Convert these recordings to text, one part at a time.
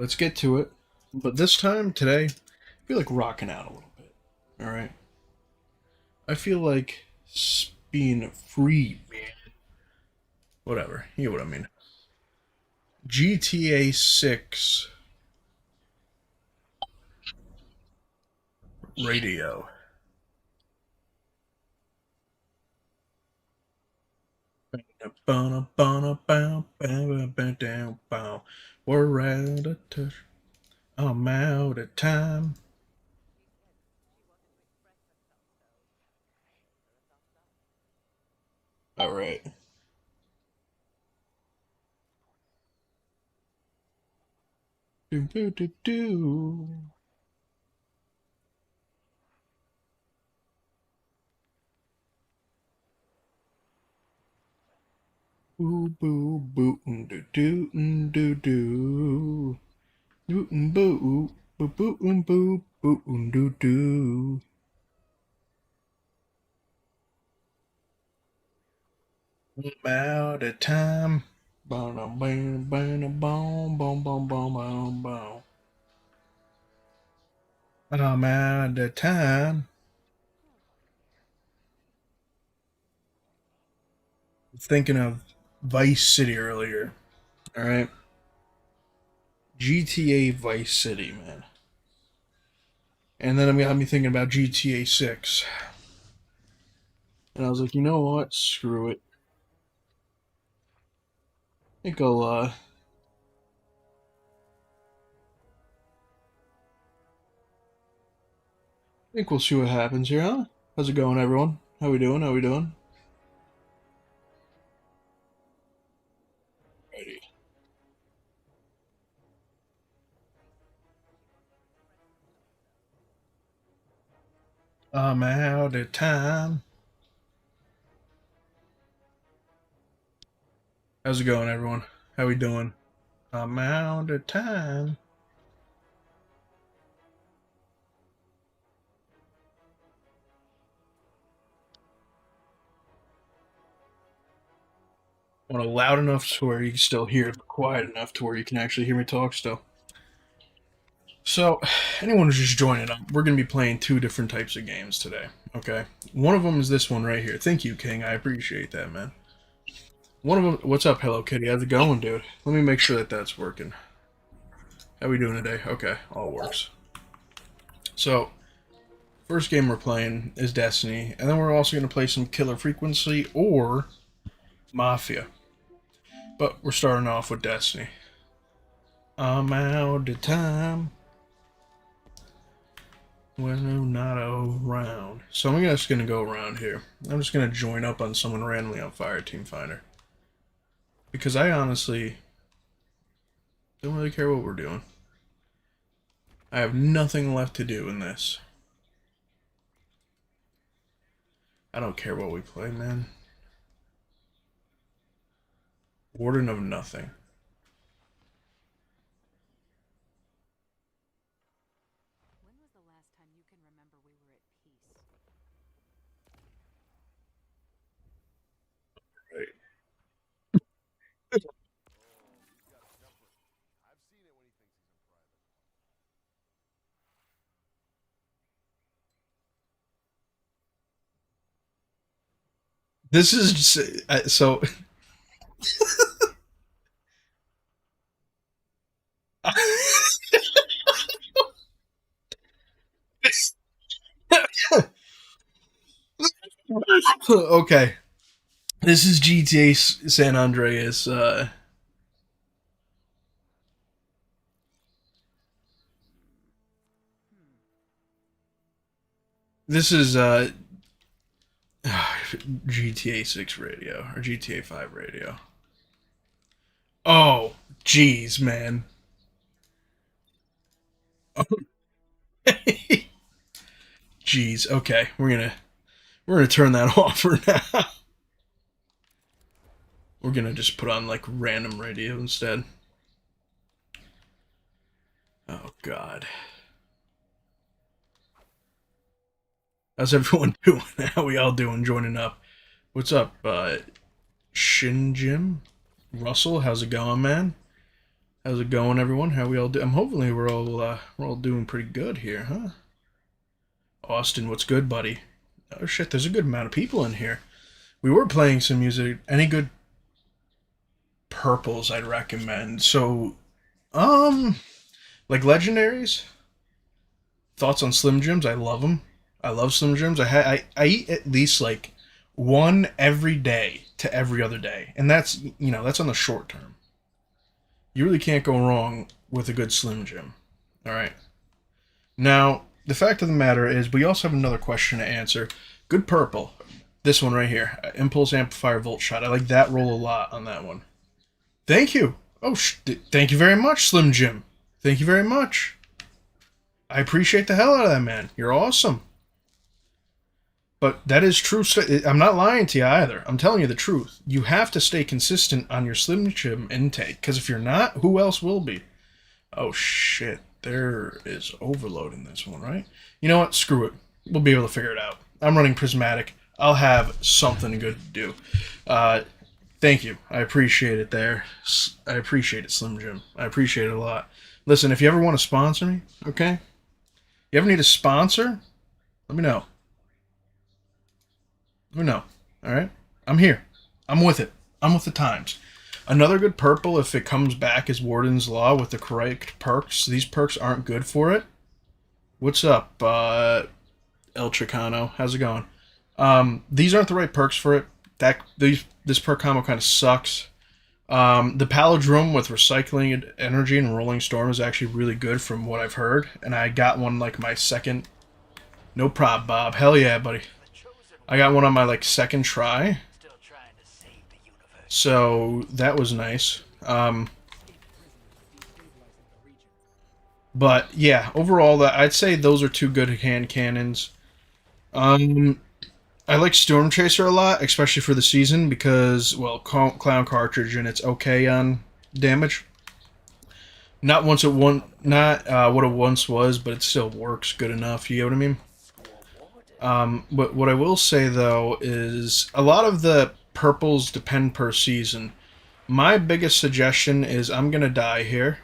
Let's get to it. But this time, today, I feel like rocking out a little bit. Alright? I feel like being free, man. Whatever. You know what I mean. GTA 6 radio. We're out of touch. I'm out of time. Alright. Do do do do. Boo boo boo do do do do. Boo boo boo boo boo boo do do. I'm out of time. Bam bam bam bam bam bam bam bam bam. I'm out of time. Thinking of Vice City earlier. All right, GTA Vice City, man. And then it got me thinking about GTA 6. And I was like, you know what? Screw it. I think we'll see what happens here, huh? How's it going, everyone? How we doing? How we doing? Ready. I'm out of time. How's it going, everyone? How we doing? I'm out of time. Want it loud enough to where you can still hear it, but quiet enough to where you can actually hear me talk still. So, anyone who's just joining up, we're going to be playing two different types of games today. Okay, one of them is this one right here. Thank you, King. I appreciate that, man. One of them. What's up, Hello Kitty? How's it going, dude? Let me make sure that that's working. How we doing today? Okay, all works. So, first game we're playing is Destiny, and then we're also going to play some Killer Frequency or Mafia. But we're starting off with Destiny. I'm out of time. When I'm not around. So I'm just going to go around here. I'm just going to join up on someone randomly on Fireteam Finder. Because I honestly don't really care what we're doing. I have nothing left to do in this. I don't care what we play, man. Warden of Nothing. When was the last time you can remember we were at peace? Right. This is just, so. Okay. This is GTA San Andreas. This is GTA 6 radio or GTA 5 radio. Oh, jeez, man. Jeez. Okay, we're gonna turn that off for now. We're gonna just put on like random radio instead. Oh God. How's everyone doing? How we all doing? Joining up. What's up, Shin Jim? Russell, how's it going, man? How's it going, everyone? How we all do? Hopefully we're all doing pretty good here, huh? Austin, what's good, buddy? Oh shit, there's a good amount of people in here. We were playing some music. Any good purples I'd recommend? So, like legendaries. Thoughts on Slim Jims? I love them. I love Slim Jims. I eat at least like one every day to every other day, and that's on the short term. You really can't go wrong with a good Slim Jim. All right. Now, the fact of the matter is, we also have another question to answer. Good purple. This one right here. Impulse Amplifier Volt Shot. I like that roll a lot on that one. Thank you. Oh, thank you very much, Slim Jim. Thank you very much. I appreciate the hell out of that, man. You're awesome. But that is true. I'm not lying to you either. I'm telling you the truth. You have to stay consistent on your Slim Jim intake, because if you're not, who else will be? Oh, shit. There is overload in this one, right? You know what? Screw it. We'll be able to figure it out. I'm running Prismatic. I'll have something good to do. Thank you. I appreciate it there. I appreciate it, Slim Jim. I appreciate it a lot. Listen, if you ever want to sponsor me, okay? You ever need a sponsor? Let me know. Let me know. All right? I'm here. I'm with it. I'm with the times. Another good purple, if it comes back, is Warden's Law with the correct perks. These perks aren't good for it. What's up, El Chicano? How's it going? These aren't the right perks for it. This perk combo kind of sucks. The Palindrome with Recycling Energy and Rolling Storm is actually really good from what I've heard. And I got one like my second... No prob, Bob. Hell yeah, buddy. I got one on my like second try. So that was nice. But yeah, overall, I'd say those are two good hand cannons. I like Storm Chaser a lot, especially for the season, because, well, Clown Cartridge and it's okay on damage. Not what it once was, but it still works good enough. You know what I mean? But what I will say though is a lot of the purples depend per season. My biggest suggestion is I'm gonna die here.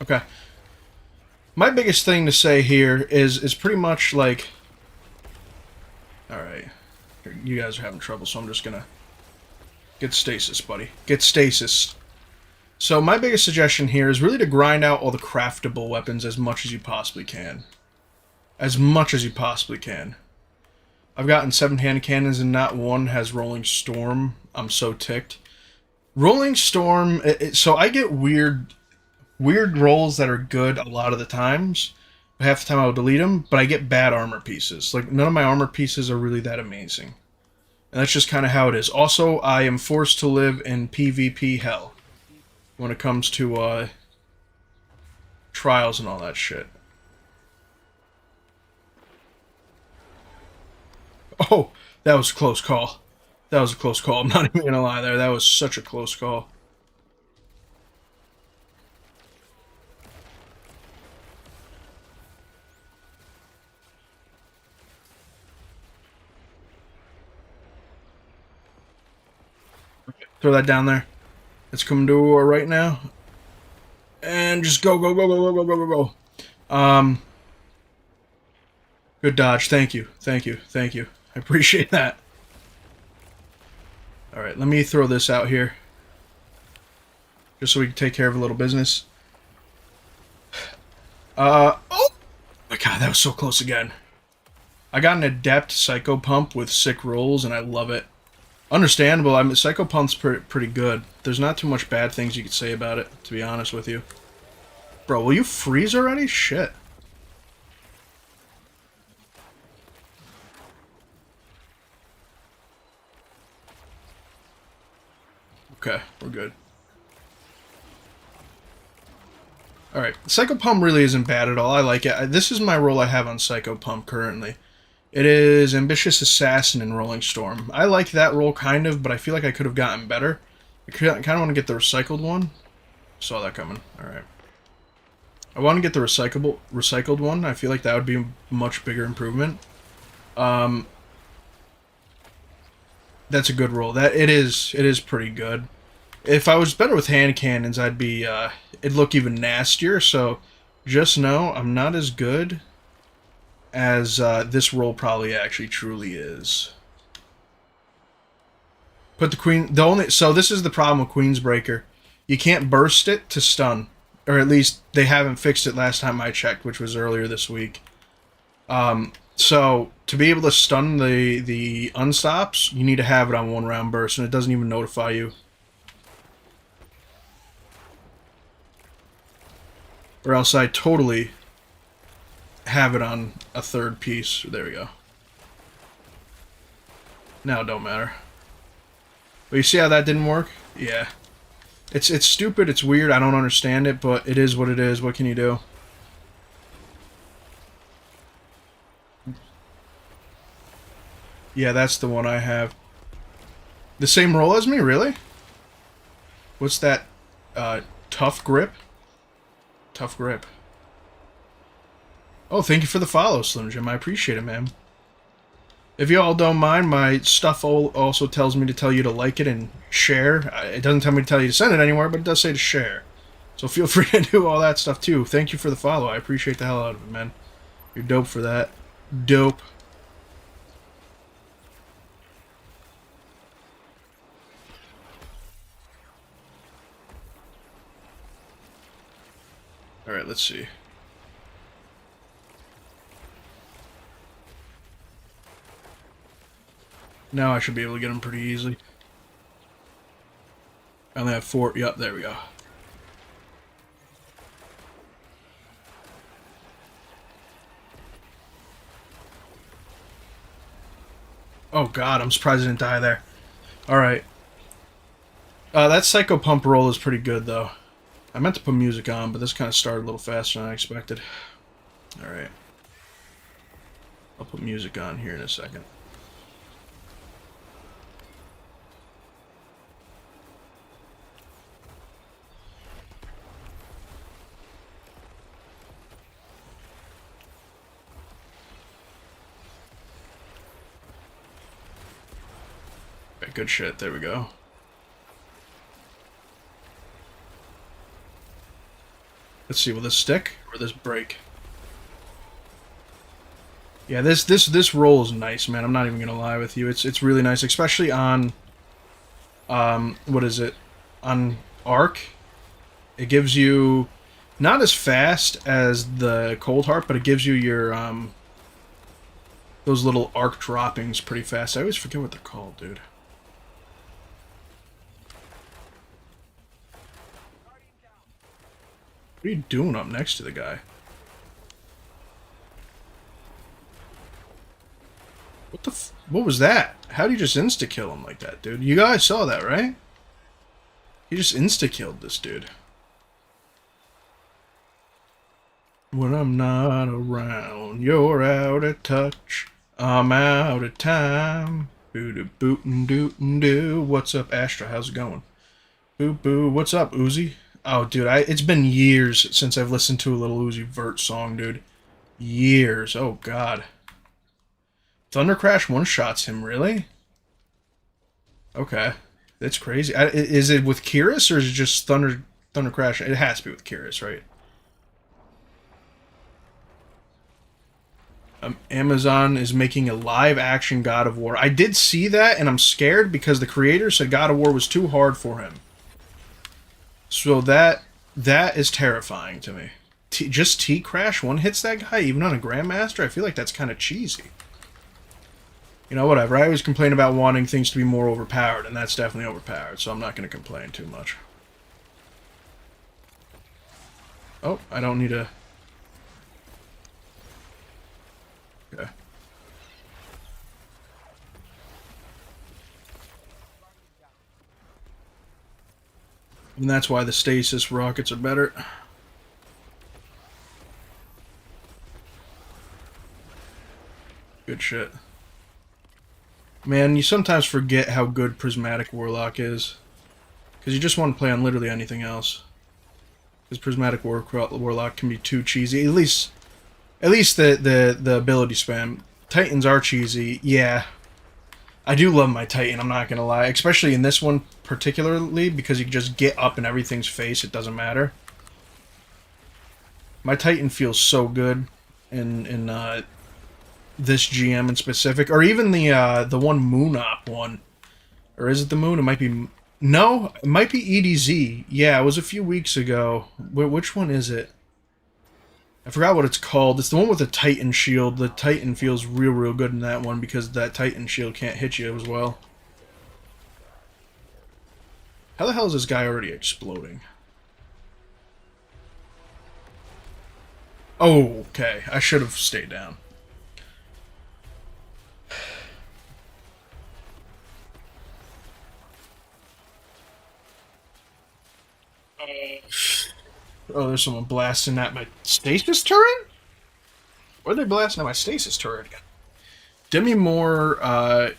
Okay. My biggest thing to say here is pretty much like... Alright. You guys are having trouble, so I'm just gonna... Get stasis, buddy. Get stasis. So my biggest suggestion here is really to grind out all the craftable weapons as much as you possibly can. As much as you possibly can. I've gotten 7 hand cannons and not one has Rolling Storm. I'm so ticked. Rolling Storm... so I get weird rolls that are good a lot of the times. Half the time I'll delete them, but I get bad armor pieces. Like, none of my armor pieces are really that amazing. And that's just kind of how it is. Also, I am forced to live in PvP hell when it comes to trials and all that shit. Oh, that was a close call. That was a close call. I'm not even gonna lie there. That was such a close call. Throw that down there. It's coming to her right now. And just go, go, go, go, go, go, go, go, go. Good dodge. Thank you. Thank you. Thank you. I appreciate that. Alright, let me throw this out here. Just so we can take care of a little business. Oh! My god, that was so close again. I got an Adept Psycho Pump with sick rolls, and I love it. Understandable. I mean, Psycho Pump's pretty good. There's not too much bad things you could say about it, to be honest with you. Bro, will you freeze already? Shit. Okay, we're good. Alright, Psycho Pump really isn't bad at all. I like it. This is my role I have on Psycho Pump currently. It is Ambitious Assassin in Rolling Storm. I like that role kind of, but I feel like I could have gotten better. I kind of want to get the recycled one. Saw that coming. Alright. I want to get the recycled one. I feel like that would be a much bigger improvement. That's a good roll. That it is. It is pretty good. If I was better with hand cannons, I'd be. It'd look even nastier. So, just know I'm not as good as this roll probably actually truly is. Put the queen. The only. So this is the problem with Queensbreaker. You can't burst it to stun, or at least they haven't fixed it last time I checked, which was earlier this week. So to be able to stun the unstops, you need to have it on 1 round burst, and it doesn't even notify you. Or else I totally have it on a 3rd piece. There we go. Now it don't matter. But you see how that didn't work? Yeah. It's stupid, it's weird, I don't understand it, but it is what it is. What can you do? Yeah, that's the one I have. The same roll as me, really? What's that? Tough grip? Tough grip. Oh, thank you for the follow, Slim Jim. I appreciate it, man. If you all don't mind, my stuff also tells me to tell you to like it and share. It doesn't tell me to tell you to send it anywhere, but it does say to share. So feel free to do all that stuff too. Thank you for the follow. I appreciate the hell out of it, man. You're dope for that. Dope. Alright, let's see. Now I should be able to get them pretty easily. I only have 4. Yep, there we go. Oh god, I'm surprised I didn't die there. Alright. That Psycho Pump roll is pretty good, though. I meant to put music on, but this kind of started a little faster than I expected. Alright. I'll put music on here in a second. Okay, good shit, there we go. Let's see, will this stick or this break? Yeah, this roll is nice, man. I'm not even gonna lie with you. It's really nice, especially on what is it? On Arc. It gives you not as fast as the Cold Heart, but it gives you your those little arc droppings pretty fast. I always forget what they're called, dude. What are you doing up next to the guy? What the what was that? How did you just insta-kill him like that, dude? You guys saw that, right? He just insta-killed this dude. When I'm not around, you're out of touch. I'm out of time. Boo-da-boot-and-doot-and-do. What's up, Astra? How's it going? Boo-boo. What's up, Uzi? Oh, dude, it's been years since I've listened to a little Uzi Vert song, dude. Years. Oh, God. Thunder Crash one-shots him, really? Okay. That's crazy. Is it with Kiris, or is it just Thunder Crash? It has to be with Kiris, right? Amazon is making a live-action God of War. I did see that, and I'm scared because the creator said God of War was too hard for him. So that is terrifying to me. Just T-Crash one-hits that guy, even on a Grandmaster? I feel like that's kind of cheesy. You know, whatever. I always complain about wanting things to be more overpowered, and that's definitely overpowered, so I'm not going to complain too much. Oh, I don't need to... Okay. And that's why the stasis rockets are better. Good shit. Man, you sometimes forget how good Prismatic Warlock is. Because you just want to play on literally anything else. Because Prismatic Warlock can be too cheesy. At least the ability spam. Titans are cheesy, yeah. I do love my Titan, I'm not gonna lie. Especially in this one particularly, because you can just get up in everything's face, it doesn't matter. My Titan feels so good in this GM in specific, or even the one Moon Op one, or is it the Moon? It might be. No, it might be EDZ. Yeah, it was a few weeks ago. Which one is it? I forgot what it's called. It's the one with the Titan shield. The Titan feels real good in that one because that Titan shield can't hit you as well. How the hell is this guy already exploding? Oh, okay. I should have stayed down. Oh, there's someone blasting at my stasis turret? Why are they blasting at my stasis turret again? Demi Moore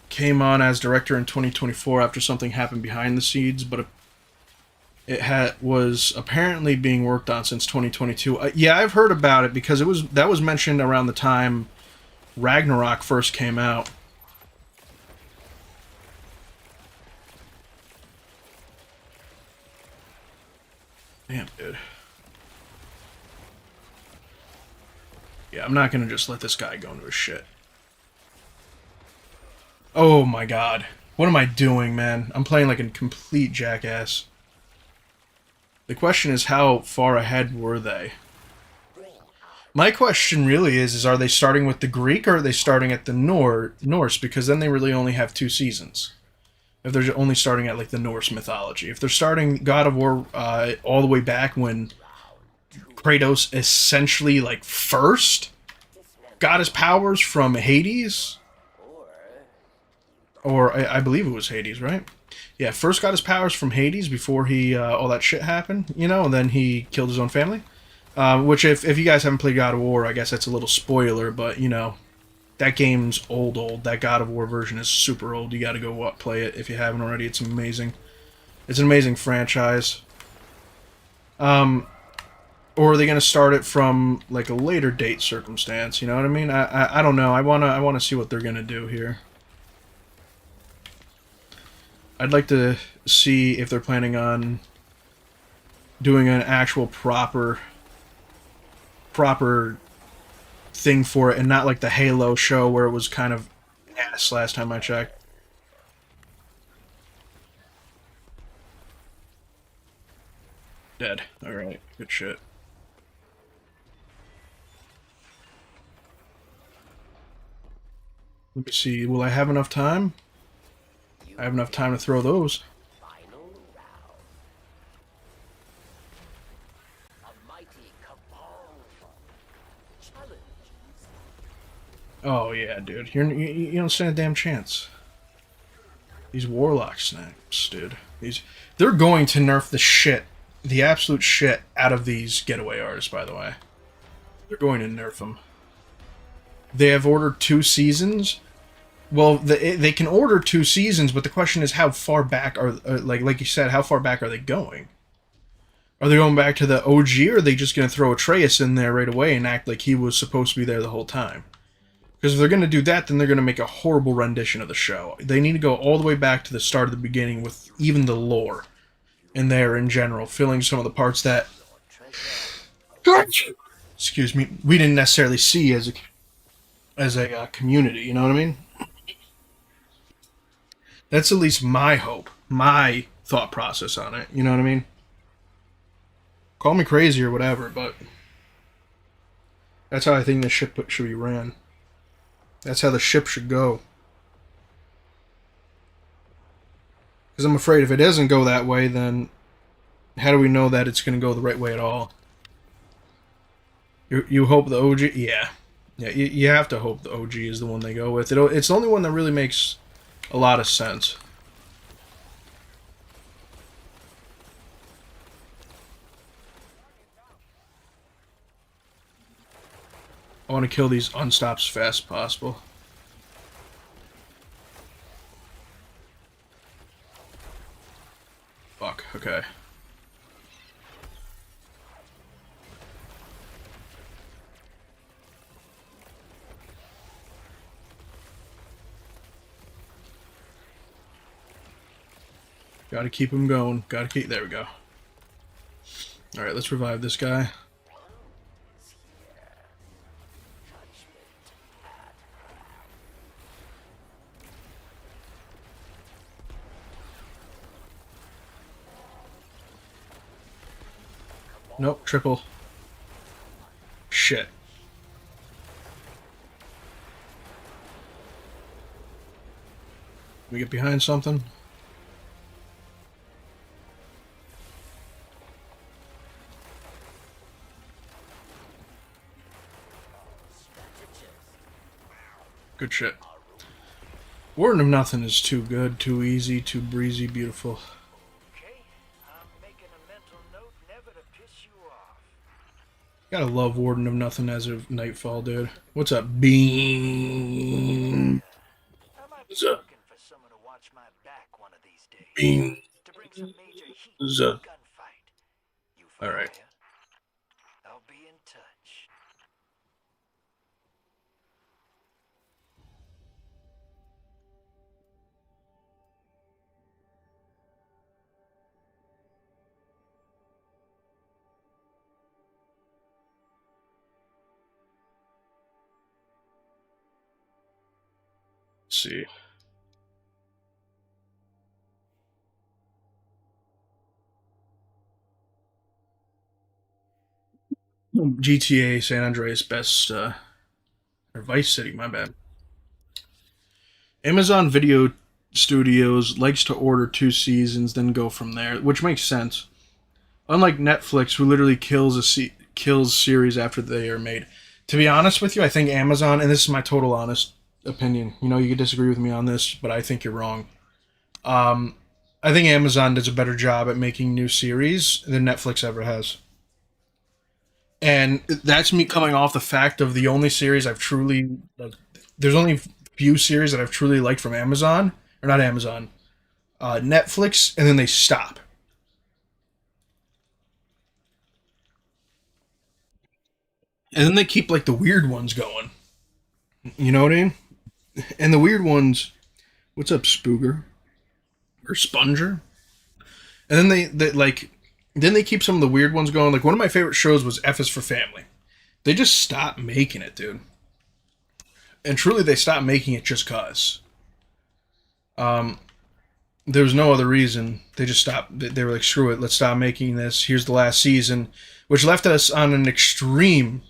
came on as director in 2024 after something happened behind the scenes, but was apparently being worked on since 2022. Yeah, I've heard about it because that was mentioned around the time Ragnarok first came out. Damn, dude. Yeah, I'm not gonna just let this guy go into his shit. Oh my god. What am I doing, man? I'm playing like a complete jackass. The question is, how far ahead were they? My question really is are they starting with the Greek or are they starting at the Norse? Because then they really only have 2 seasons. If they're only starting at like the Norse mythology. If they're starting God of War all the way back when Kratos essentially like first got his powers from Hades, or I believe it was Hades, right? Yeah, first got his powers from Hades before he all that shit happened, you know, and then he killed his own family. Which, if you guys haven't played God of War, I guess that's a little spoiler, but you know, that game's old. That God of War version is super old. You got to go play it if you haven't already. It's amazing. It's an amazing franchise. Or are they going to start it from like a later date circumstance? You know what I mean? I don't know. I wanna see what they're going to do here. I'd like to see if they're planning on doing an actual proper thing for it and not like the Halo show where it was kind of ass last time I checked. Dead. Alright, good shit. Let me see, will I have enough time? I have enough time to throw those. Oh yeah, dude. You don't stand a damn chance. These Warlock snaps, dude. They're going to nerf the absolute shit out of these getaway artists, by the way. They're going to nerf them. They have ordered 2 seasons. Well, they can order 2 seasons, but the question is how far back are like you said, how far back are they going? Are they going back to the OG, or are they just going to throw Atreus in there right away and act like he was supposed to be there the whole time? Because if they're going to do that, then they're going to make a horrible rendition of the show. They need to go all the way back to the start of the beginning with even the lore in there in general, filling some of the parts that, excuse me, we didn't necessarily see as a community. You know what I mean? That's at least my hope, my thought process on it. You know what I mean? Call me crazy or whatever, but that's how I think the ship should be ran. That's how the ship should go. Because I'm afraid if it doesn't go that way, then how do we know that it's going to go the right way at all? You hope the OG? Yeah. Yeah, you have to hope the OG is the one they go with. It's the only one that really makes a lot of sense. I want to kill these unstops as fast as possible. Fuck, okay. Gotta keep him going. Gotta keep... There we go. Alright, let's revive this guy. Nope, triple. Shit. We get behind something? Good shit. Warden of Nothing is too good, too easy, too breezy, beautiful. Okay, I'm making a mental note never to piss you off. Gotta love Warden of Nothing as of Nightfall, dude. What's up, Bean? I might be What's up, looking for someone to watch my back one of these days. Bean? To bring some major heat What's to a up? gunfight. You for Alright. hire? I'll be in touch. Let's see. GTA San Andreas best, or Vice City, my bad. Amazon Video Studios likes to order 2 seasons, then go from there, which makes sense. Unlike Netflix, who literally kills series after they are made. To be honest with you, I think Amazon, and this is my total honest opinion. You know, you could disagree with me on this, but I think you're wrong. I think Amazon does a better job at making new series than Netflix ever has. And that's me coming off the fact of the only series I've truly like. There's only few series that I've truly liked from Amazon, or not Amazon, Netflix, and then they stop. And then they keep like the weird ones going. You know what I mean? And the weird ones, what's up, Spooger or Sponger? And then they like, then they keep some of the weird ones going. Like one of my favorite shows was F is for Family. They just stopped making it, dude. And truly, they stopped making it just cause. There was no other reason. They just stopped. They were like, screw it, let's stop making this. Here's the last season, which left us on an extreme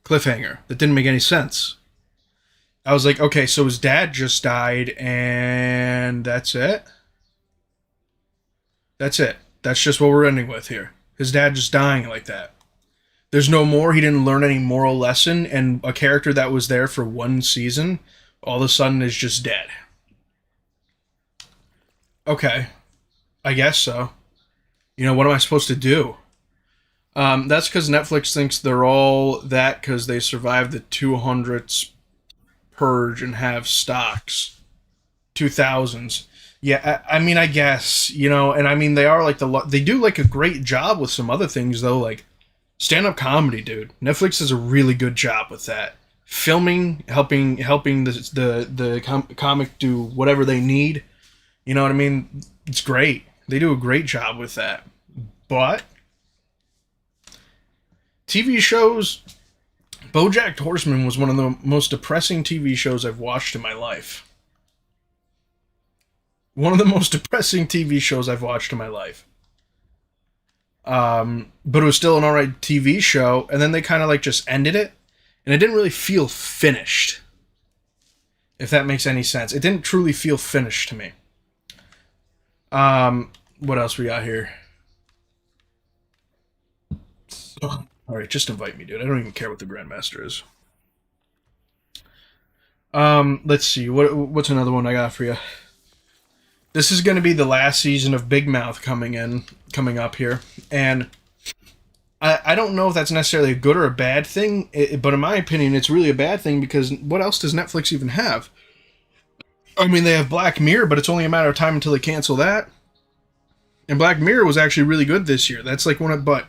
cliffhanger that didn't make any sense. I was like, okay, so his dad just died, and that's it? That's it. That's just what we're ending with here. His dad just dying like that. There's no more. He didn't learn any moral lesson, and a character that was there for 1 season all of a sudden is just dead. Okay. I guess so. You know, what am I supposed to do? That's because Netflix thinks they're all that because they survived the 200s purge and have stocks. 2000s. Yeah, I mean, I guess, you know, and I mean, they are like they do like a great job with some other things, though, like stand-up comedy, dude. Netflix does a really good job with that. Filming, helping the comic do whatever they need. You know what I mean? It's great. They do a great job with that. But TV shows, BoJack Horseman was one of the most depressing TV shows I've watched in my life. One of the most depressing TV shows I've watched in my life. But it was still an alright TV show, and then they kind of like just ended it, and it didn't really feel finished. If that makes any sense. It didn't truly feel finished to me. What else we got here? Oh, alright, just invite me, dude. I don't even care what the Grandmaster is. Let's see. What's another one I got for you? This is going to be the last season of Big Mouth coming up here, and I don't know if that's necessarily a good or a bad thing, but in my opinion, it's really a bad thing because what else does Netflix even have? I mean, they have Black Mirror, but it's only a matter of time until they cancel that. And Black Mirror was actually really good this year. That's like but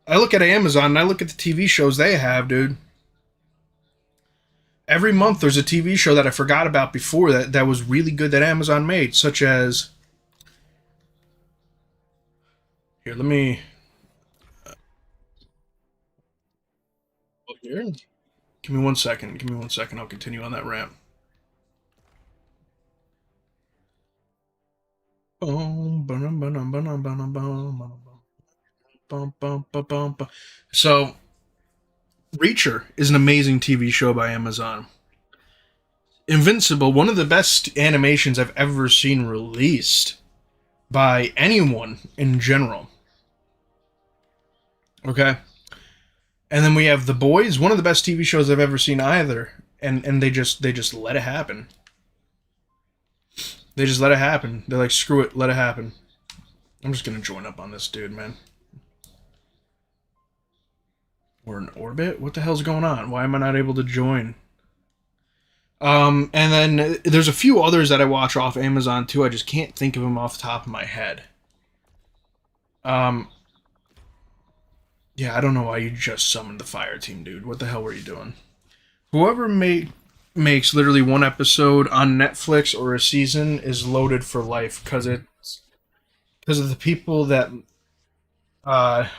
I look at Amazon and I look at the TV shows they have, dude. every month there's a TV show that I forgot about before that was really good that Amazon made, such as here. Let me here. Give me 1 second. Give me 1 second. I'll continue on that rant. So, Reacher is an amazing TV show by Amazon. Invincible, one of the best animations I've ever seen released by anyone in general. Okay? And then we have The Boys, one of the best TV shows I've ever seen either. And they just let it happen. They just let it happen. They're like, screw it, let it happen. I'm just gonna join up on this dude, man. We're in orbit? What the hell's going on? Why am I not able to join? And then there's a few others that I watch off Amazon too. I just can't think of them off the top of my head. Yeah, I don't know why you just summoned the fire team, dude. What the hell were you doing? Whoever makes literally one episode on Netflix or a season is loaded for life because of the people that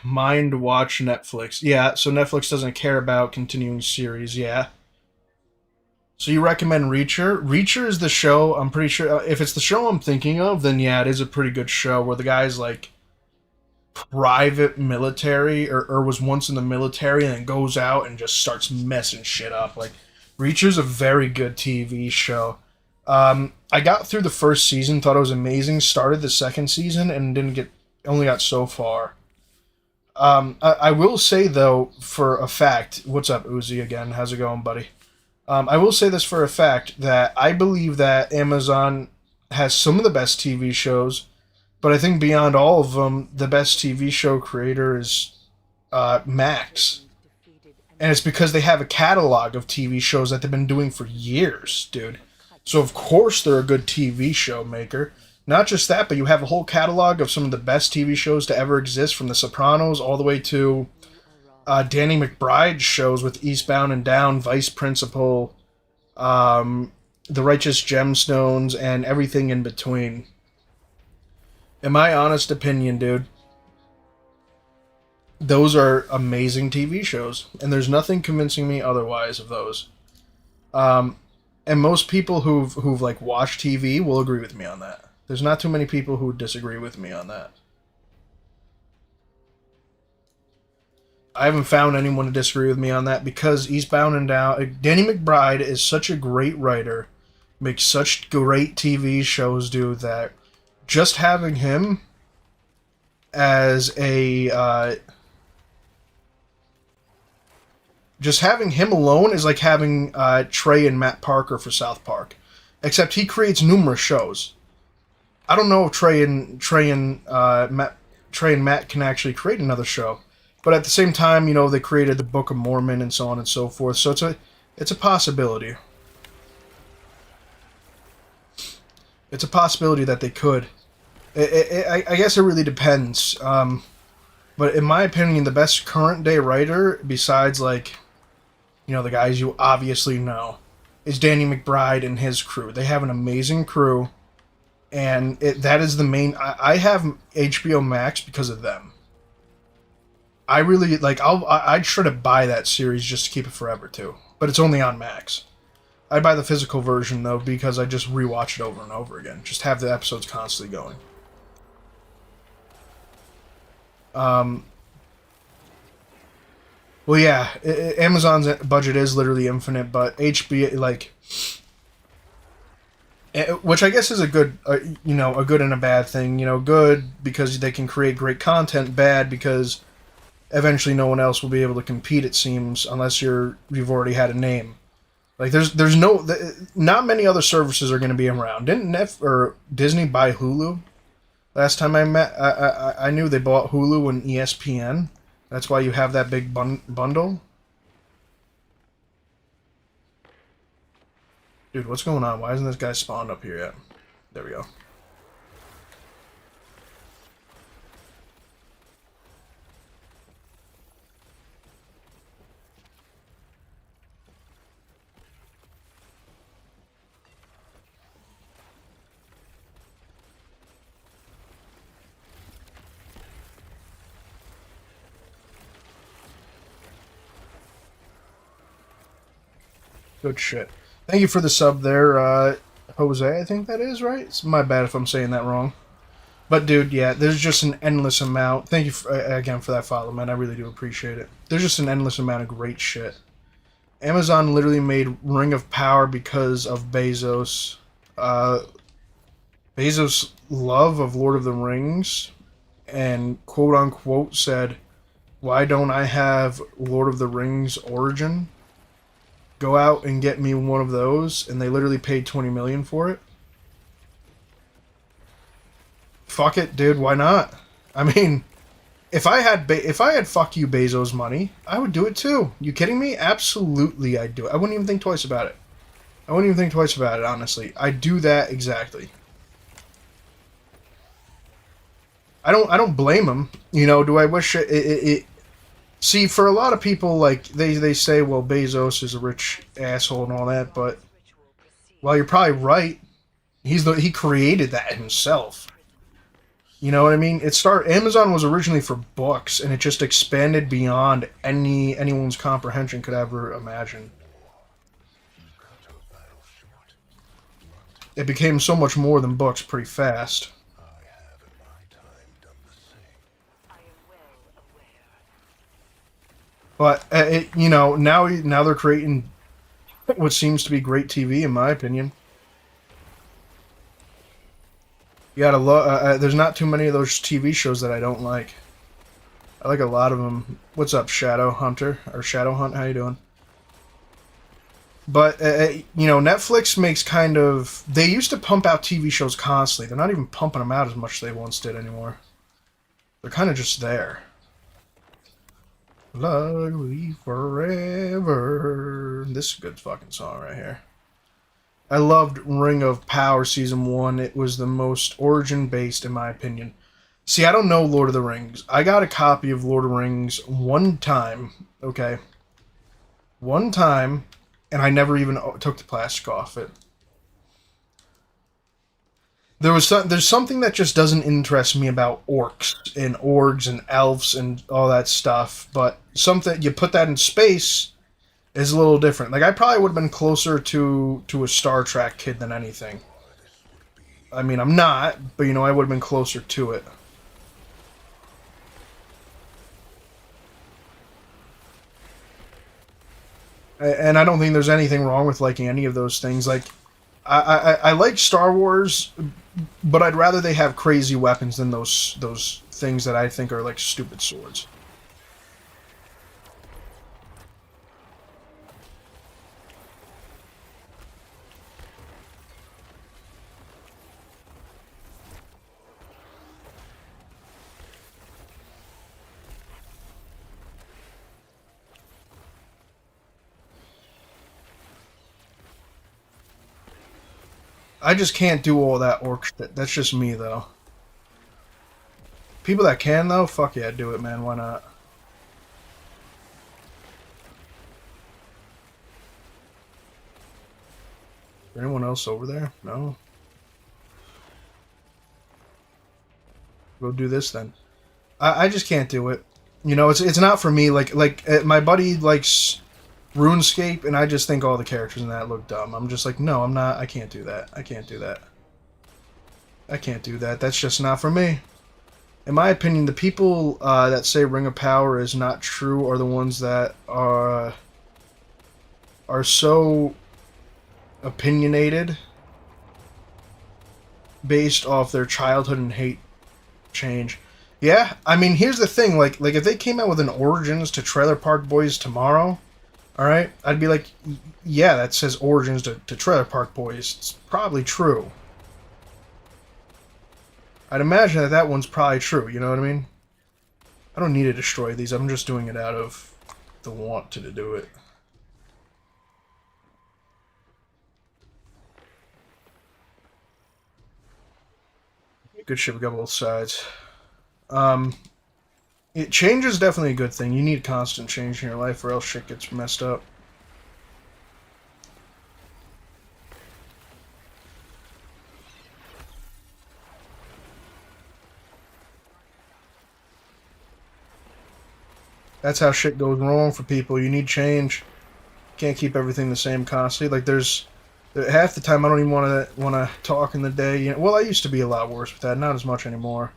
mind watch Netflix. Yeah, so Netflix doesn't care about continuing series. Yeah. So you recommend Reacher? Reacher is the show. I'm pretty sure if it's the show I'm thinking of, then yeah, it is a pretty good show where the guy's like private military or was once in the military and then goes out and just starts messing shit up. Like Reacher's a very good TV show. I got through the first season, thought it was amazing. Started the second season and only got so far. I will say though, for a fact, what's up, Uzi? Again, how's it going, buddy? I will say this for a fact that I believe that Amazon has some of the best TV shows, but I think beyond all of them, the best TV show creator is Max. And it's because they have a catalog of TV shows that they've been doing for years, dude. So of course they're a good TV show maker. Not just that, but you have a whole catalog of some of the best TV shows to ever exist, from The Sopranos all the way to Danny McBride's shows with Eastbound and Down, Vice Principal, The Righteous Gemstones, and everything in between. In my honest opinion, dude, those are amazing TV shows, and there's nothing convincing me otherwise of those. And most people who've like watched TV will agree with me on that. There's not too many people who disagree with me on that. I haven't found anyone to disagree with me on that because Eastbound and Down, Danny McBride is such a great writer, makes such great TV shows, dude, that just having him as just having him alone is like having Trey and Matt Parker for South Park, except he creates numerous shows. I don't know if Trey and Matt can actually create another show, but at the same time, you know, they created the Book of Mormon and so on and so forth. So it's a possibility. It's a possibility that they could. I guess it really depends. But in my opinion, the best current day writer, besides like, you know, the guys you obviously know, is Danny McBride and his crew. They have an amazing crew. And that is the main. I have HBO Max because of them. I really like. I'd try to buy that series just to keep it forever too. But it's only on Max. I'd buy the physical version though because I just rewatch it over and over again. Just have the episodes constantly going. Well, yeah, Amazon's budget is literally infinite, but HBO like. Which I guess is a good, you know, a good and a bad thing. You know, good because they can create great content. Bad because eventually no one else will be able to compete. It seems, unless you've already had a name. Like there's not many other services are going to be around. Didn't Disney buy Hulu? Last time I knew they bought Hulu and ESPN. That's why you have that big bundle. Dude, what's going on? Why isn't this guy spawned up here yet? There we go. Good shit. Thank you for the sub there, Jose, I think that is, right? It's my bad if I'm saying that wrong. But, dude, yeah, there's just an endless amount. Thank you, again, for that follow, man. I really do appreciate it. There's just an endless amount of great shit. Amazon literally made Ring of Power because of Bezos. Bezos' love of Lord of the Rings and quote-unquote said, why don't I have Lord of the Rings Origin? Go out and get me one of those, and they literally paid $20 million for it. Fuck it, dude. Why not? I mean, if I had fuck you Bezos money, I would do it too. You kidding me? Absolutely, I'd do it. I wouldn't even think twice about it. I wouldn't even think twice about it. Honestly, I'd do that exactly. I don't blame him. You know, do I wish it see, for a lot of people, like, they say, well, Bezos is a rich asshole and all that, but while you're probably right, he created that himself. You know what I mean? Amazon was originally for books, and it just expanded beyond anyone's comprehension could ever imagine. It became so much more than books pretty fast. But you know, now they're creating what seems to be great TV, in my opinion. You gotta love. There's not too many of those TV shows that I don't like. I like a lot of them. What's up, Shadow Hunter or Shadow Hunt? How you doing? But you know, Netflix makes kind of. They used to pump out TV shows constantly. They're not even pumping them out as much as they once did anymore. They're kind of just there. Love me forever. This is a good fucking song right here. I loved Ring of Power Season 1. It was the most origin-based, in my opinion. See, I don't know Lord of the Rings. I got a copy of Lord of the Rings one time, okay? One time, and I never even took the plastic off it. There's something that just doesn't interest me about orcs and orgs and elves and all that stuff, but something you put that in space is a little different. Like, I probably would have been closer to a Star Trek kid than anything. I mean, I'm not, but you know, I would have been closer to it. And I don't think there's anything wrong with liking any of those things. Like, I like Star Wars, but I'd rather they have crazy weapons than those things that I think are like stupid swords. I just can't do all that orc shit. That's just me, though. People that can, though, fuck yeah, do it, man. Why not? Is there anyone else over there? No? Go do this, then. I just can't do it. You know, it's not for me. My buddy likes RuneScape, and I just think all the characters in that look dumb. I'm just like, no, I'm not. I can't do that. I can't do that. I can't do that. That's just not for me. In my opinion, the people that say Ring of Power is not true are the ones that are so opinionated based off their childhood and hate change. Yeah, I mean, here's the thing. Like if they came out with an Origins to Trailer Park Boys tomorrow, all right, I'd be like, yeah, that says Origins to Trailer Park Boys. It's probably true. I'd imagine that one's probably true, you know what I mean? I don't need to destroy these, I'm just doing it out of the want to do it. Good shit, we got both sides. Change is definitely a good thing. You need constant change in your life or else shit gets messed up. That's how shit goes wrong for people. You need change. Can't keep everything the same constantly. Like there's half the time I don't even want to talk in the day. You know, well, I used to be a lot worse with that. Not as much anymore.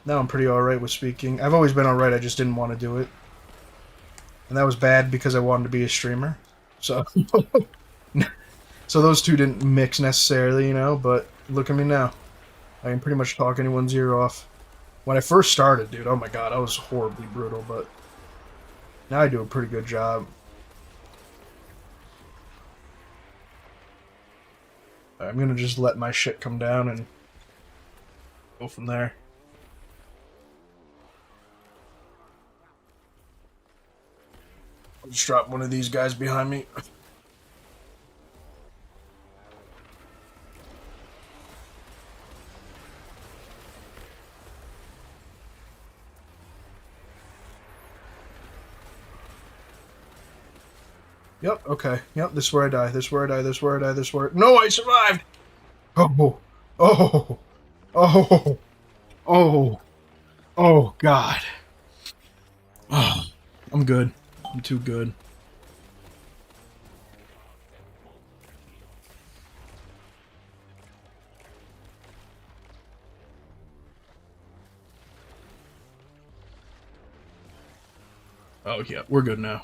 Now I'm pretty alright with speaking. I've always been alright, I just didn't want to do it. And that was bad because I wanted to be a streamer. So so those two didn't mix necessarily, you know, but look at me now. I can pretty much talk anyone's ear off. When I first started, dude, oh my god, I was horribly brutal, but now I do a pretty good job. I'm gonna just let my shit come down and go from there. I'll just drop one of these guys behind me. Yep, okay. Yep, this is where I die. This is where I die. This is where I die. This is where... No, I survived! Oh. Oh. Oh. Oh. Oh, God. Oh. I'm good. I'm too good. Oh, yeah, we're good now.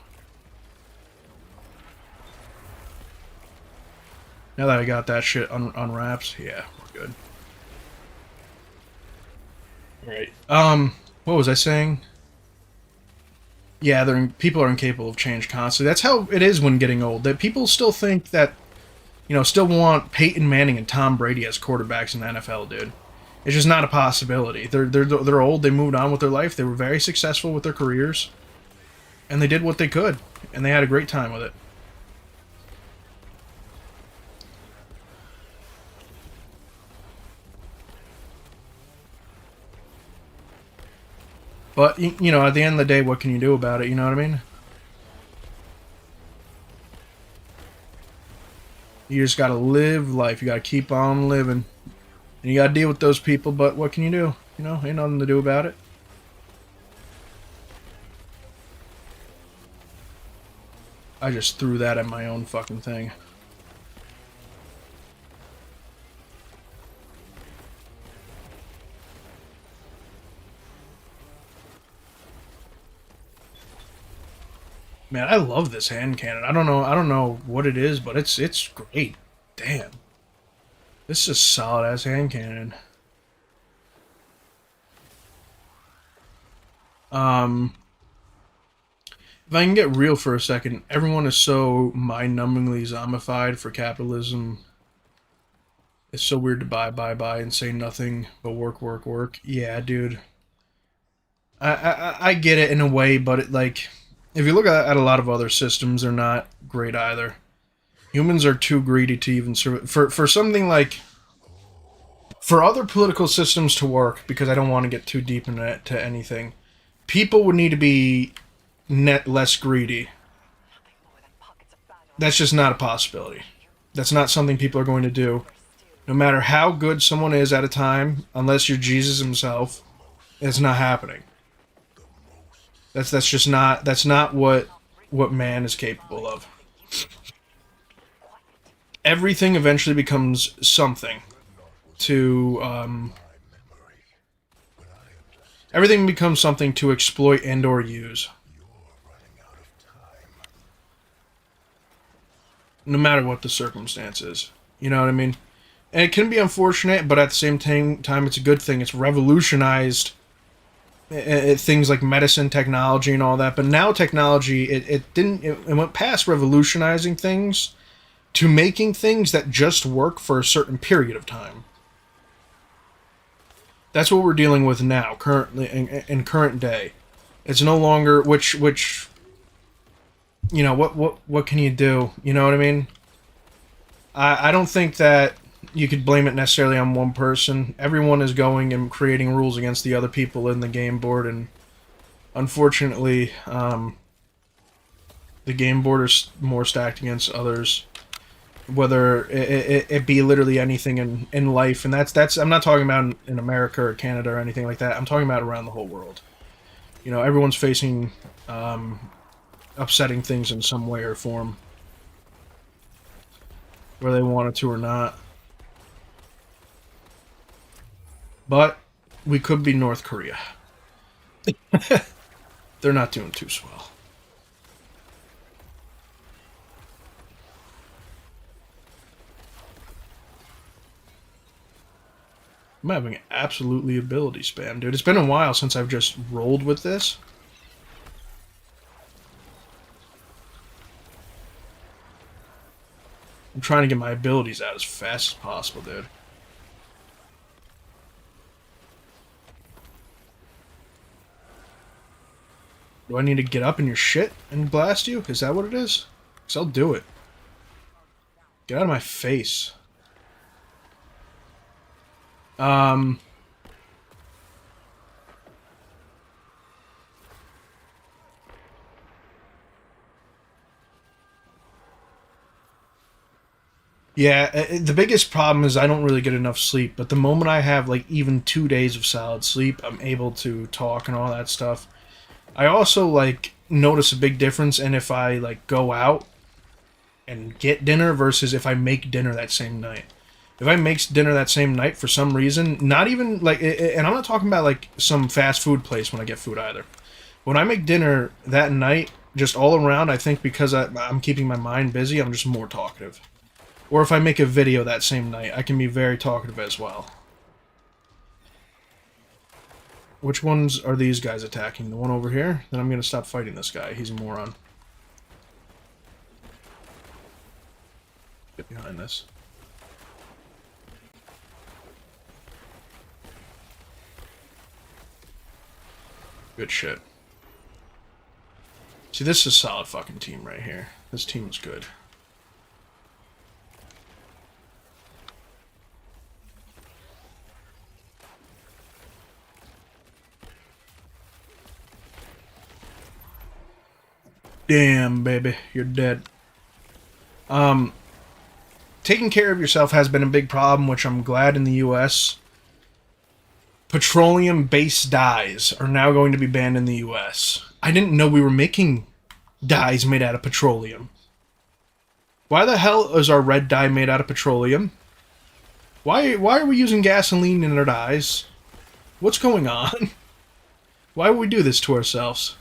Now that I got that shit unwrapped, yeah, we're good. Alright. What was I saying? Yeah, people are incapable of change constantly. That's how it is when getting old. That people still think that, you know, still want Peyton Manning and Tom Brady as quarterbacks in the NFL, dude. It's just not a possibility. They're old. They moved on with their life. They were very successful with their careers, and they did what they could, and they had a great time with it. But, you know, at the end of the day, what can you do about it? You know what I mean? You just gotta live life. You gotta keep on living. And you gotta deal with those people, but what can you do? You know, ain't nothing to do about it. I just threw that at my own fucking thing. Man, I love this hand cannon. I don't know what it is, but it's great. Damn. This is a solid ass hand cannon. If I can get real for a second, everyone is so mind-numbingly zombified for capitalism. It's so weird to buy, and say nothing but work, work, work. Yeah, dude. I get it in a way, but it, like, if you look at a lot of other systems, they're not great either. Humans are too greedy to even survive. For something like... For other political systems to work, because I don't want to get too deep into anything, people would need to be less greedy. That's just not a possibility. That's not something people are going to do. No matter how good someone is at a time, unless you're Jesus himself, it's not happening. That's just not what man is capable of. Everything eventually becomes something to everything becomes something to exploit and or use. No matter what the circumstances. You know what I mean? And it can be unfortunate, but at the same time, it's a good thing. It's revolutionized things like medicine, technology, and all that. But now technology, it went past revolutionizing things to making things that just work for a certain period of time. That's what we're dealing with now, currently in current day. It's no longer which you know, what can you do? You know what I mean? I don't think that you could blame it necessarily on one person. Everyone is going and creating rules against the other people in the game board, and unfortunately, the game board is more stacked against others. Whether it be literally anything in life, and that's I'm not talking about in America or Canada or anything like that. I'm talking about around the whole world. You know, everyone's facing a upsetting things in some way or form, whether they wanted to or not. But we could be North Korea. They're not doing too swell. I'm having absolutely ability spam, dude. It's been a while since I've just rolled with this. I'm trying to get my abilities out as fast as possible, dude. Do I need to get up in your shit and blast you? Is that what it is? Because I'll do it. Get out of my face. Yeah, the biggest problem is I don't really get enough sleep, but the moment I have like even 2 days of solid sleep, I'm able to talk and all that stuff. I also like notice a big difference in if I like go out and get dinner versus if I make dinner that same night. If I make dinner that same night for some reason, not even like, and I'm not talking about like some fast food place when I get food either. When I make dinner that night, just all around, I think because I'm keeping my mind busy, I'm just more talkative. Or if I make a video that same night, I can be very talkative as well. Which ones are these guys attacking? The one over here? Then I'm going to stop fighting this guy. He's a moron. Get behind this. Good shit. See, this is a solid fucking team right here. This team is good. Damn, baby, you're dead. Taking care of yourself has been a big problem, which I'm glad in the US. Petroleum-based dyes are now going to be banned in the US. I didn't know we were making dyes made out of petroleum. Why the hell is our red dye made out of petroleum? Why are we using gasoline in our dyes? What's going on? Why would we do this to ourselves?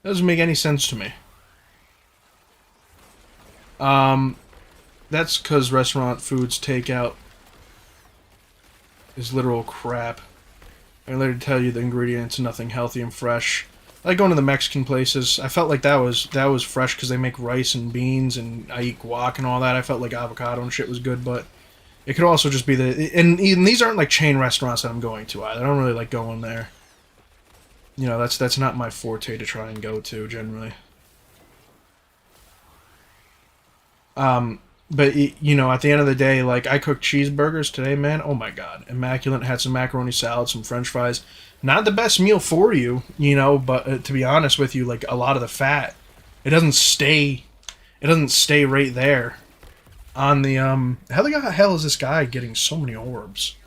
Doesn't make any sense to me. That's because restaurant foods takeout is literal crap. I later tell you the ingredients, nothing healthy and fresh. I like going to the Mexican places. I felt like that was fresh because they make rice and beans, and I eat guac and all that. I felt like avocado and shit was good, but it could also just be and these aren't like chain restaurants that I'm going to either. I don't really like going there. You know, that's not my forte to try and go to, generally. But, you know, at the end of the day, like, I cooked cheeseburgers today, man. Oh, my God. Immaculate. Had some macaroni salad, some french fries. Not the best meal for you, you know, but to be honest with you, like, a lot of the fat, it doesn't stay right there on the, how the hell is this guy getting so many orbs?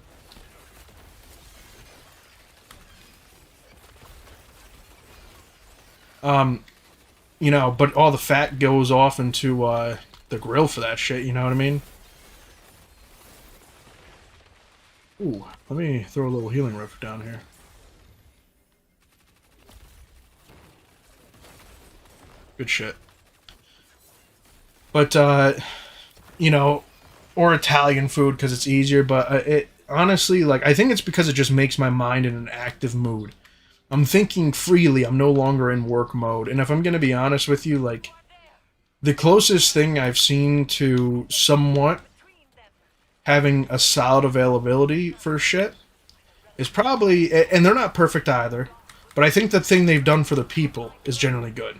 You know, but all the fat goes off into the grill for that shit, you know what I mean? Ooh, let me throw a little healing rift down here. Good shit. But, you know, or Italian food because it's easier, but it honestly, like, I think it's because it just makes my mind in an active mood. I'm thinking freely. I'm no longer in work mode. And if I'm going to be honest with you, like, the closest thing I've seen to somewhat having a solid availability for shit is probably, and they're not perfect either, but I think the thing they've done for the people is generally good.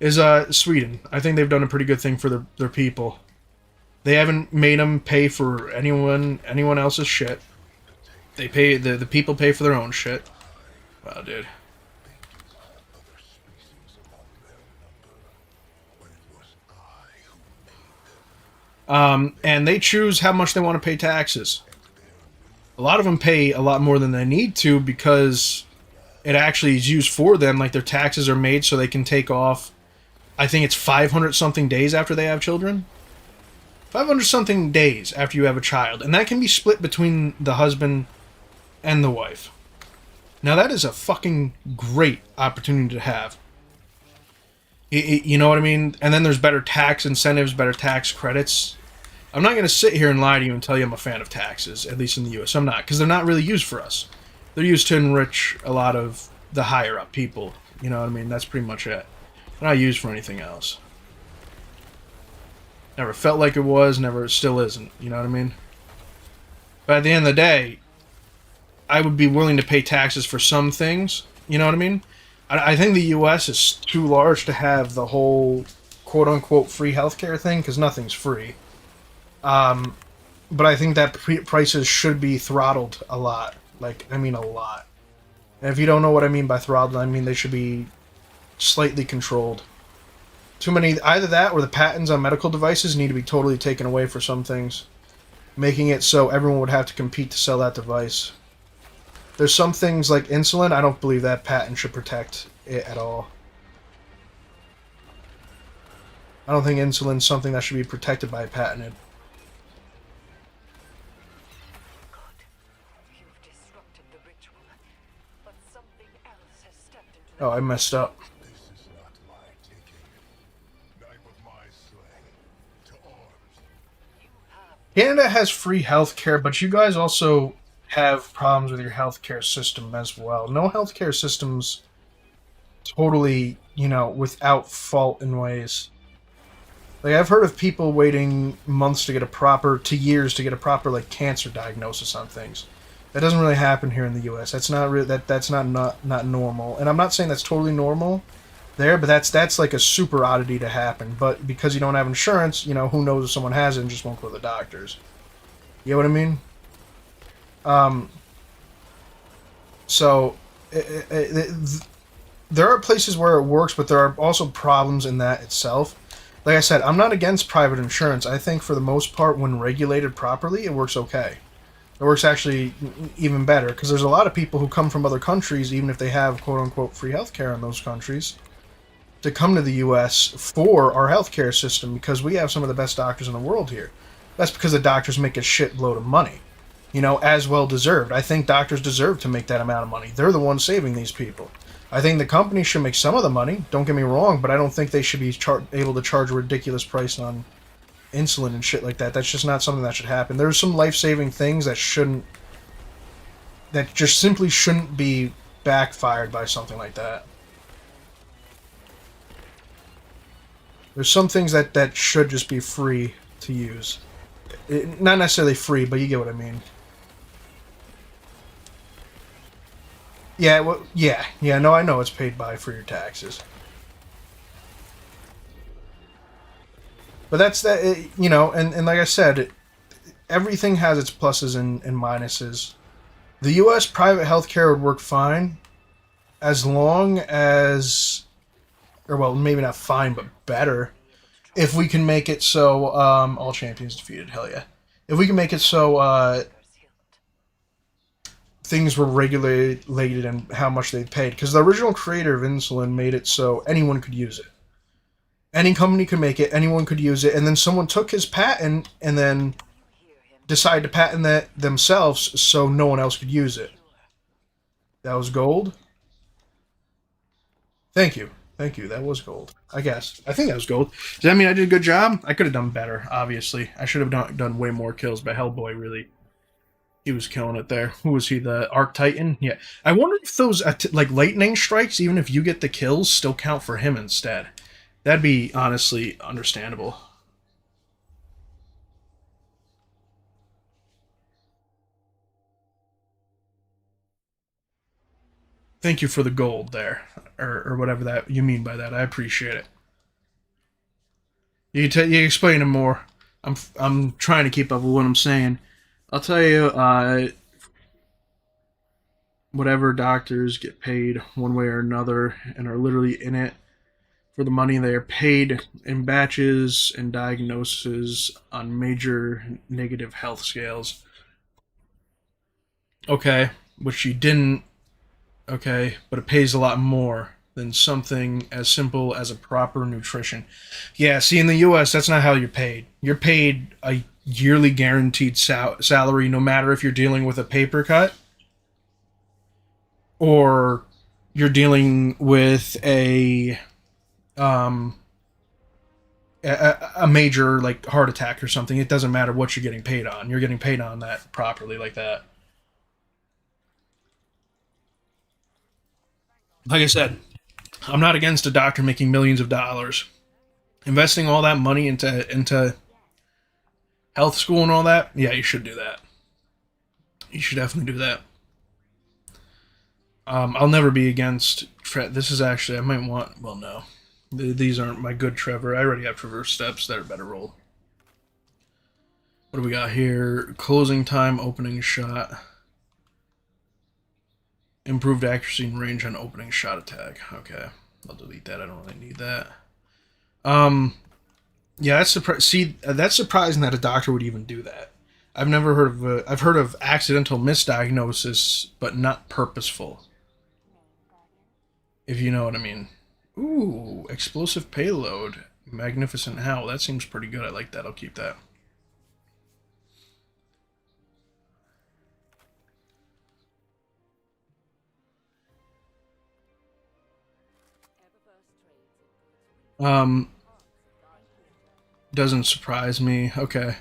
Is Sweden. I think they've done a pretty good thing for their people. They haven't made them pay for anyone else's shit. They pay, the people pay for their own shit. Wow, dude. And they choose how much they want to pay taxes. A lot of them pay a lot more than they need to because it actually is used for them. Like their taxes are made so they can take off. I think it's 500 something days after they have children. 500 something days after you have a child, and that can be split between the husband and the wife. Now that is a fucking great opportunity to have. You know what I mean? And then there's better tax incentives, better tax credits. I'm not going to sit here and lie to you and tell you I'm a fan of taxes, at least in the U.S. I'm not, because they're not really used for us. They're used to enrich a lot of the higher up people. You know what I mean? That's pretty much it. They're not used for anything else. Never felt like it was, never still isn't. You know what I mean? But at the end of the day, I would be willing to pay taxes for some things. You know what I mean? I think the U.S. is too large to have the whole quote-unquote free healthcare thing, because nothing's free. But I think that prices should be throttled a lot. Like, I mean a lot. And if you don't know what I mean by throttled, I mean they should be slightly controlled. Too many, either that or the patents on medical devices need to be totally taken away for some things, making it so everyone would have to compete to sell that device. There's some things like insulin, I don't believe that patent should protect it at all. I don't think insulin's something that should be protected by a patent. Good. You've disrupted the ritual, but something else has stepped into Oh, I messed up. This is not my taking. Knife of my slaying. To arms. you have Canada has free healthcare, but you guys also have problems with your healthcare system as well. No healthcare system's totally, without fault in ways. Like, I've heard of people waiting months to get to years to get a proper, like, cancer diagnosis on things. That doesn't really happen here in the U.S. That's not really, that's not normal. And I'm not saying that's totally normal there, but that's like a super oddity to happen. But because you don't have insurance, who knows if someone has it and just won't go to the doctors. You know what I mean? So, there are places where it works, but there are also problems in that itself. Like I said, I'm not against private insurance. I think for the most part, when regulated properly, it works okay. It works actually even better, because there's a lot of people who come from other countries, even if they have quote-unquote free healthcare in those countries, to come to the U.S. for our healthcare system, because we have some of the best doctors in the world here. That's because the doctors make a shitload of money. As well deserved. I think doctors deserve to make that amount of money. They're the ones saving these people. I think the company should make some of the money, don't get me wrong, but I don't think they should be able to charge a ridiculous price on insulin and shit like that. That's just not something that should happen. There's some life-saving things that just simply shouldn't be backfired by something like that. There's some things that should just be free to use. Not necessarily free, but you get what I mean. Yeah, well, yeah, no, I know it's paid by for your taxes. But that's that, and like I said, everything has its pluses and minuses. The U.S. private healthcare would work fine as long as, or well, maybe not fine, but better, if we can make it so, all champions defeated, hell yeah. If we can make it so, things were regulated and how much they paid. Because the original creator of insulin made it so anyone could use it. Any company could make it, anyone could use it, and then someone took his patent and then decided to patent that themselves so no one else could use it. That was gold? Thank you. That was gold. I guess. I think that was gold. Does that mean I did a good job? I could have done better, obviously. I should have done way more kills, but Hellboy really... He was killing it there. Who was he? The Arc Titan? Yeah. I wonder if those, like, lightning strikes, even if you get the kills, still count for him instead. That'd be, honestly, understandable. Thank you for the gold there. Or whatever that you mean by that. I appreciate it. You explain it more. I'm trying to keep up with what I'm saying. I'll tell you, whatever doctors get paid one way or another and are literally in it for the money, they are paid in batches and diagnoses on major negative health scales. Okay, which you didn't okay, but it pays a lot more than something as simple as a proper nutrition. Yeah, see, in the US, that's not how you're paid. You're paid a yearly guaranteed salary no matter if you're dealing with a paper cut or you're dealing with um, a major like heart attack or something. It doesn't matter what you're getting paid on. You're getting paid on that properly like that. Like I said, I'm not against a doctor making millions of dollars. Investing all that money into health school and all that, yeah, you should do that. You should definitely do that. I'll never be against. This is actually I might want. Well, no, these aren't my good Trevor. I already have traverse steps that are better roll. What do we got here? Closing time, opening shot, improved accuracy and range on opening shot attack. Okay, I'll delete that. I don't really need that. Yeah, that's surprising that a doctor would even do that. I've never heard of. I've heard of accidental misdiagnosis, but not purposeful. If you know what I mean. Ooh, explosive payload. Magnificent Howl. That seems pretty good. I like that. I'll keep that. Um, doesn't surprise me. Okay.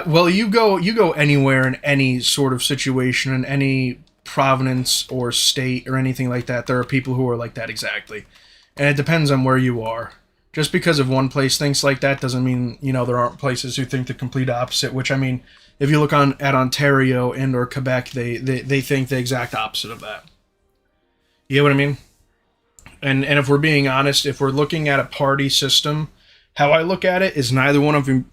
Well, you go anywhere in any sort of situation in any province or state or anything like that. There are people who are like that exactly, and it depends on where you are. Just because of one place thinks like that doesn't mean there aren't places who think the complete opposite. Which I mean, if you look on at Ontario and or Quebec, they think the exact opposite of that. You know what I mean? And if we're being honest, if we're looking at a party system, how I look at it is neither one of them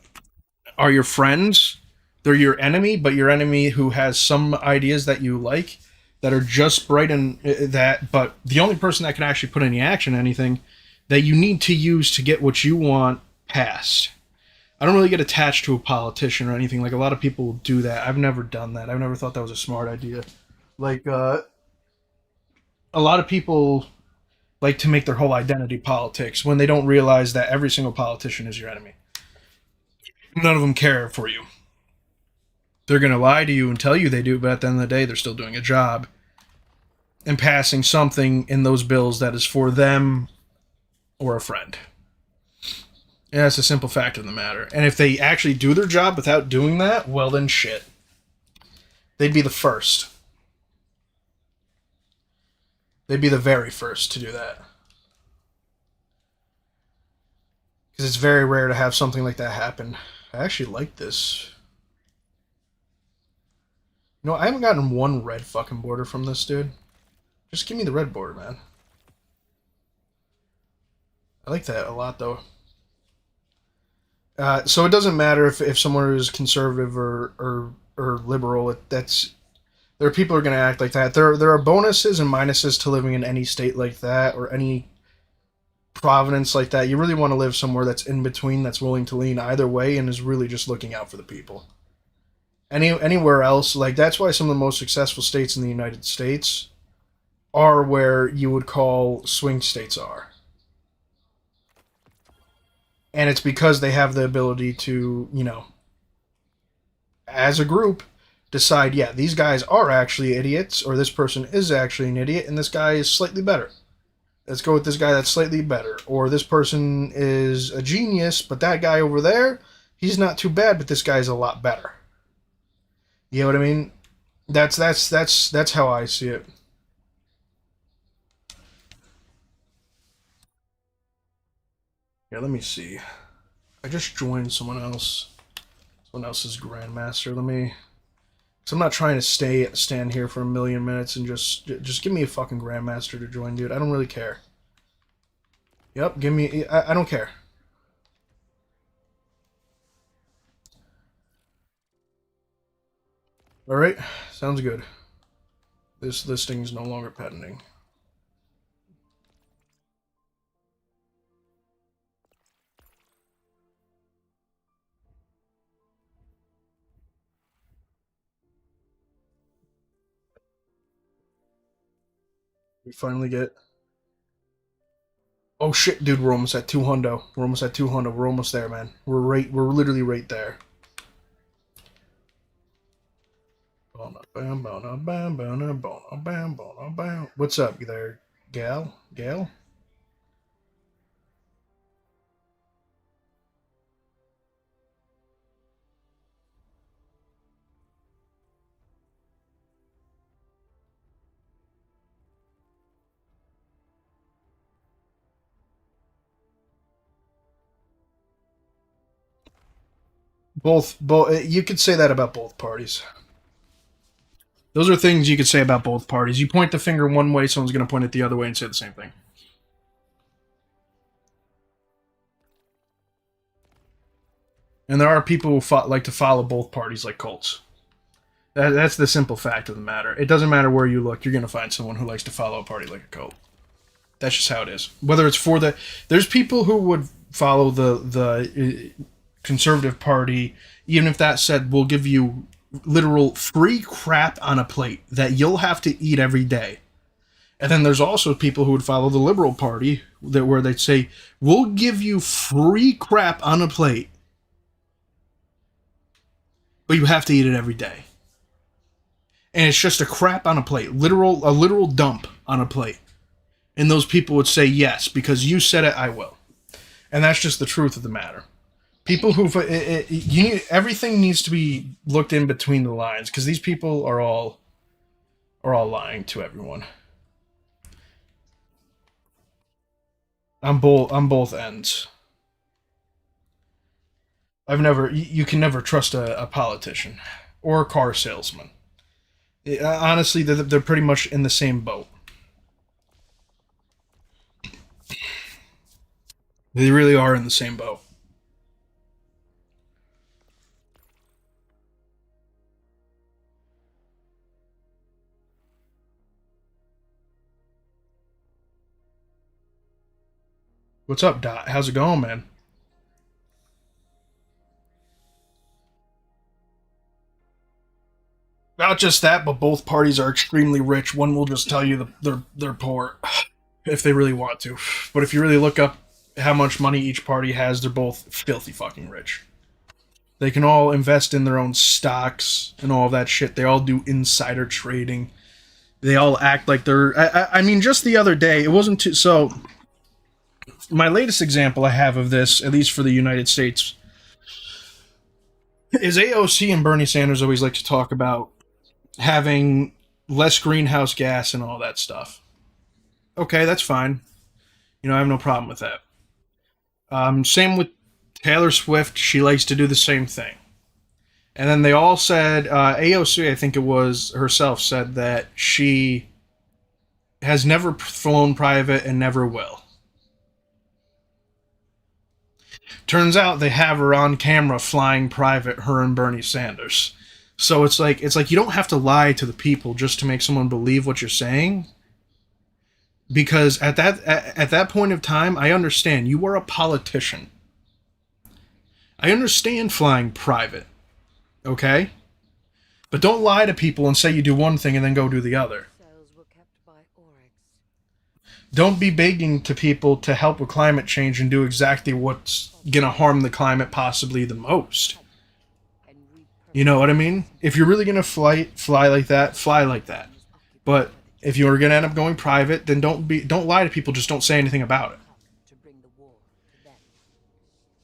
are your friends. They're your enemy, but your enemy who has some ideas that you like that are just bright and that. But the only person that can actually put any action, anything that you need to use to get what you want passed. I don't really get attached to a politician or anything. Like a lot of people do that. I've never done that. I've never thought that was a smart idea. Like a lot of people like to make their whole identity politics when they don't realize that every single politician is your enemy. None of them care for you. They're going to lie to you and tell you they do, but at the end of the day, they're still doing a job and passing something in those bills that is for them or a friend. And that's a simple fact of the matter. And if they actually do their job without doing that, well, then shit. They'd be the first. They'd be the very first to do that. Because it's very rare to have something like that happen. I actually like this. I haven't gotten one red fucking border from this dude. Just give me the red border, man. I like that a lot, though. So it doesn't matter if someone is conservative or liberal. There are people who are going to act like that. There are bonuses and minuses to living in any state like that or any providence like that. You really want to live somewhere that's in between, that's willing to lean either way, and is really just looking out for the people. Anywhere else, like that's why some of the most successful states in the United States are where you would call swing states are. And it's because they have the ability to, as a group, decide, yeah, these guys are actually idiots, or this person is actually an idiot, and this guy is slightly better. Let's go with this guy that's slightly better. Or this person is a genius, but that guy over there, he's not too bad, but this guy's a lot better. You know what I mean? That's how I see it. Yeah, let me see. I just joined someone else's grandmaster. So I'm not trying to stand here for a million minutes and just give me a fucking grandmaster to join, dude. I don't really care. Yep, give me. I don't care. All right, sounds good. This listing is no longer pending. We finally get. Oh shit, dude, we're almost at 200. We're almost at 200. We're almost there, man. We're literally right there. What's up, you there, gal? Gal? Both. You could say that about both parties. Those are things you could say about both parties. You point the finger one way, someone's going to point it the other way and say the same thing. And there are people who like to follow both parties like cults. That's the simple fact of the matter. It doesn't matter where you look, you're going to find someone who likes to follow a party like a cult. That's just how it is. Whether it's for the... There's people who would follow the conservative party, even if that said, we'll give you literal free crap on a plate that you'll have to eat every day. And then there's also people who would follow the liberal party where they'd say, we'll give you free crap on a plate, but you have to eat it every day. And it's just a crap on a plate, a literal dump on a plate. And those people would say yes, because you said it, I will. And that's just the truth of the matter. People who everything needs to be looked in between the lines, because these people are all lying to everyone. On both ends. You can never trust a politician or a car salesman. Honestly, they're pretty much in the same boat. They really are in the same boat. What's up, Dot? How's it going, man? Not just that, but both parties are extremely rich. One will just tell you they're poor if they really want to. But if you really look up how much money each party has, they're both filthy fucking rich. They can all invest in their own stocks and all of that shit. They all do insider trading. They all act like they're... I mean, just the other day, it wasn't too... So, my latest example I have of this, at least for the United States, is AOC and Bernie Sanders always like to talk about having less greenhouse gas and all that stuff. Okay, that's fine. You know, I have no problem with that. Same with Taylor Swift. She likes to do the same thing. And then they all said, AOC, I think it was herself, said that she has never flown private and never will. Turns out they have her on camera flying private, her and Bernie Sanders. So it's like you don't have to lie to the people just to make someone believe what you're saying. Because at that point of time, I understand you are a politician. I understand flying private, okay? But don't lie to people and say you do one thing and then go do the other. Don't be begging to people to help with climate change and do exactly what's gonna harm the climate possibly the most. You know what I mean? If you're really gonna fly like that, fly like that. But if you're gonna end up going private, then don't lie to people. Just don't say anything about it.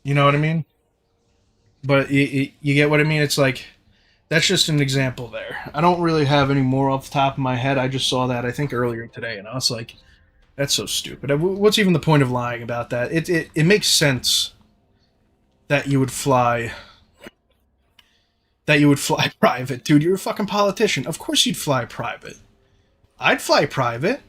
You know what I mean? But you get what I mean? It's like, that's just an example there. I don't really have any more off the top of my head. I just saw that, I think, earlier today, and I was like, that's so stupid. What's even the point of lying about that? It makes sense that you would fly private. Dude, you're a fucking politician. Of course you'd fly private. I'd fly private.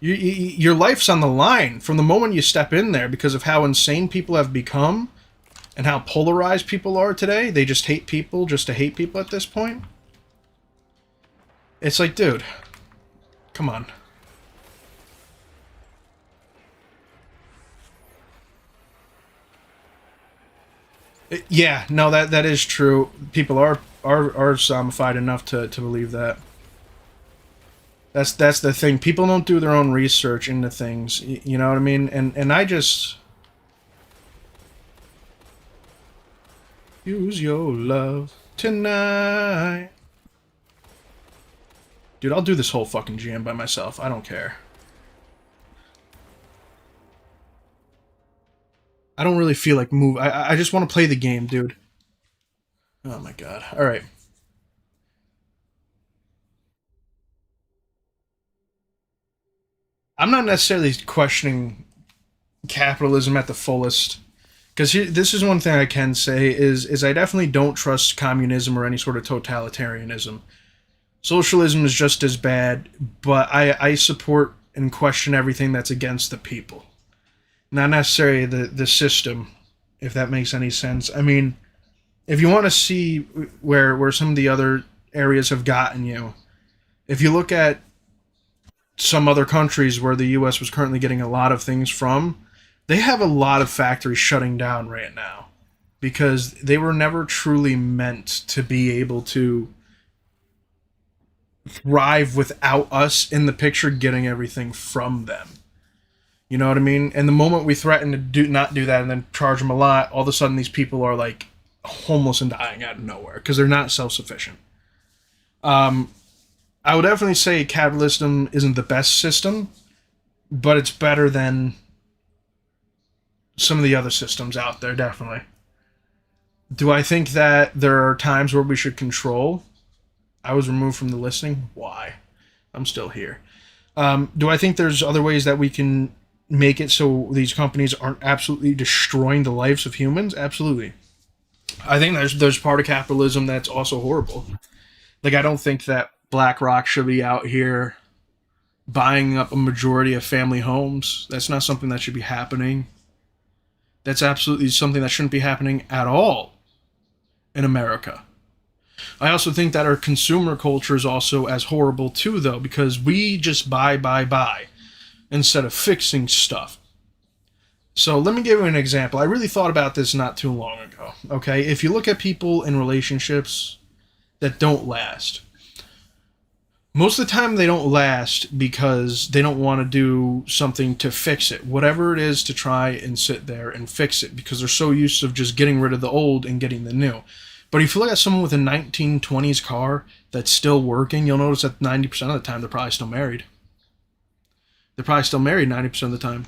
Your life's on the line from the moment you step in there because of how insane people have become and how polarized people are today. They just hate people just to hate people at this point. It's like, dude, come on. Yeah, no, that is true. People are are zombified enough to believe that. That's the thing. People don't do their own research into things. You know what I mean? And I just use your love tonight. Dude, I'll do this whole fucking jam by myself. I don't care. I don't really feel like move. I just want to play the game, dude. Oh my god. Alright. I'm not necessarily questioning capitalism at the fullest. Because this is one thing I can say is I definitely don't trust communism or any sort of totalitarianism. Socialism is just as bad, but I support and question everything that's against the people. Not necessarily the system, if that makes any sense. I mean, if you want to see where some of the other areas have gotten you, if you look at some other countries where the US was currently getting a lot of things from, they have a lot of factories shutting down right now because they were never truly meant to be able to thrive without us in the picture getting everything from them. You know what I mean? And the moment we threaten to not do that and then charge them a lot, all of a sudden these people are like homeless and dying out of nowhere because they're not self-sufficient. I would definitely say capitalism isn't the best system, but it's better than some of the other systems out there, definitely. Do I think that there are times where we should control? I was removed from the listing. Why? I'm still here. Do I think there's other ways that we can make it so these companies aren't absolutely destroying the lives of humans? Absolutely. I think there's part of capitalism that's also horrible. Like, I don't think that BlackRock should be out here buying up a majority of family homes. That's not something that should be happening. That's absolutely something that shouldn't be happening at all in America. I also think that our consumer culture is also as horrible too, though, because we just buy instead of fixing stuff. So let me give you an example. I really thought about this not too long ago. Okay, if you look at people in relationships that don't last, most of the time they don't last because they don't want to do something to fix it. Whatever it is to try and sit there and fix it because they're so used to just getting rid of the old and getting the new. But if you look at someone with a 1920s car that's still working, you'll notice that 90% of the time they're probably still married. They're probably still married 90% of the time.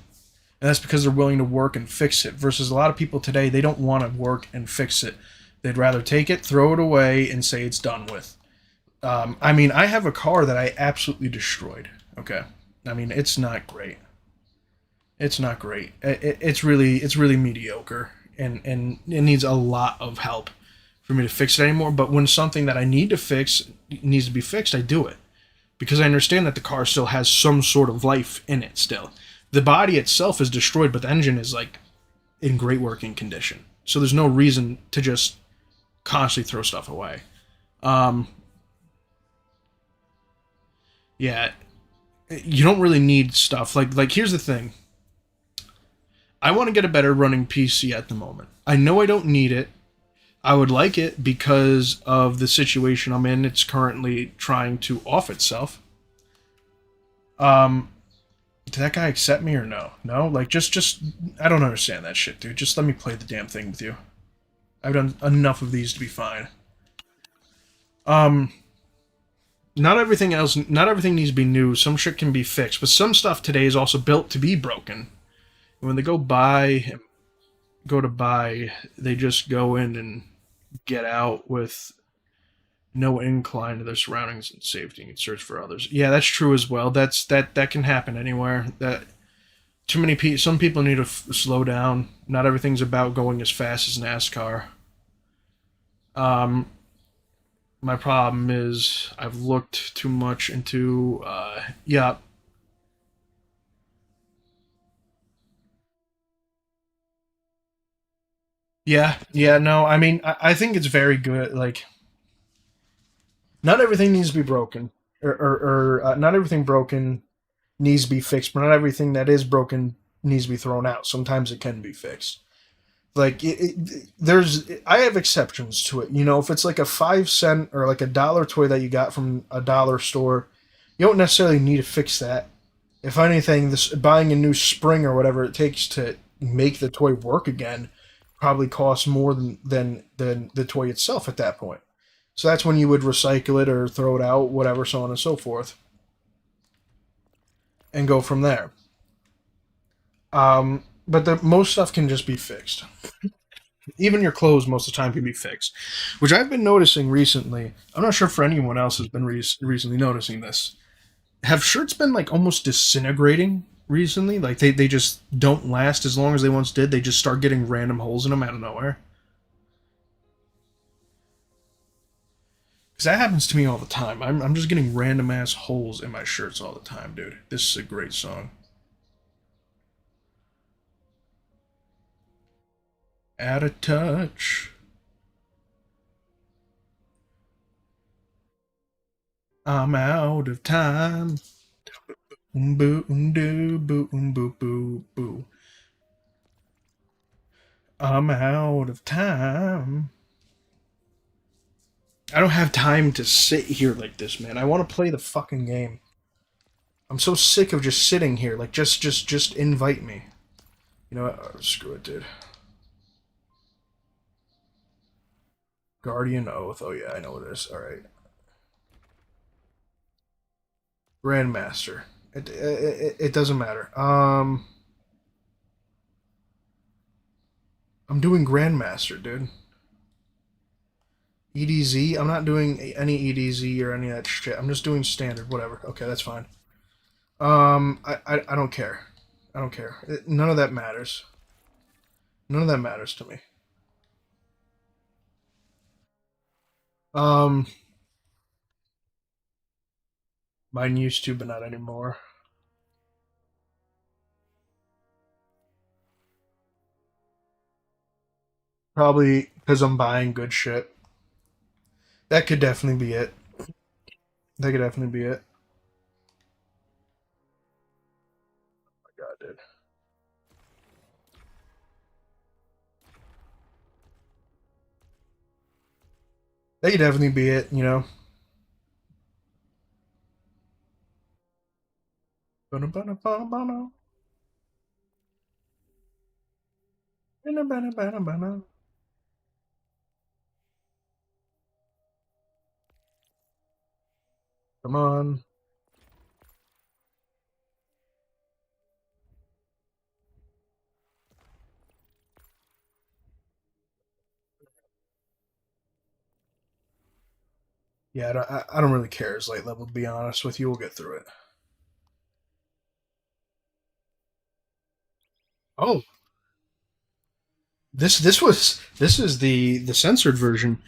And that's because they're willing to work and fix it. Versus a lot of people today, they don't want to work and fix it. They'd rather take it, throw it away, and say it's done with. I mean, I have a car that I absolutely destroyed. Okay, I mean, it's not great. It's not great. It's really mediocre, and it needs a lot of help for me to fix it anymore. But when something that I need to fix needs to be fixed, I do it because I understand that the car still has some sort of life in it. Still, the body itself is destroyed, but the engine is like in great working condition. So there's no reason to just constantly throw stuff away. Yeah, you don't really need stuff. Like here's the thing. I want to get a better running PC at the moment. I know I don't need it. I would like it because of the situation I'm in. It's currently trying to off itself. Did that guy accept me or no? No? Like, just I don't understand that shit, dude. Just let me play the damn thing with you. I've done enough of these to be fine. Not everything needs to be new. Some shit can be fixed, but some stuff today is also built to be broken. When they go to buy, they just go in and get out with no incline to their surroundings and safety and search for others. Yeah, that's true as well. That can happen anywhere. That too many people. Some people need to slow down. Not everything's about going as fast as NASCAR. My problem is I've looked too much into, yeah. Yeah, no, I mean, I think it's very good. Like, not everything needs to be broken, or not everything broken needs to be fixed, but not everything that is broken needs to be thrown out. Sometimes it can be fixed. Like there's I have exceptions to it. You know, if it's like a 5 cent or like $1 toy that you got from a dollar store, you don't necessarily need to fix that. If anything, this buying a new spring or whatever it takes to make the toy work again probably costs more than the toy itself at that point. So that's when you would recycle it or throw it out, whatever, so on and so forth, and go from there. But most stuff can just be fixed. Even your clothes, most of the time, can be fixed. Which I've been noticing recently. I'm not sure if anyone else has been recently noticing this. Have shirts been like almost disintegrating recently? Like they just don't last as long as they once did. They just start getting random holes in them out of nowhere. Because that happens to me all the time. I'm just getting random ass holes in my shirts all the time, dude. This is a great song. Out of touch. I'm out of time. Boo boo boo boo boo boo. I'm out of time. I don't have time to sit here like this, man. I want to play the fucking game. I'm so sick of just sitting here. Like, just invite me. You know what? Oh, screw it, dude. Guardian Oath. Oh yeah, I know what it is. All right. Grandmaster. It doesn't matter. I'm doing Grandmaster, dude. EDZ. I'm not doing any EDZ or any of that shit. I'm just doing standard. Whatever. Okay, that's fine. I don't care. I don't care. None of that matters. None of that matters to me. Um, mine used to, but not anymore. Probably because I'm buying good shit. That could definitely be it. That could definitely be it. Oh my God, dude. That could definitely be it, you know. Ba-da-ba-da-ba-ba-da. Ba-da-ba-da-ba-da-ba-da. Come on. Yeah, I don't really care as light level, to be honest with you. We'll get through it. Oh, this is the censored version.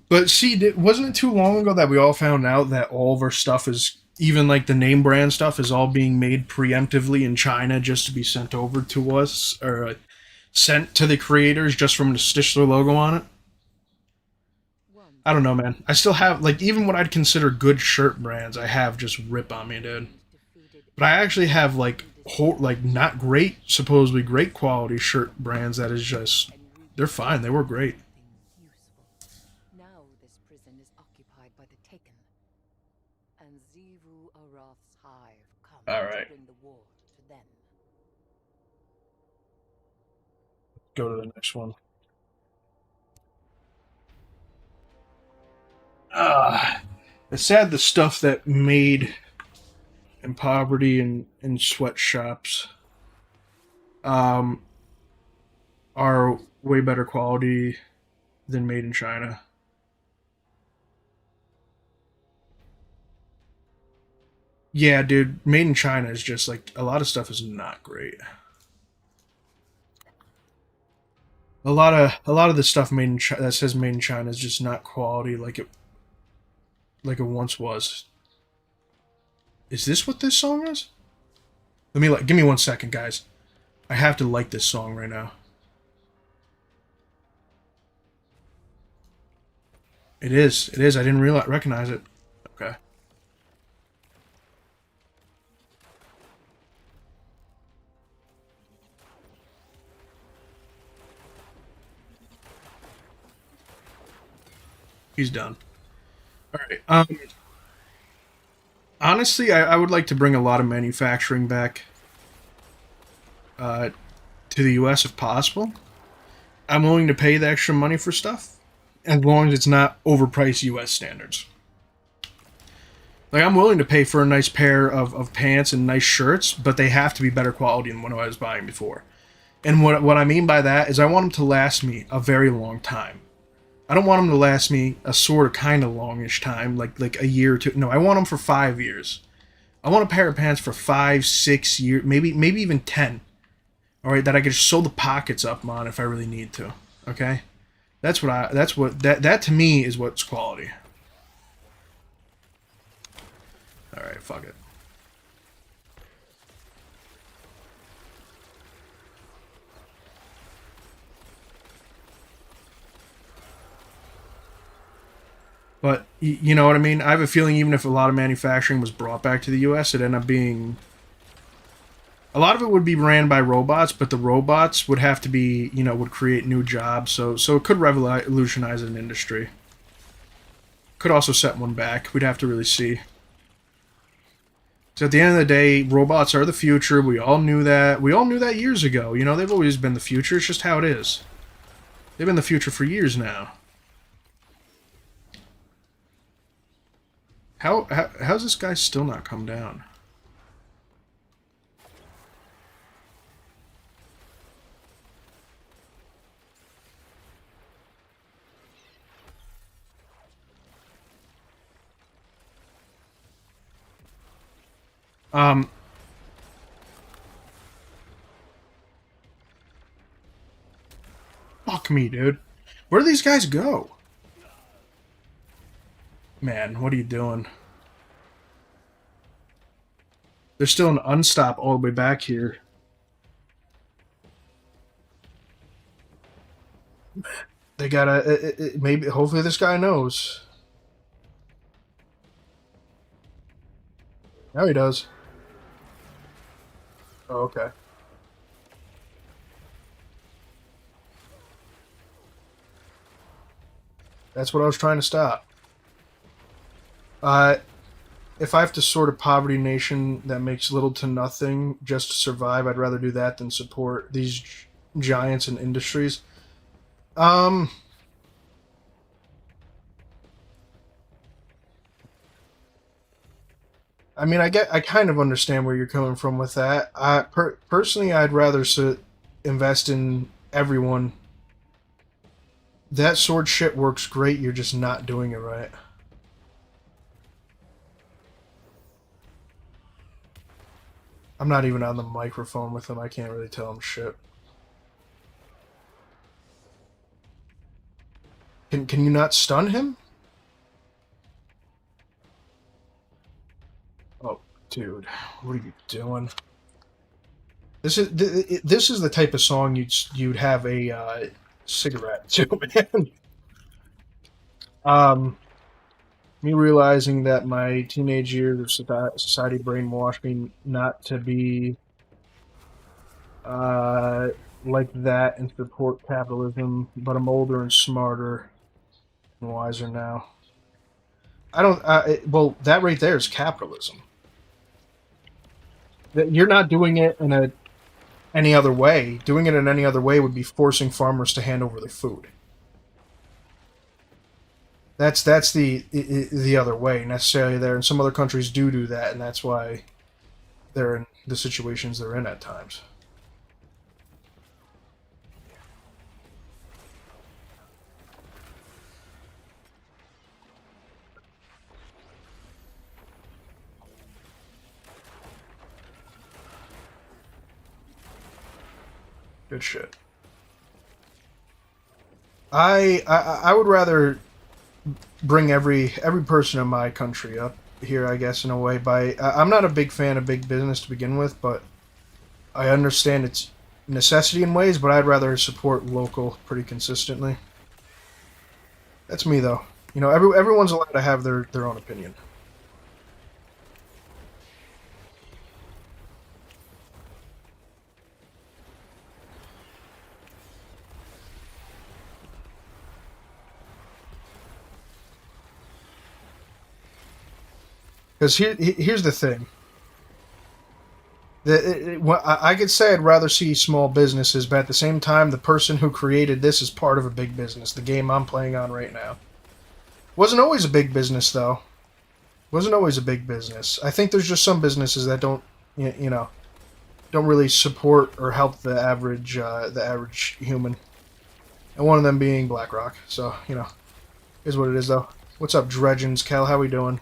But see, wasn't it too long ago that we all found out that all of our stuff is, even like the name brand stuff, is all being made preemptively in China just to be sent over to us, or sent to the creators just from the stitch their logo on it? One I don't know, man. I still have, like, even what I'd consider good shirt brands, I have just rip on me, dude. defeated But I actually have like like not great, supposedly great quality shirt brands that is just, and reaped they're fine. They were great. things useful. Now this prison is occupied by the Taken, and Zivu Arath's hive come All to right, bring the war to them. go to the next one. Ah, it's sad the stuff that made in poverty and in sweatshops um, are way better quality than made in China. Yeah, dude, made in China is just like a lot of stuff is not great. A lot of the stuff made in that says made in China is just not quality like it once was. Is this what this song is? Let me give me 1 second, guys. I have to like this song right now. It is. It is. I didn't recognize it. Okay. He's done. All right. Honestly, I would like to bring a lot of manufacturing back uh, to the U.S. if possible. I'm willing to pay the extra money for stuff as long as it's not overpriced U.S. standards. Like, I'm willing to pay for a nice pair of pants and nice shirts, but they have to be better quality than what I was buying before. And what I mean by that is I want them to last me a very long time. I don't want them to last me a sort of kind of longish time, like a year or two. No, I want them for 5 years. I want a pair of pants for 5, 6 years, maybe even 10. All right, that I could just sew the pockets up on if I really need to. Okay, that to me is what's quality. All right, fuck it. But you know what I mean? I have a feeling even if a lot of manufacturing was brought back to the US, it'd end up being... A lot of it would be ran by robots, but the robots would have to be, would create new jobs, so it could revolutionize an industry. Could also set one back. We'd have to really see. So at the end of the day, robots are the future. We all knew that. We all knew that years ago. They've always been the future. It's just how it is. They've been the future for years now. How's this guy still not come down? Fuck me, dude. Where do these guys go? Man, what are you doing? There's still an unstop all the way back here. They gotta... maybe... Hopefully this guy knows. Now he does. Oh, okay. That's what I was trying to stop. If I have to sort a poverty nation that makes little to nothing just to survive, I'd rather do that than support these giants in industries. I mean, I kind of understand where you're coming from with that. Personally, I'd rather invest in everyone. That sword shit works great, you're just not doing it right. I'm not even on the microphone with him, I can't really tell him shit. Can you not stun him? Oh, dude, what are you doing? This is the type of song you'd have a cigarette to, man. Me realizing that my teenage years of society brainwashed me not to be like that and support capitalism, but I'm older and smarter and wiser now. I don't. Well, that right there is capitalism. That you're not doing it in any other way. Doing it in any other way would be forcing farmers to hand over their food. That's the other way necessarily there, and some other countries do that, and that's why they're in the situations they're in at times. Good shit. I would rather bring every person in my country up here, I guess, in a way. I'm not a big fan of big business to begin with, but I understand its necessity in ways, but I'd rather support local pretty consistently. That's me, though. Everyone's allowed to have their own opinion. Because here's the thing. I could say I'd rather see small businesses, but at the same time, the person who created this is part of a big business. The game I'm playing on right now wasn't always a big business, though. Wasn't always a big business. I think there's just some businesses that don't, don't really support or help the average human. And one of them being BlackRock. So is what it is, though. What's up, Dredgens? Cal, how we doing?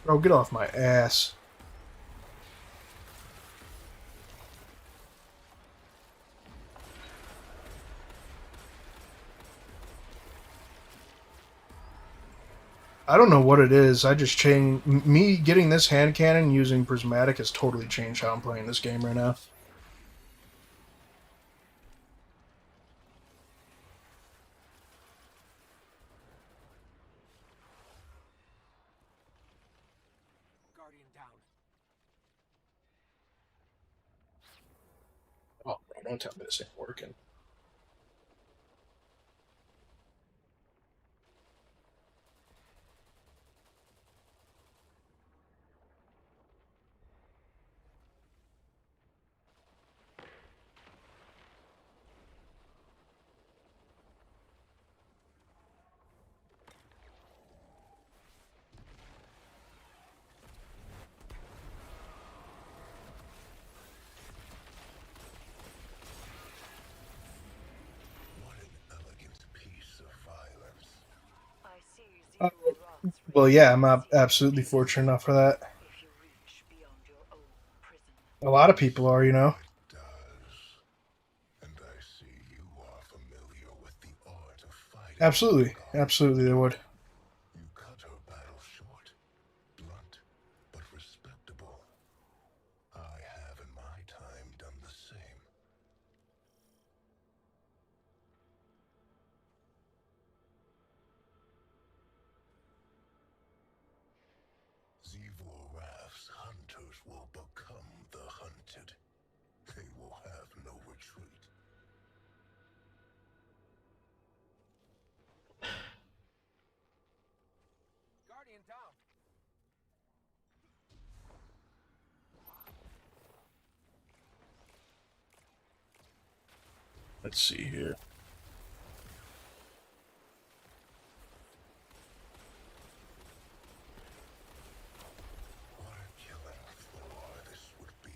Bro, get off my ass. I don't know what it is. I just changed. Me getting this hand cannon using prismatic has totally changed how I'm playing this game right now. Guardian down. Oh, bro, don't tell me this ain't working. What an elegant piece of violence. I see Uh, Zevul Roth's Well, yeah, I'm absolutely fortunate enough for that. if you reach beyond your own prison. A lot of people are, It does. And I see you are familiar with the art of fighting. Absolutely. Guard. Absolutely, they would. You cut her battle short. Blunt, but respectable. I have in my time done the same. Zevul Rath's hunters will become the hunted. They will have no retreat. Guardian down. Let's see here. What a killing floor this would be.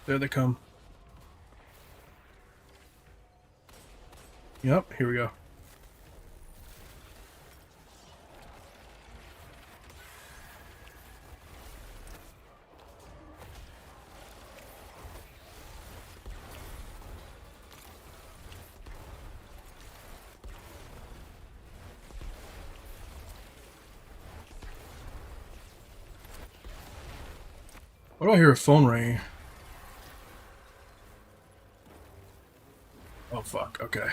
There they come. Yep, here we go. Why do I hear a phone ringing? Oh, fuck. Okay.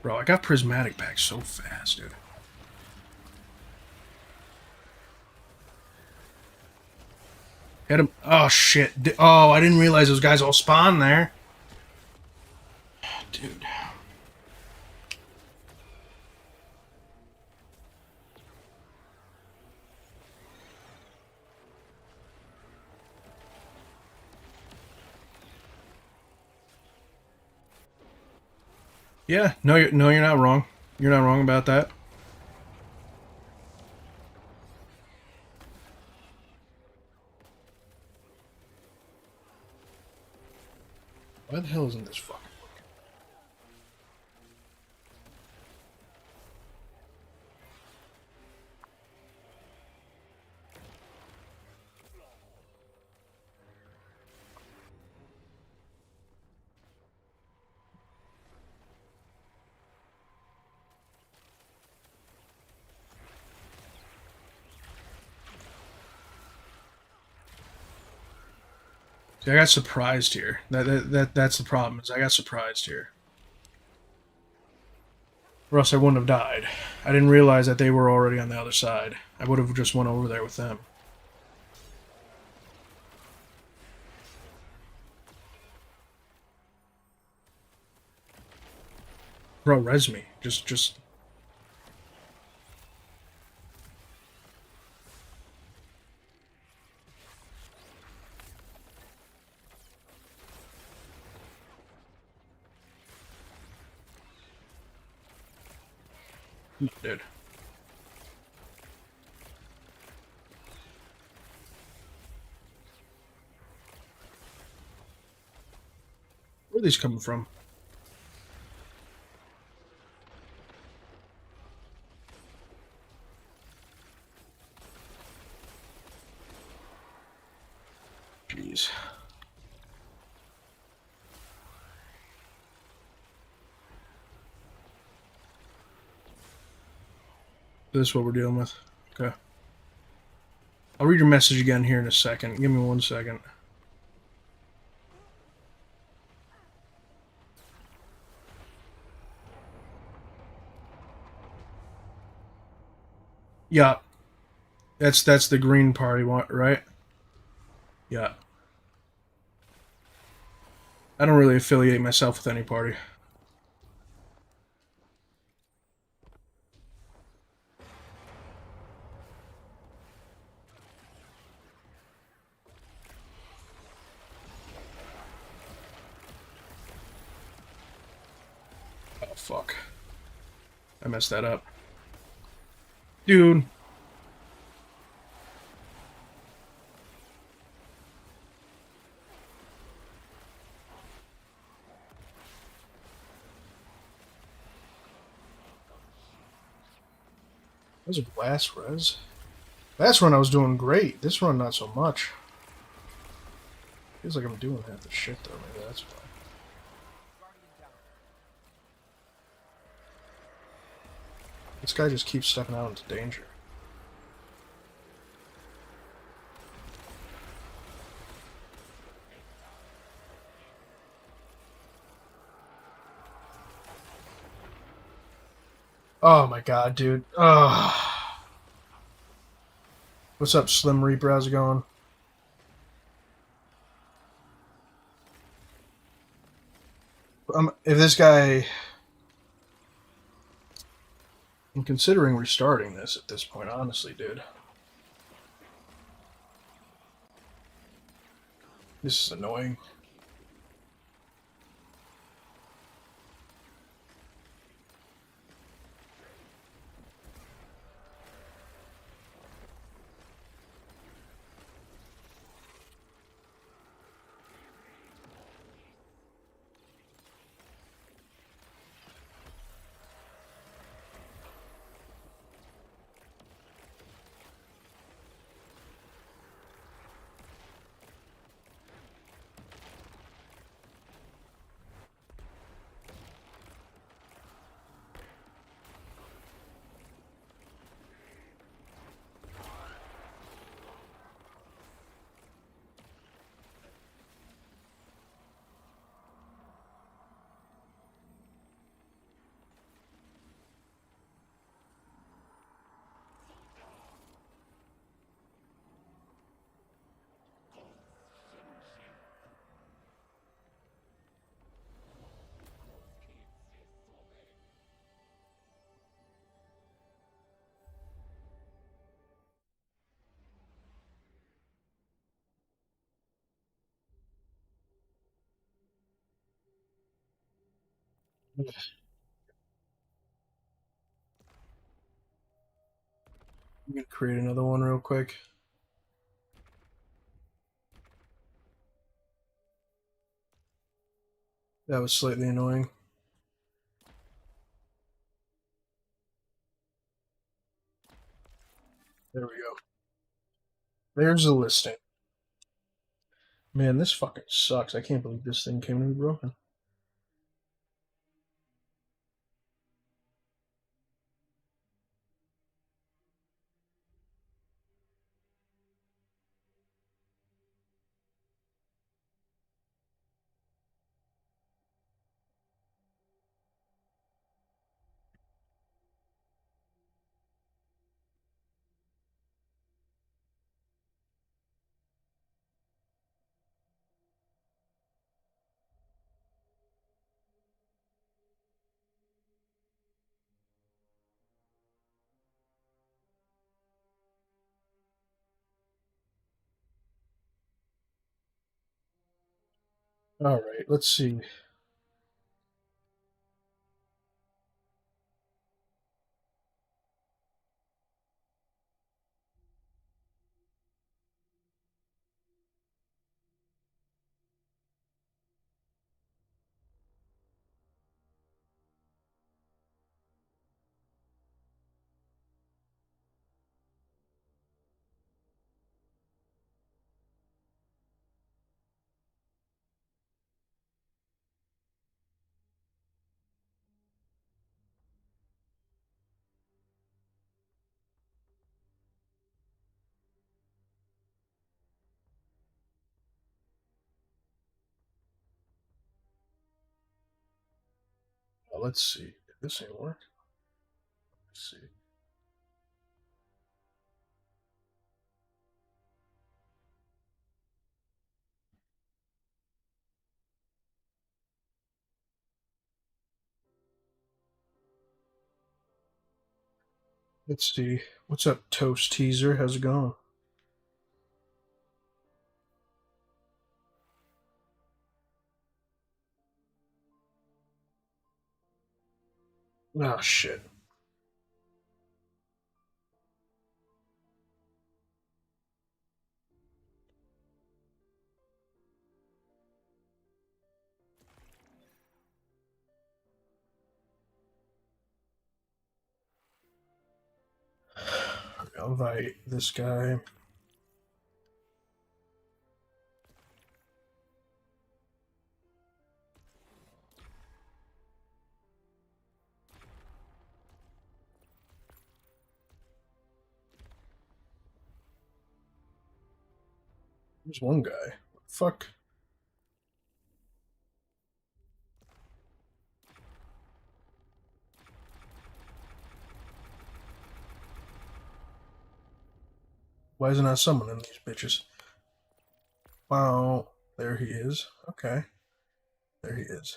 Bro, I got prismatic back so fast, dude. Hit him. Oh, shit. Oh, I didn't realize those guys all spawned there. Dude. Yeah, no, you're not wrong. You're not wrong about that. Why the hell isn't this fucking working? I got surprised here. That's the problem. Is I got surprised here. Or else I wouldn't have died. I didn't realize that they were already on the other side. I would have just went over there with them. Bro, res me. Just. Dude. Where are these coming from? Jeez. This is what we're dealing with. Okay. I'll read your message again here in a second. Give me 1 second. Yeah. That's the Green Party one, right? Yeah. I don't really affiliate myself with any party. Oh, fuck. I messed that up. Dude. That was a last res. Last run I was doing great. This run not so much. Feels like I'm doing half the shit though. Maybe that's why. Guardian down. This guy just keeps stepping out into danger. Oh my god, dude. Ugh. What's up, Slim Reaper? How's it going? If this guy... I'm considering restarting this at this point, honestly, dude. This is annoying. I'm gonna create another one real quick. That was slightly annoying. There we go. There's a listing. Man, this fucking sucks. I can't believe this thing came to be broken. All right, let's see. Let's see. This ain't work. Let's see. Let's see. What's up, Toast Teaser? How's it going? Oh shit. I'll invite this guy. There's one guy. What the fuck? Why isn't I summoning these bitches? Wow. There he is. Okay. There he is.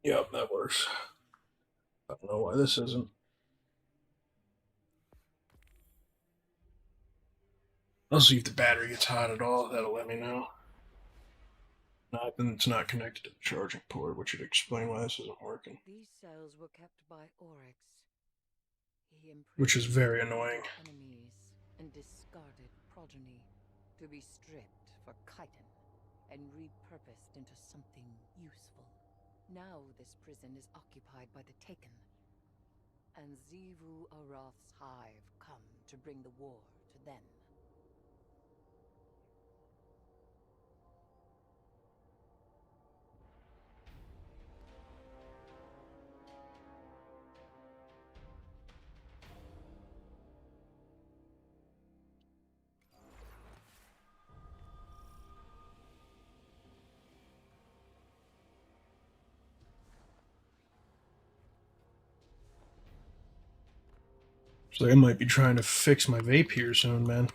Yep, that works. I don't know why this isn't. I'll see if the battery gets hot at all. That'll let me know. Not, then it's not connected to the charging port, which would explain why this isn't working. These cells were kept by Oryx. He Which is very imprisoned annoying. enemies and discarded progeny to be stripped for chitin and repurposed into something useful. Now this prison is occupied by the Taken, and Xivu Arath's hive come to bring the war to them. So I might be trying to fix my vape here soon, man.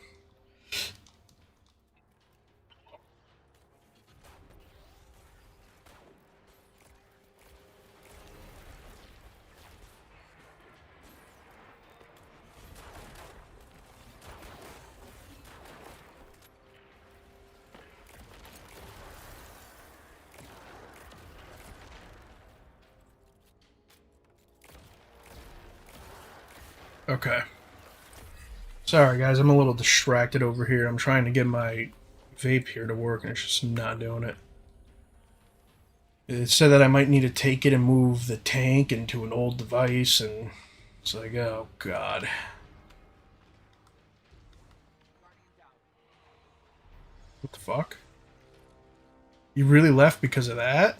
Okay. Sorry, guys. I'm a little distracted over here. I'm trying to get my vape here to work, and it's just not doing it. It said that I might need to take it and move the tank into an old device, and it's like, oh, God. Guardian down. What the fuck? You really left because of that?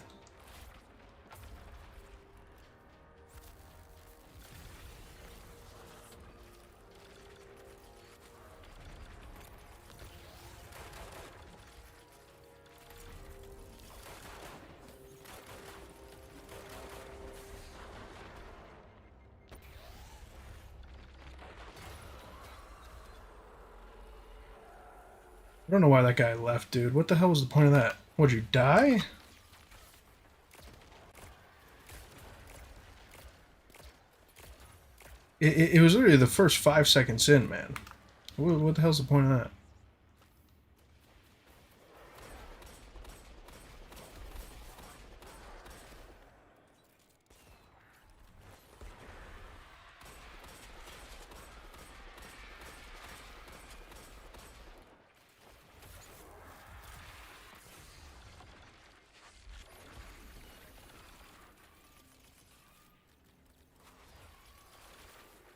I don't know why that guy left, dude. What the hell was the point of that? Would you die? It was literally the first 5 seconds in, man. What the hell's the point of that?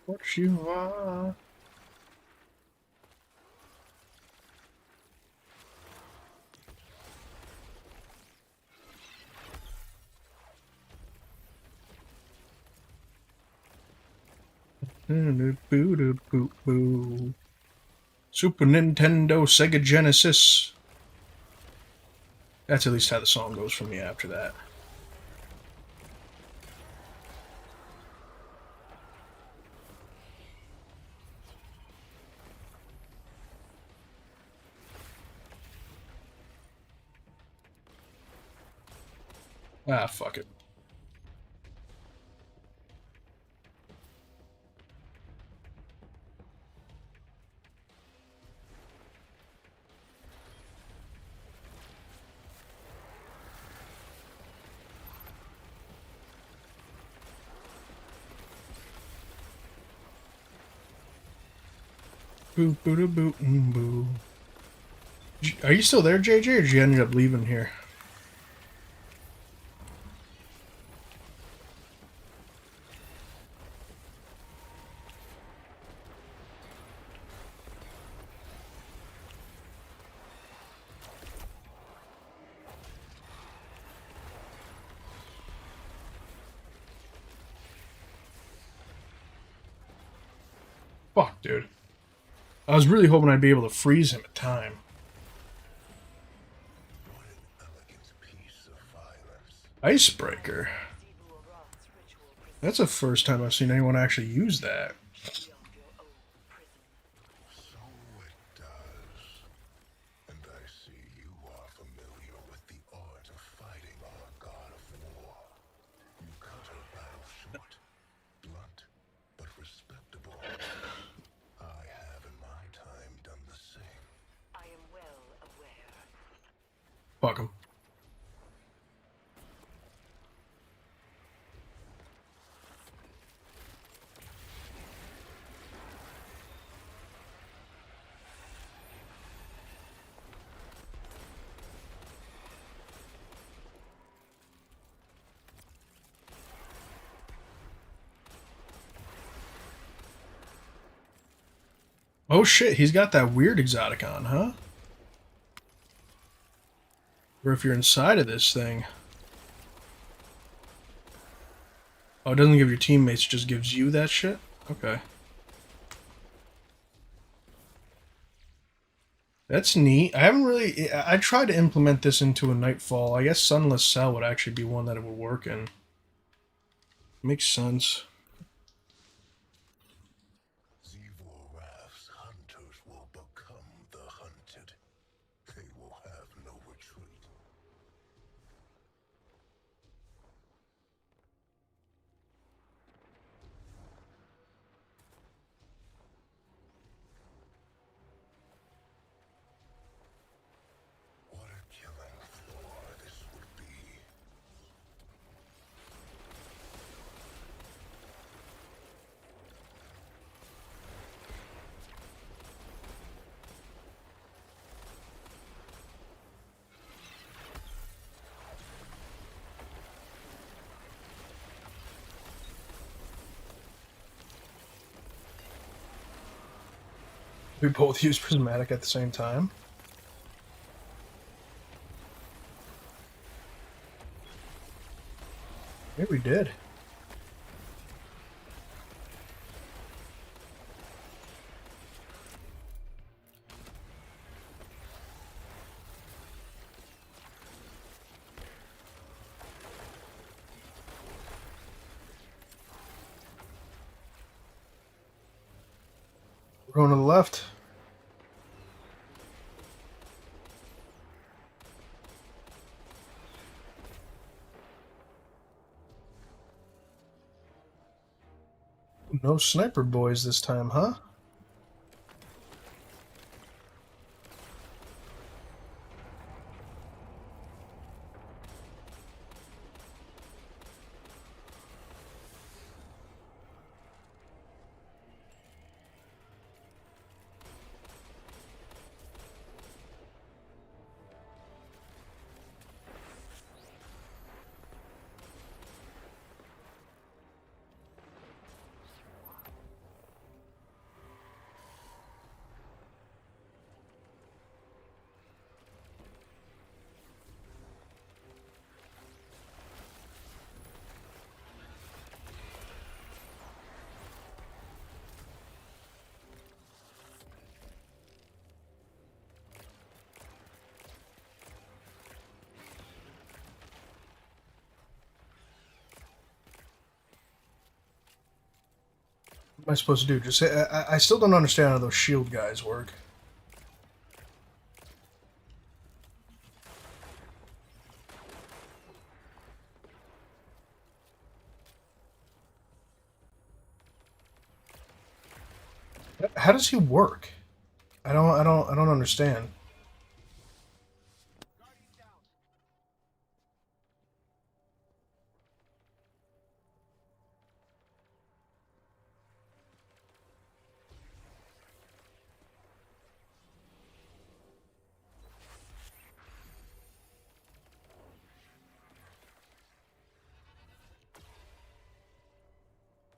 What you are? Super Nintendo, Sega Genesis. That's at least how the song goes for me after that. Ah, fuck it. Boo boo doo boo boo. Are you still there, JJ, or did you end up leaving here? Fuck, dude. I was really hoping I'd be able to freeze him at time. What an elegant piece of violence. Icebreaker. Zebu Arath's ritual That's the first time I've seen anyone actually use that. precedes beyond your own prison. So it does. And I see you are familiar with the art of fighting our god of war. You cut her battle short, blunt, but respectable. I have in my time done the same. I am well aware. Fuck him. Oh shit, he's got that weird exotic on, huh? Or if you're inside of this thing. Oh, it doesn't give your teammates, it just gives you that shit? Okay. That's neat. I haven't really... I tried to implement this into a Nightfall. I guess Sunless Cell would actually be one that it would work in. Makes sense. Zebu Arath's hunters will become the hunted. They will have no retreat. What a killing floor this would be. We both use Prismatic at the same time. Maybe we did. We're going to the left. No sniper boys this time, huh? What am I supposed to do? Just say, I still don't understand how those shield guys work. How does he work? I don't understand. Guardian down.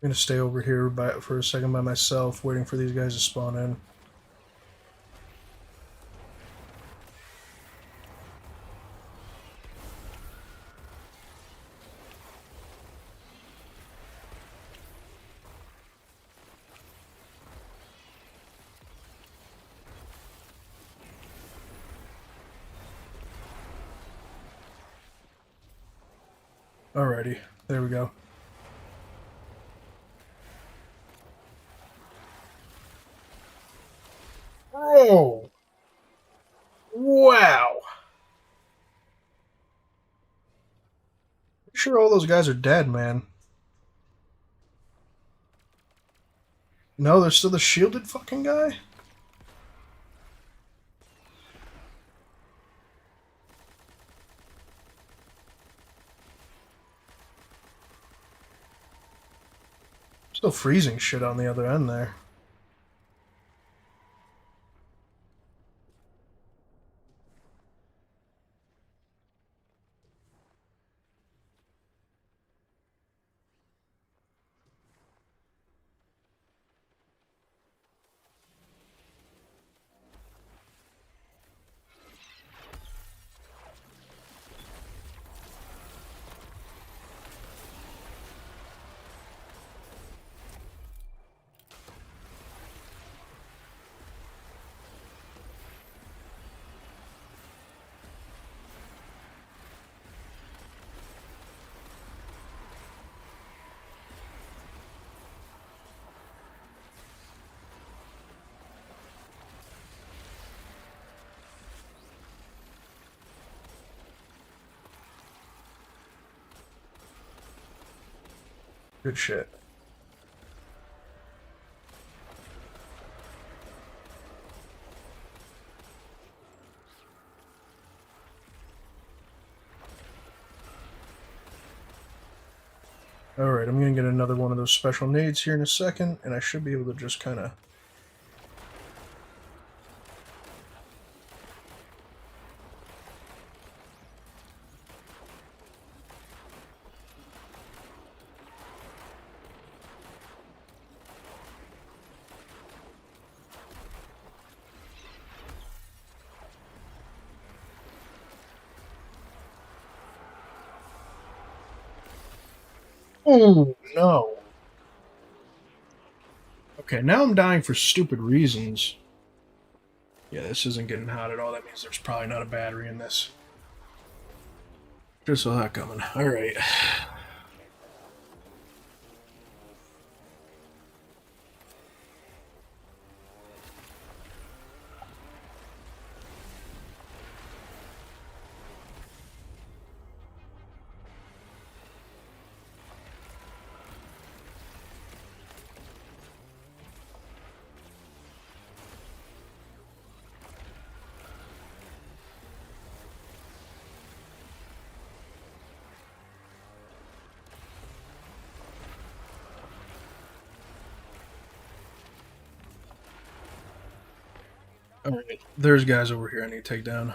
I'm gonna stay over here for a second by myself, waiting for these guys to spawn in. Alrighty, there we go. Oh! Wow! Pretty sure all those guys are dead, man. No, there's still the shielded fucking guy? Still freezing shit on the other end there. Good shit. Alright, I'm gonna get another one of those special nades here in a second, and I should be able to just kind of... Oh, no. Okay, now I'm dying for stupid reasons. Yeah, this isn't getting hot at all. That means there's probably not a battery in this. Just saw that coming. Alright. Alright, there's guys over here I need to take down.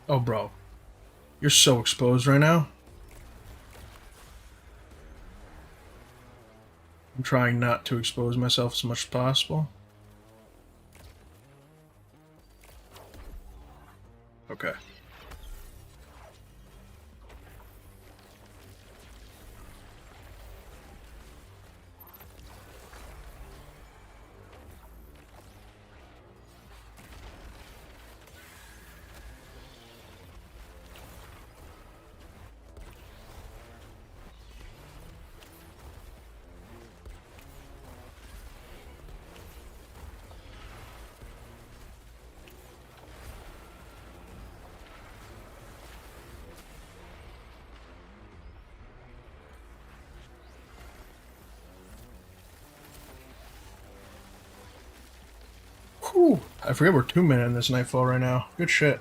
Oh, bro. You're so exposed right now. I'm trying not to expose myself as much as possible. Okay. Whew. I forget we're 2 minutes in this Nightfall right now. Good shit.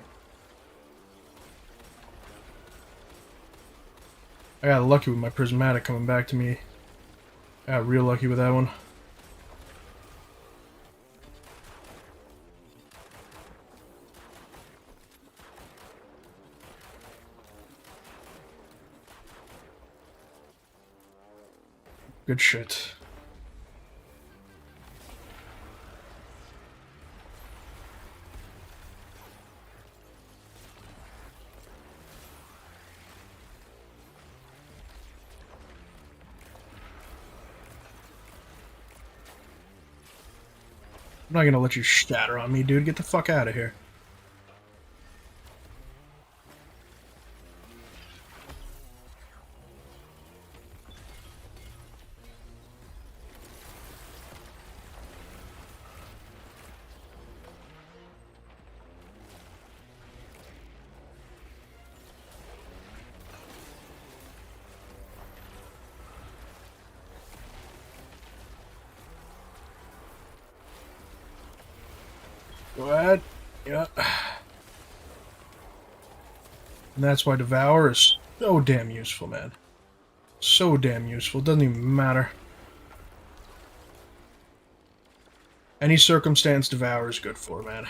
I got lucky with my prismatic coming back to me. I got real lucky with that one. Good shit. I'm not gonna let you shatter on me, dude. Get the fuck out of here. Go ahead. Yeah. And that's why Devour is so damn useful, man. So damn useful. Doesn't even matter. Any circumstance Devour is good for, man.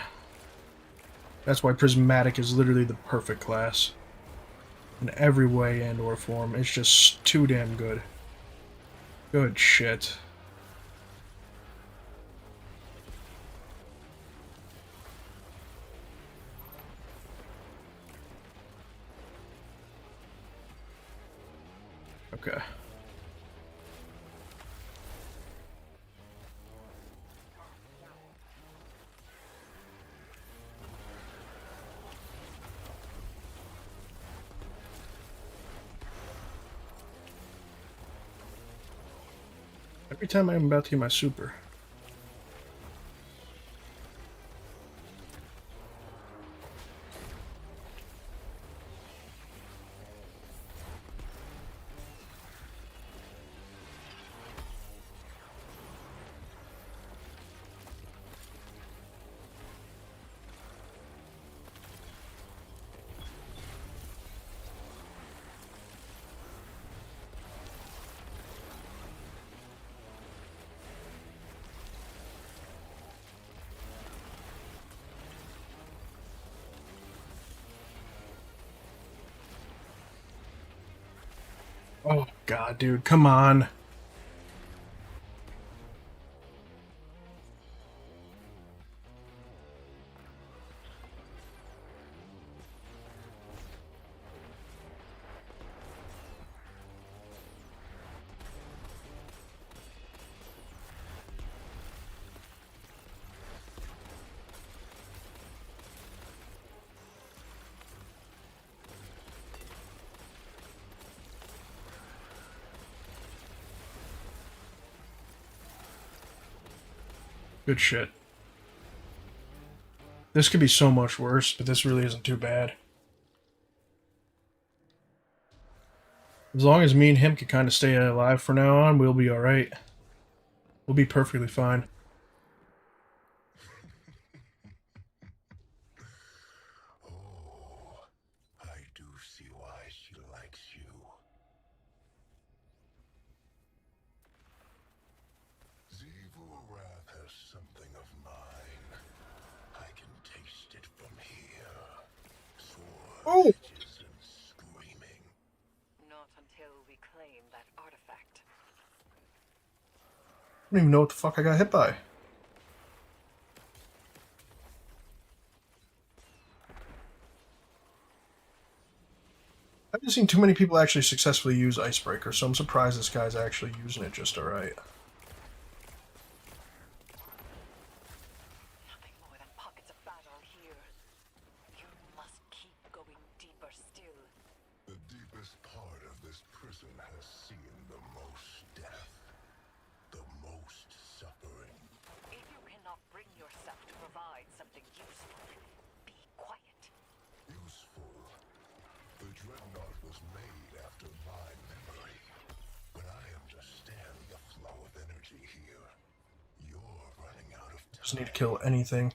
That's why Prismatic is literally the perfect class. In every way and or form. It's just too damn good. Good shit. Okay. Every time I'm about to get my super. Oh god, dude, come on. Good shit. This could be so much worse, but this really isn't too bad. As long as me and him can kind of stay alive from now on, we'll be alright. We'll be perfectly fine. Oh, I do see why she likes you. Xivu Arath has something of mine. I can taste it from here. Swords, Oh! edges, and screaming. Not until we claim that artifact. I don't even know what the fuck I got hit by. I haven't seen too many people actually successfully use Icebreaker, so I'm surprised this guy's actually using it just alright. Nothing more than pockets of battle here. You must keep going deeper still. The deepest part of this prison has seen the most death. The most suffering. If you cannot bring yourself to provide something useful, be quiet. Useful. The Dreadnought was made after my memory. But I understand the flow of energy here. You're running out of time. Just need to kill anything.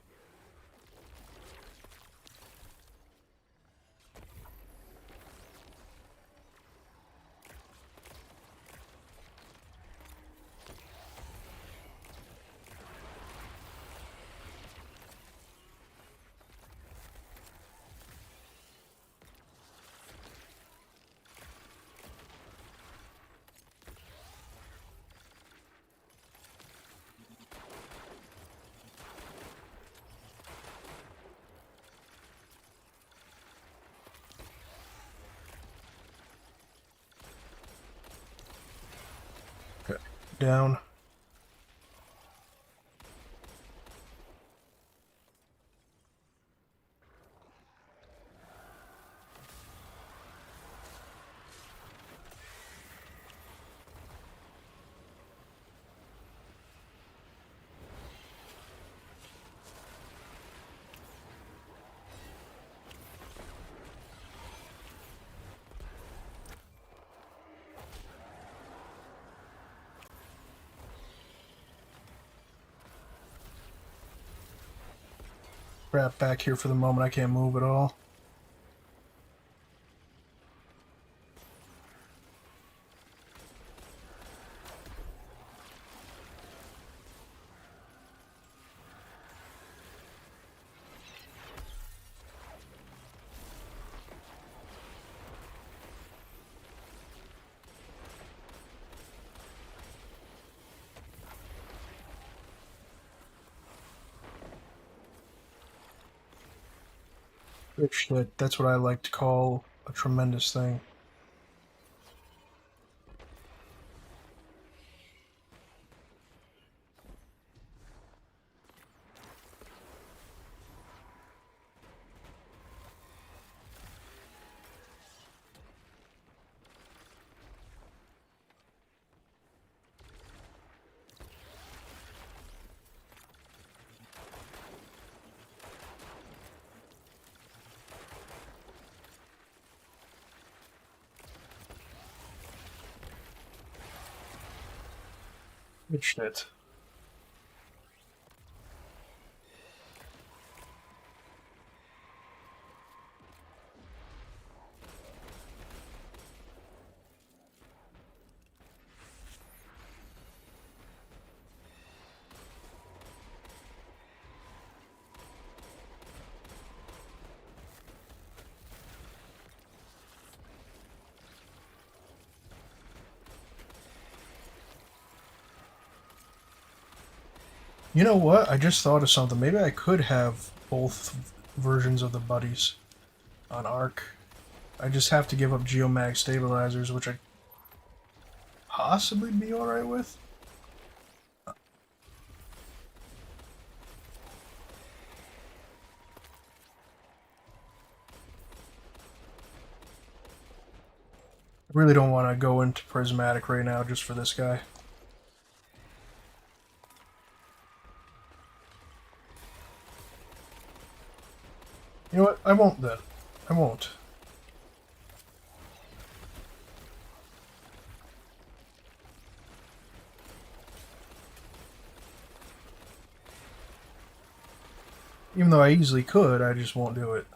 Down. Crap, back here for the moment. I can't move at all. Good shit. That's what I like to call a tremendous thing. Good shit. You know what? I just thought of something. Maybe I could have both versions of the buddies on Arc. I just have to give up Geomag stabilizers, which I possibly be alright with. I really don't want to go into Prismatic right now just for this guy. You know what? I won't then. I won't. Even though I easily could, I just won't do it.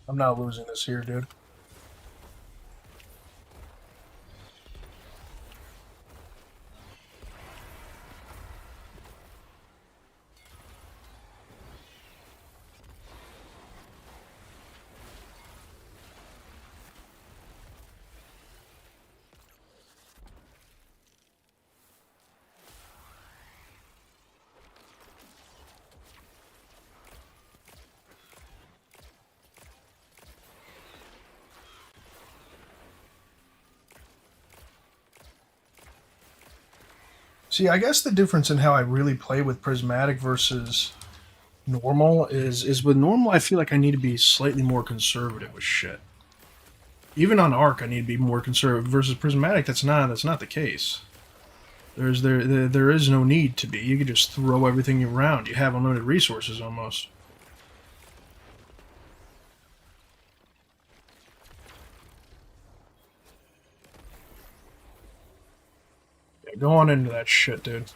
I'm not losing this here, dude. See, I guess the difference in how I really play with prismatic versus normal is with normal I feel like I need to be slightly more conservative with shit. Even on arc I need to be more conservative versus prismatic that's not the case. There is no need to be. You can just throw everything around. You have unlimited resources almost. Yeah, go on into that shit, dude.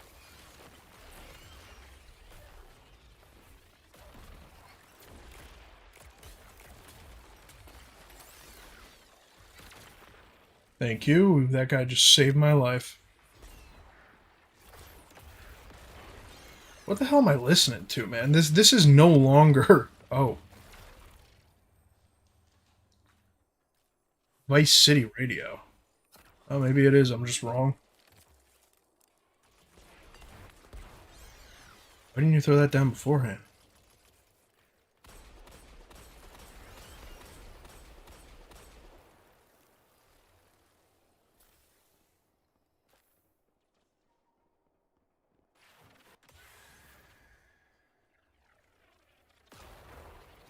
Thank you. That guy just saved my life. What the hell am I listening to, man? This is no longer. Oh, Vice City Radio. Oh, maybe it is. I'm just wrong. Why didn't you throw that down beforehand?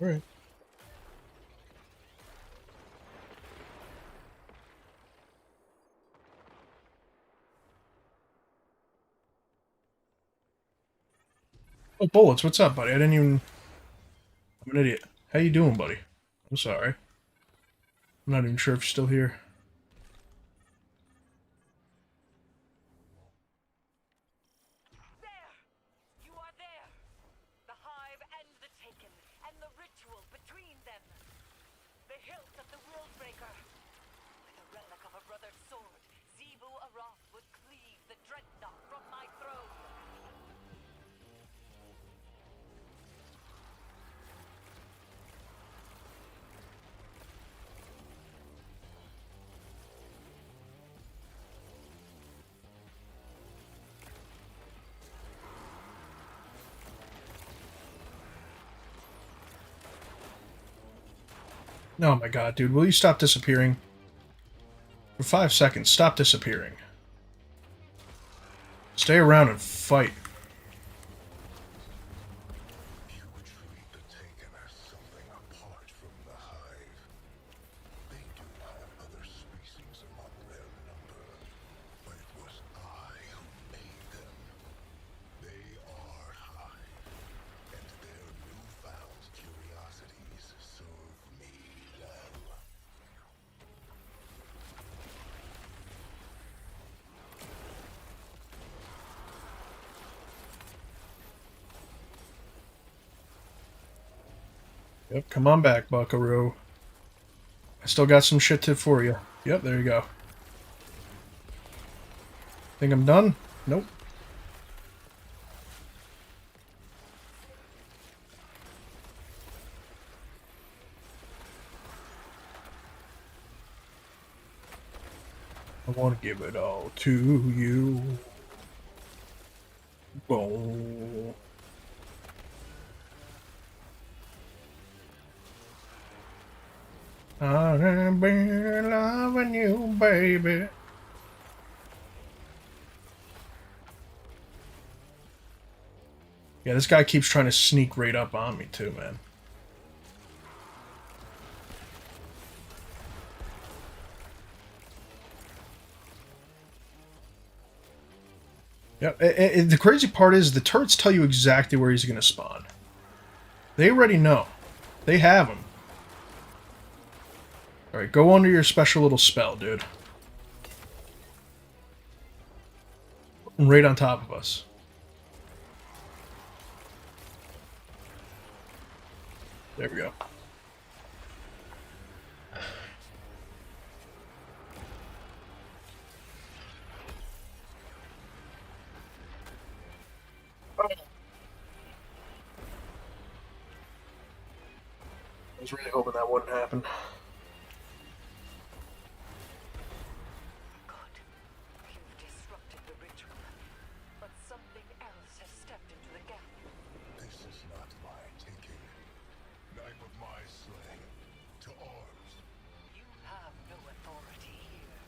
All right. Oh, Bullets, what's up, buddy? I didn't even... I'm an idiot. How you doing, buddy? I'm sorry. I'm not even sure if you're still here. There! You are there! The Hive and the Taken, and the ritual between them. The hilt of the Worldbreaker. With a relic of a brother's sword, Xivu Arath would cleave the Dreadnought from my throne. Oh my god, dude. Will you stop disappearing? For 5 seconds, stop disappearing. Stay around and fight. You treat the Taken as something apart from the Hive. They do have other species among their number, but it was I who made them. They are Hive, and their newfound curiosities serve me well. Yep, come on back, Buckaroo. I still got some shit for you. Yep, there you go. Think I'm done? Nope. I want to give it all to you. Boom. I've been loving you, baby. Yeah, this guy keeps trying to sneak right up on me too, man. Yeah, the crazy part is the turrets tell you exactly where he's going to spawn. They already know. They have him. Alright, go under your special little spell, dude. Right on top of us. There we go. really hoping that wouldn't happen. Good. You've disrupted the ritual. But something else has stepped into the gap. This is not my taking. Knife of my slaying. To arms. You have no authority here.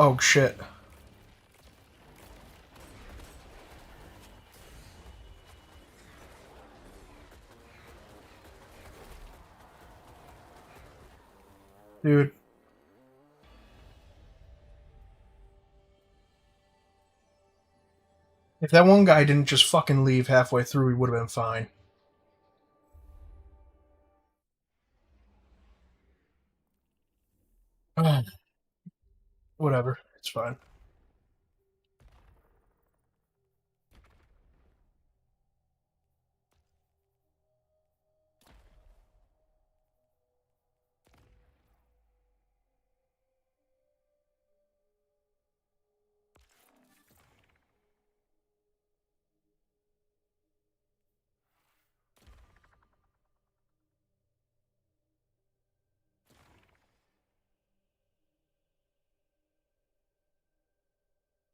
Oh shit. Dude. If that one guy didn't just fucking leave halfway through, he would have been fine. Whatever. It's fine.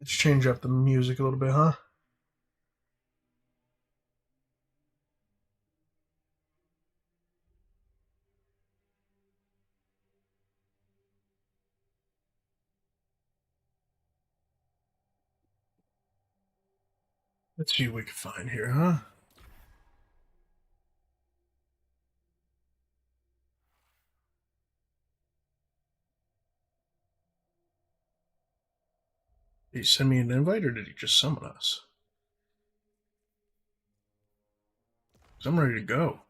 Let's change up the music a little bit, huh? Let's see what we can find here, huh? Did he send me an invite or did he just summon us? 'Cause I'm ready to go.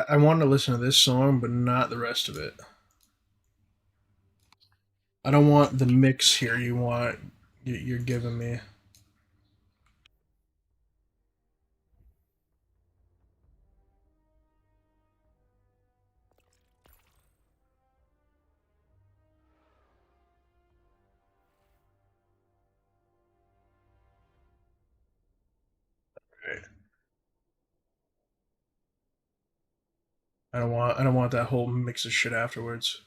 I want to listen to this song, but not the rest of it. I don't want the mix here. You're giving me. Right. I don't want that whole mix of shit afterwards.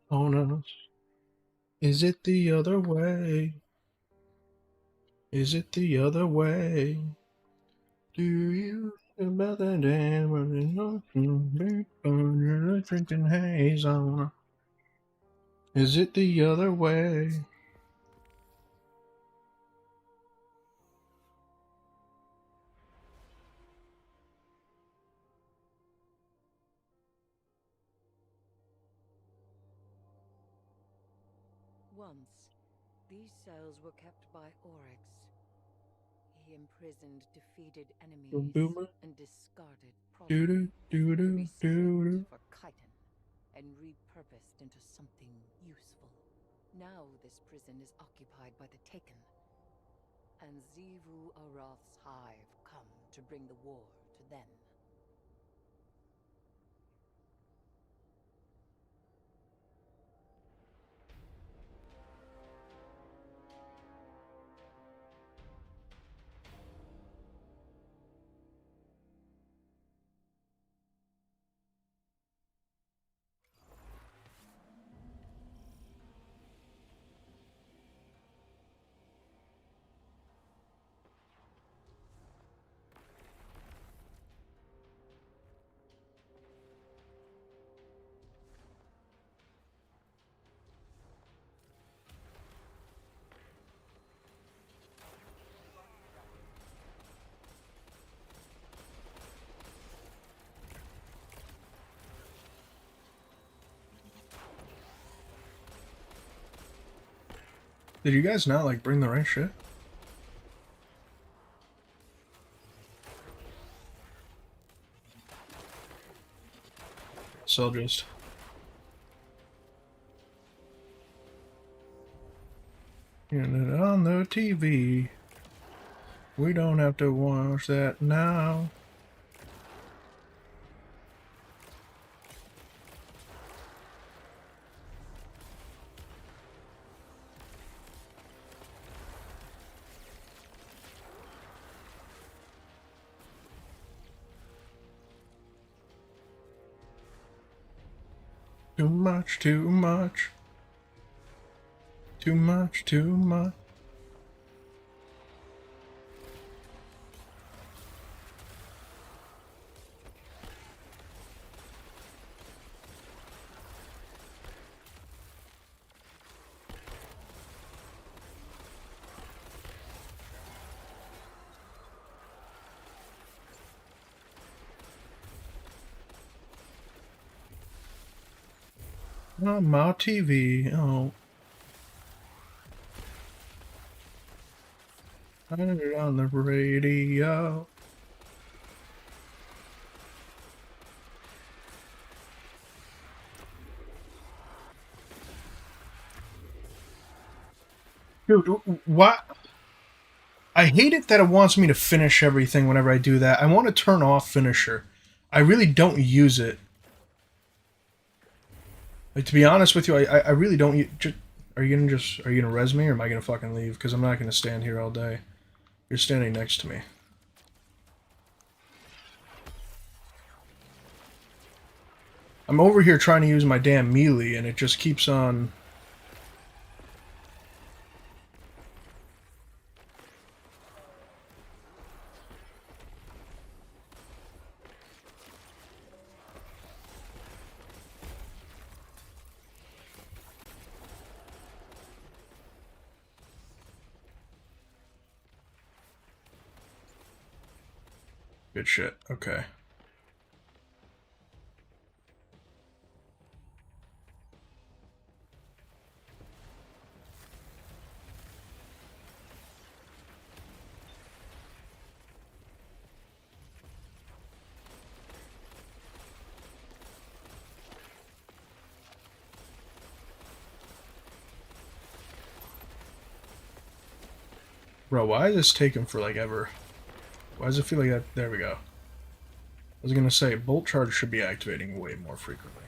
Oh no. Is it the other way? Is it the other way? Do you feel better than when you're looking on your drinking haze on? Is it the other way? Once, these cells were kept by Oryx. He imprisoned defeated enemies Boomer? and discarded Doo progeny doo doo to doo be doo doo. stripped for chitin and repurposed into something useful. Now this prison is occupied by the Taken, and Xivu Arath's hive come to bring the war to them. Did you guys not, like, bring the right shit? So I'll just... And it on the TV. We don't have to watch that now. Too much, too much. Too much, too much. On my TV, oh. I heard it on the radio. Dude, what? I hate it that it wants me to finish everything whenever I do that. I want to turn off finisher. I really don't use it. Like, to be honest with you, I really don't. Are you gonna res me, or am I gonna fucking leave? Because I'm not gonna stand here all day. You're standing next to me. I'm over here trying to use my damn melee, and it just keeps on. Good shit. Okay. Bro, why is this taking for like ever? Why does it feel like that? There we go. I was gonna say, bolt charge should be activating way more frequently.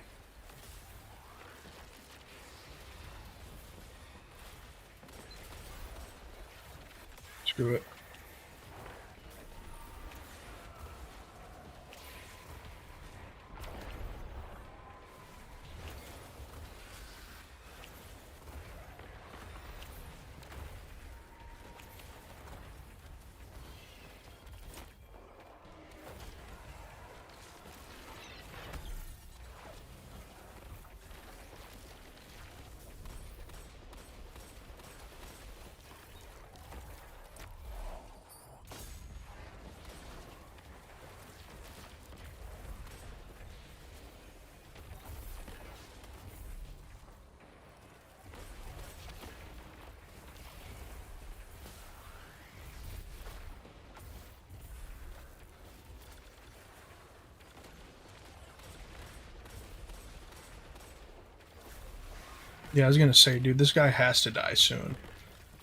Screw it. Yeah, I was gonna say, dude, this guy has to die soon.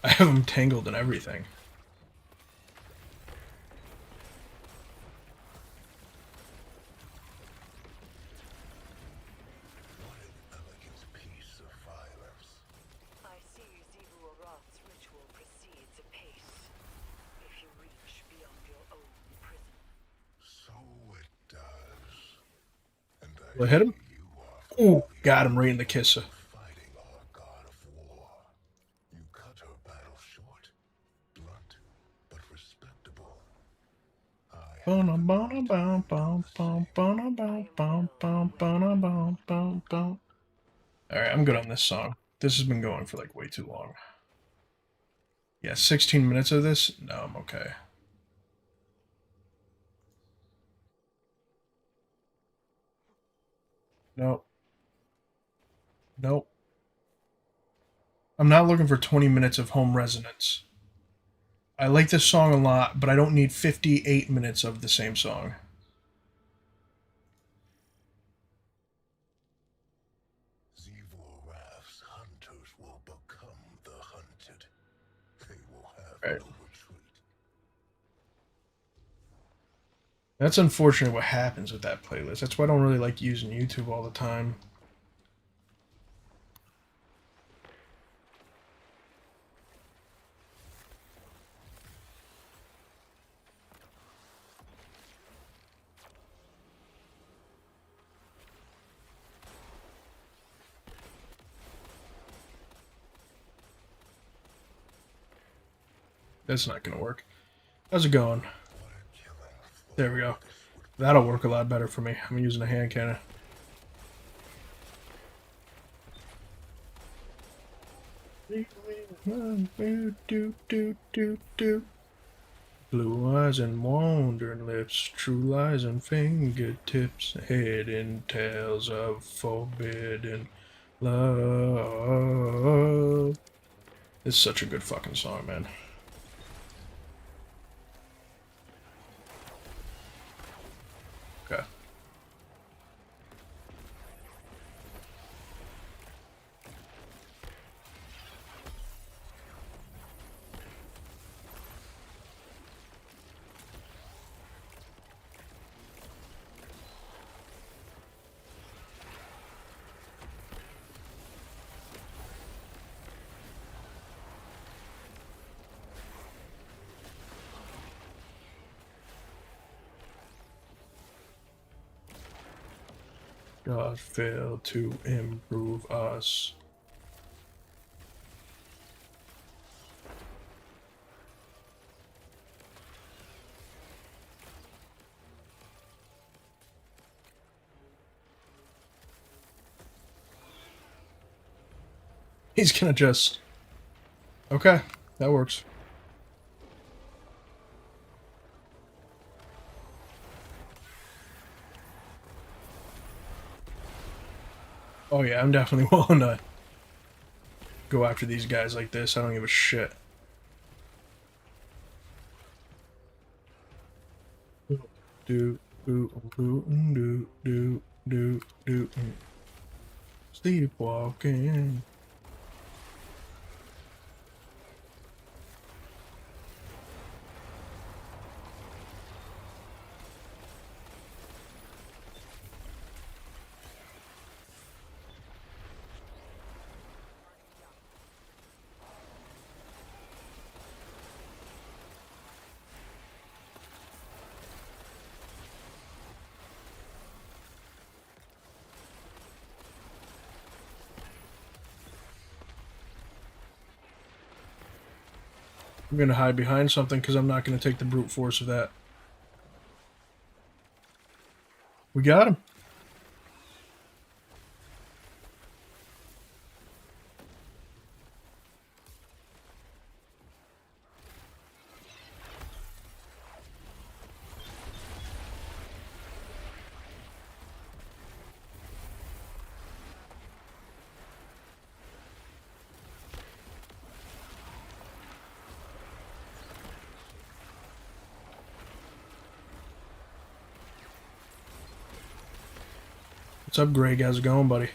I have him tangled and everything. What an elegant piece of violence. I see Xivu Arath's ritual proceeds apace. If you reach beyond your own prison. So it does. And I Will I hit him? see you are Ooh, got him right in the kisser. fighting our god of war. You cut her battle short. Blunt, but respectable. I have Alright, I'm good on this song. This has been going for like way too long. Yeah, 16 minutes of this? No, I'm okay. Nope. Nope. I'm not looking for 20 minutes of home resonance. I like this song a lot, but I don't need 58 minutes of the same song. Zivorrath's hunters will become the hunted. They will have Right. no retreat. That's unfortunate what happens with that playlist. That's why I don't really like using YouTube all the time. That's not gonna work. How's it going? There we go. That'll work a lot better for me. I'm using a hand cannon. Blue eyes and wandering lips, true lies and fingertips, hidden tales of forbidden love. It's such a good fucking song, man. Okay. God failed to improve us. He's gonna just... Okay, that works. Oh yeah, I'm definitely willing to go after these guys like this. I don't give a shit. Do do do do do do do. Sleepwalking. I'm gonna hide behind something because I'm not gonna take the brute force of that. We got him. What's up, Greg? How's it going, buddy?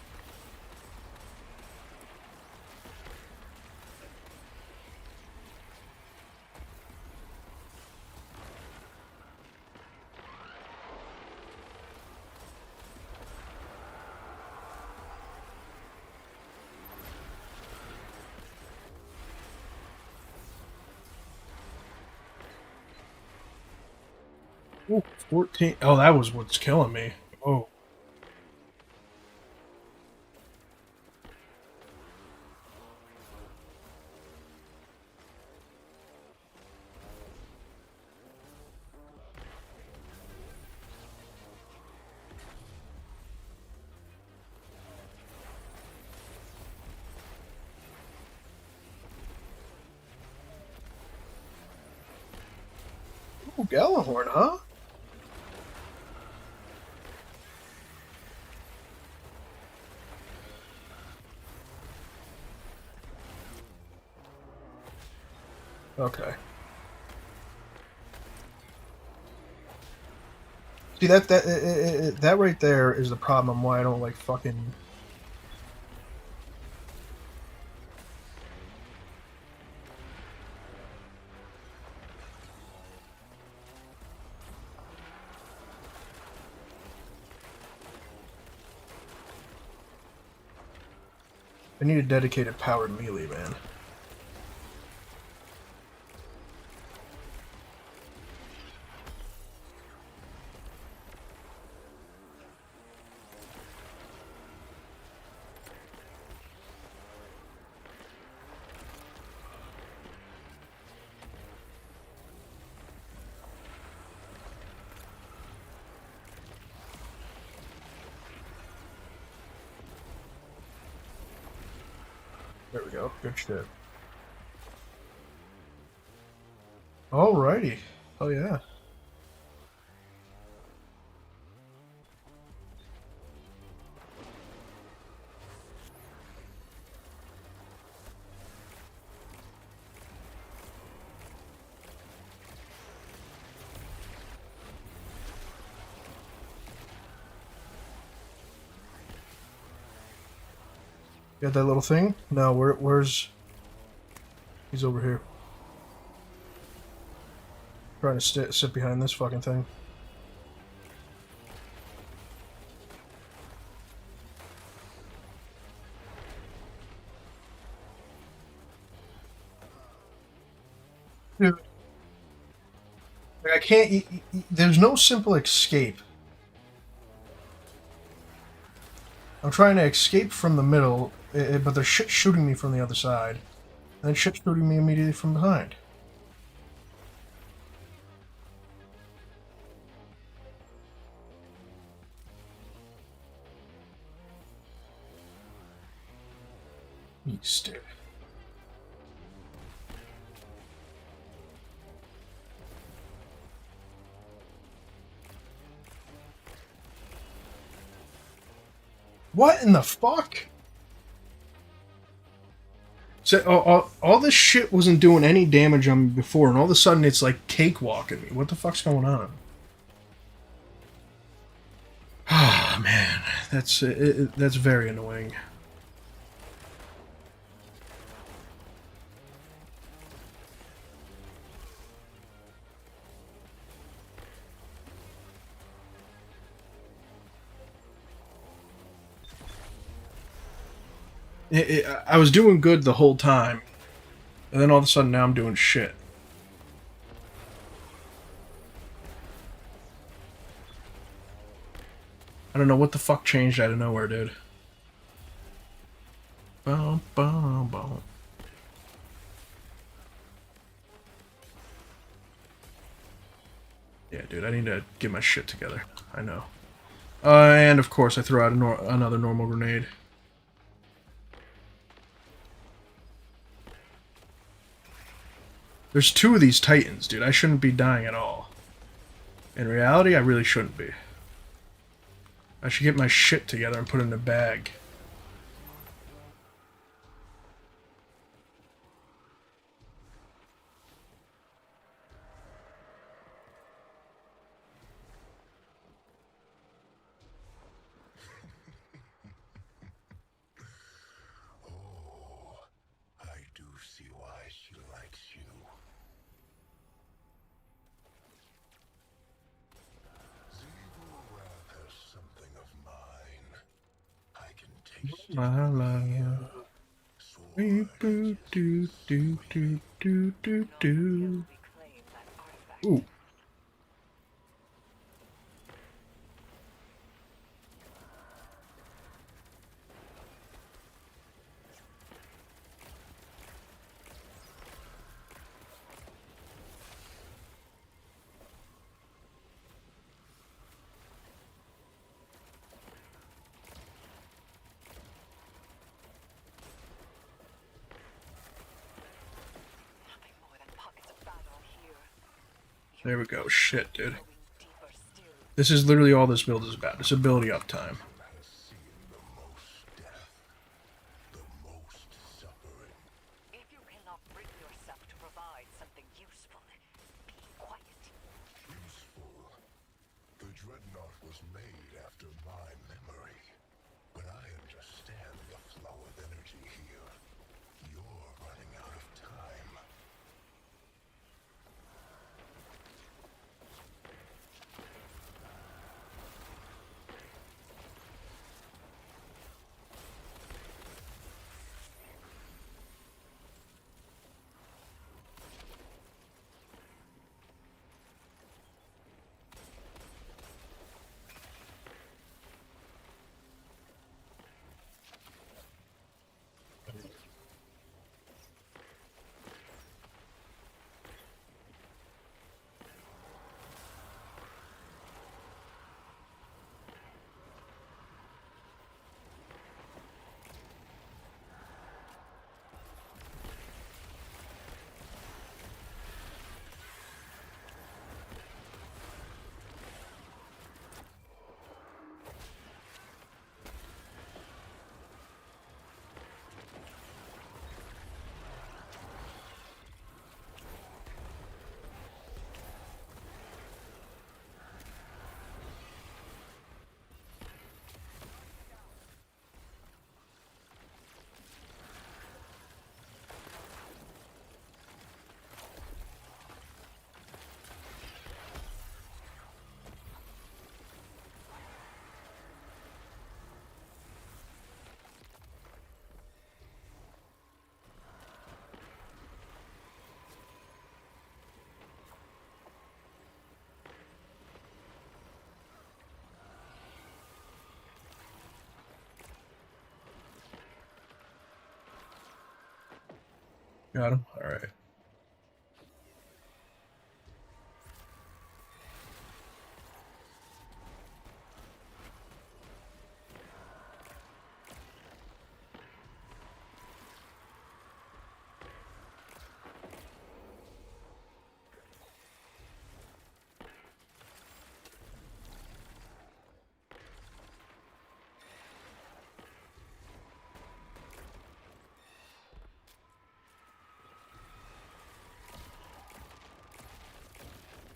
Ooh, 14. Oh, that was what's killing me. Oh. Ooh, Gallahorn, huh? Okay. See that right there is the problem. Why I don't like fucking. I need a dedicated powered melee man. There we go. Good shit. Alrighty. Oh yeah. Got that little thing? No, where's... He's over here. Trying to sit behind this fucking thing. Dude. Like, I can't... there's no simple escape. I'm trying to escape from the middle, but there's shit shooting me from the other side. And then shit shooting me immediately from behind. East. What in the fuck? So all this shit wasn't doing any damage on me before, and all of a sudden it's like cakewalking me. What the fuck's going on? Ah, man, that's very annoying. I was doing good the whole time, and then all of a sudden now I'm doing shit. I don't know what the fuck changed out of nowhere, dude. Bum, bum, bum. Yeah, dude, I need to get my shit together. I know. And of course, I throw out another normal grenade. There's two of these titans, dude. I shouldn't be dying at all. In reality, I really shouldn't be. I should get my shit together and put it in a bag. Oh, I do see why she likes you. The evil wrath has something of mine. I can taste it. My love. Do do do do do do do do. Reclaim that artifact. Ooh. Nothing more than pockets of battle here. There we go. Shit, dude. Going deeper still. This is literally all this build is about. It's ability uptime. Has seen the most death, the most suffering. If you cannot bring yourself to provide some Got him. All right.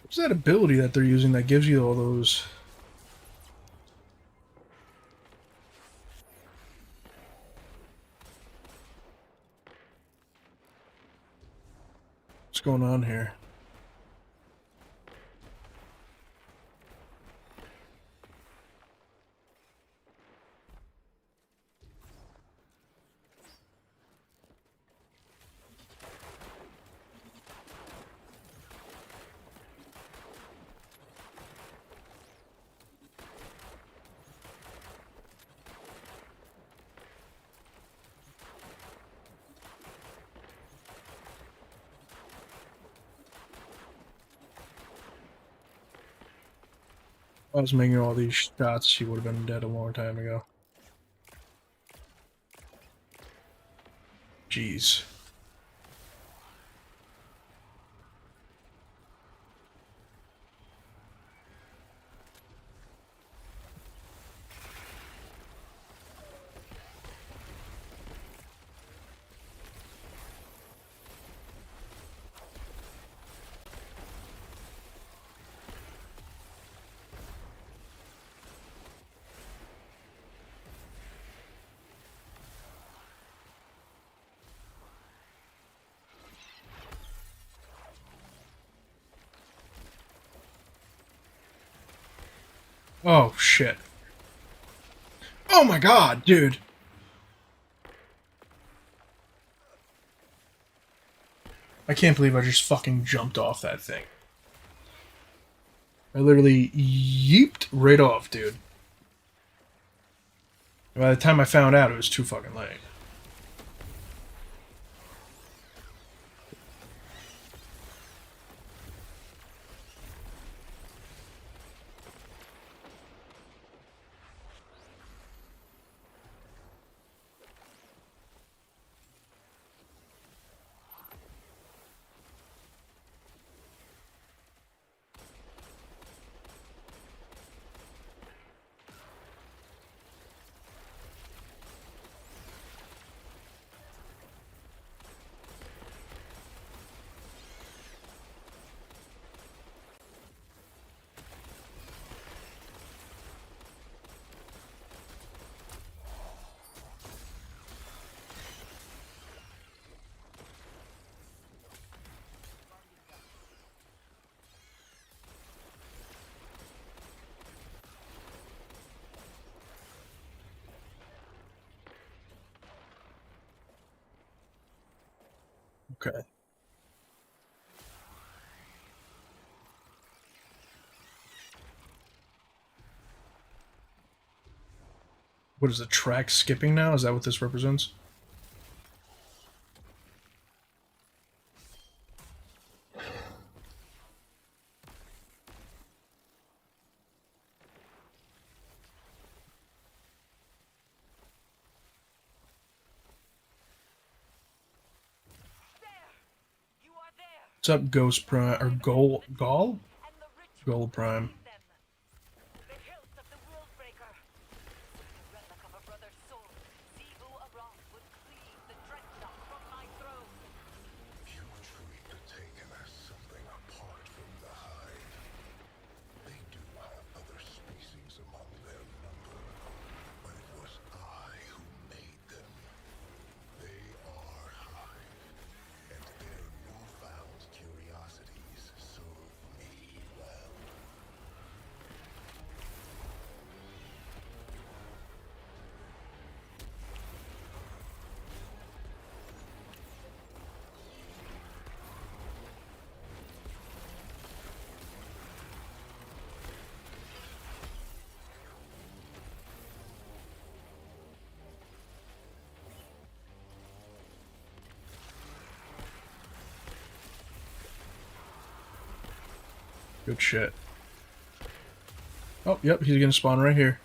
What's that ability that they're using that gives you all those? What's going on here? I was making all these shots, she would have been dead a long time ago. Jeez. Oh, shit. Oh my god, dude. I can't believe I just fucking jumped off that thing. I literally yeeped right off, dude. By the time I found out, it was too fucking late. Okay. What is the track skipping now? Is that what this represents? There! You are there! What's up, Ghost Prime or Gol Gol? And the ritual Gold Prime. between them. The hilt of the Worldbreaker. The relic of a brother's sword. Zebu Aram would cleave the dreadnought from my throne. You treat the Taken as something apart from the Hive. They do have other species among their number, but it was I who made them. They are Hive, and their newfound curiosities serve me well. Good shit. Oh, yep, he's gonna spawn right here.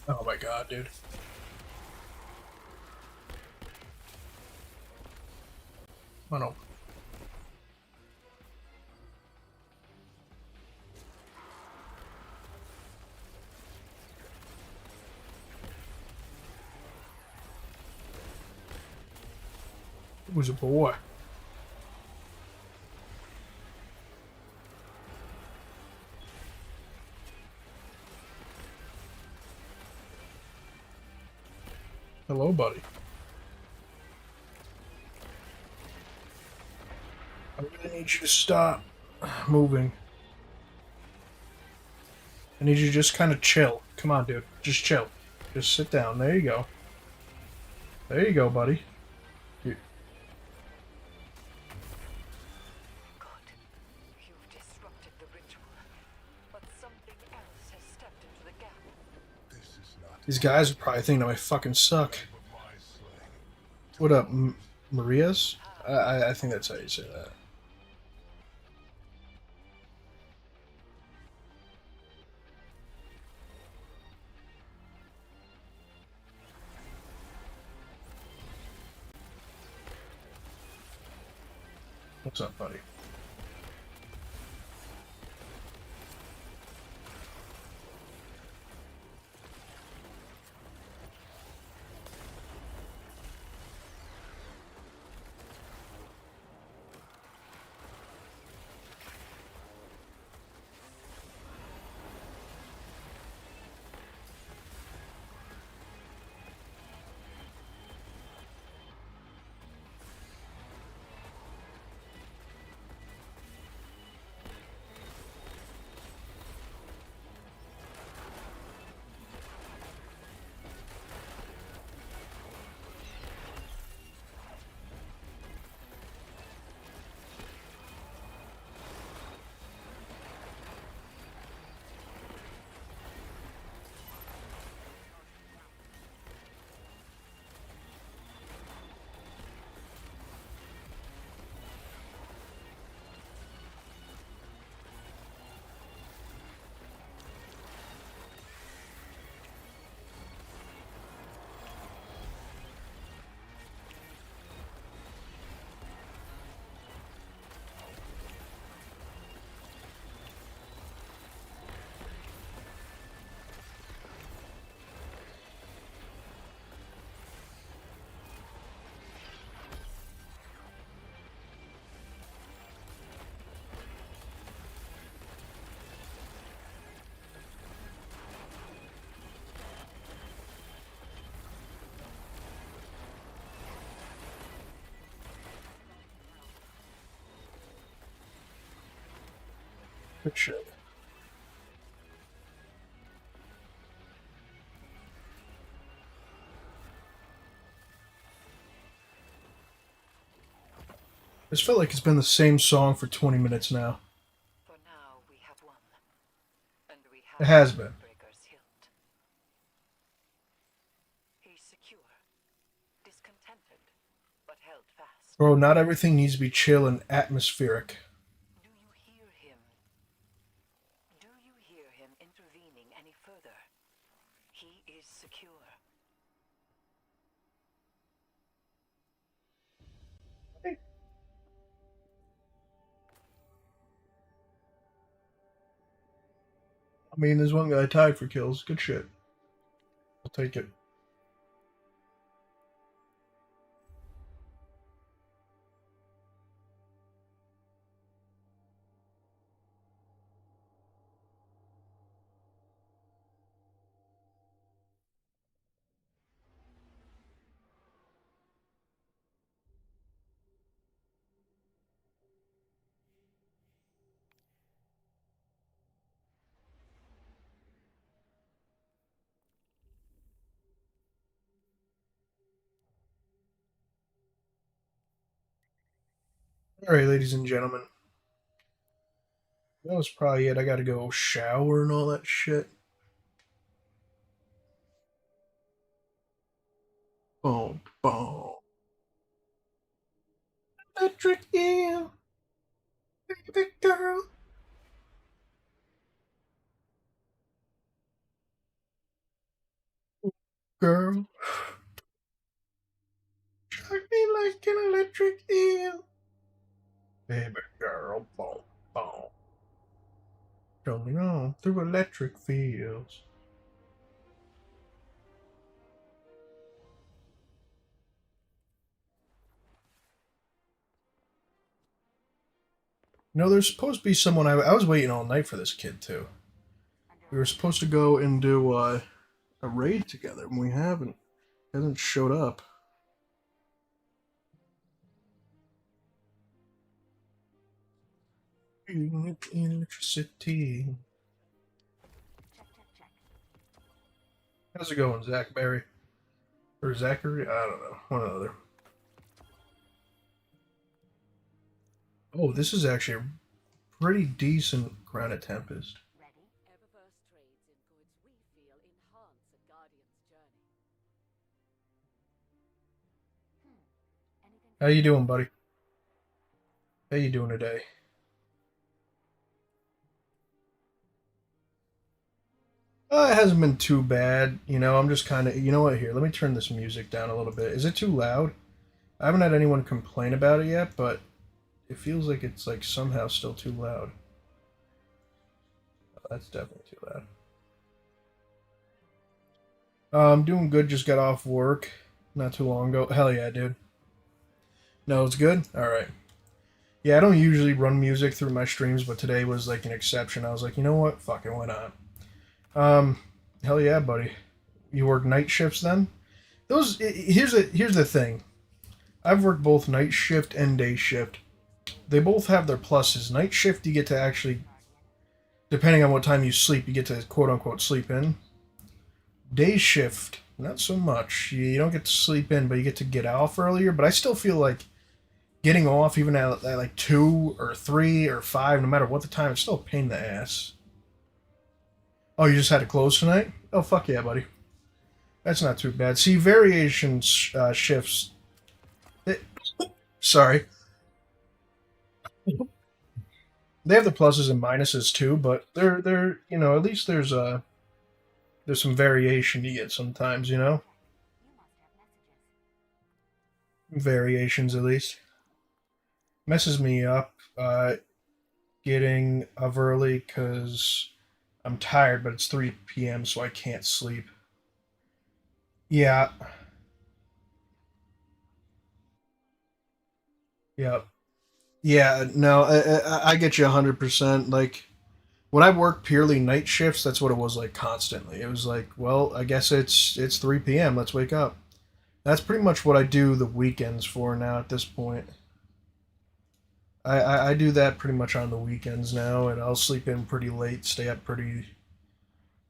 Oh my god, dude. Oh no. It was a boy. Hello, buddy. I really need you to stop moving. I need you to just kind of chill. Come on, dude. Just chill. Just sit down. There you go. There you go, buddy. You- God, you've disrupted the ritual, but something else has stepped into the gap. This is not These guys are probably thinking I fucking suck. my slang. What up, Maria's? I think that's how you say that. What's up, buddy? Good shit. I just felt like it's been the same song for 20 minutes now. For now, we have won. And we It have has been. Breaker's hilt. He's secure, discontented, but held fast. Bro, not everything needs to be chill and atmospheric. Do you hear him? Do you hear him intervening any further? He is secure. I mean, there's one guy tied for kills. Good shit. I'll take it. Alright, ladies and gentlemen. That was probably it. I gotta go shower and all that shit. Boom, boom. Electric eel, baby girl. Girl. Strike me like an electric eel. Baby girl, boom, boom. Going on through electric fields. No, there's supposed to be someone. I was waiting all night for this kid, too. We were supposed to go and do a raid together, and we haven't. He hasn't showed up. Electricity. How's it going, Zach Berry? Or Zachary? I don't know. One or the other. Oh, this is actually a pretty decent Granite Tempest. Eververse trades in goods we feel enhance a Guardian's journey. How you doing, buddy? How you doing today? It hasn't been too bad. You know, I'm just kind of. You know what? Here, let me turn this music down a little bit. Is it too loud? I haven't had anyone complain about it yet, but it feels like it's like somehow still too loud. Oh, that's definitely too loud. I'm doing good. Just got off work not too long ago. Hell yeah, dude. No, it's good. All right. Yeah, I don't usually run music through my streams, but today was like an exception. I was like, you know what? Fucking why not? Um, hell yeah, buddy. You work night shifts then? Here's the thing. I've worked both night shift and day shift. They both have their pluses. Night shift, you get to actually, depending on what time you sleep, you get to quote unquote sleep in. Day shift, not so much. You don't get to sleep in, but you get to get off earlier. But I still feel like getting off, even at like 2 or 3 or 5, no matter what the time, it's still a pain in the ass. Oh, you just had to close tonight? Oh, fuck yeah, buddy. That's not too bad. See, variation shifts. Sorry. They have the pluses and minuses too, but they're at least there's some variation you get sometimes, variations at least. Messes me up getting up early because I'm tired, but it's 3 p.m. so I can't sleep. Yeah, yeah, yeah. No, I get you 100%. Like when I work purely night shifts, that's what it was like constantly. It was like, well, I guess it's 3 p.m. Let's wake up. That's pretty much what I do the weekends for now at this point. I do that pretty much on the weekends now, and I'll sleep in pretty late, stay up pretty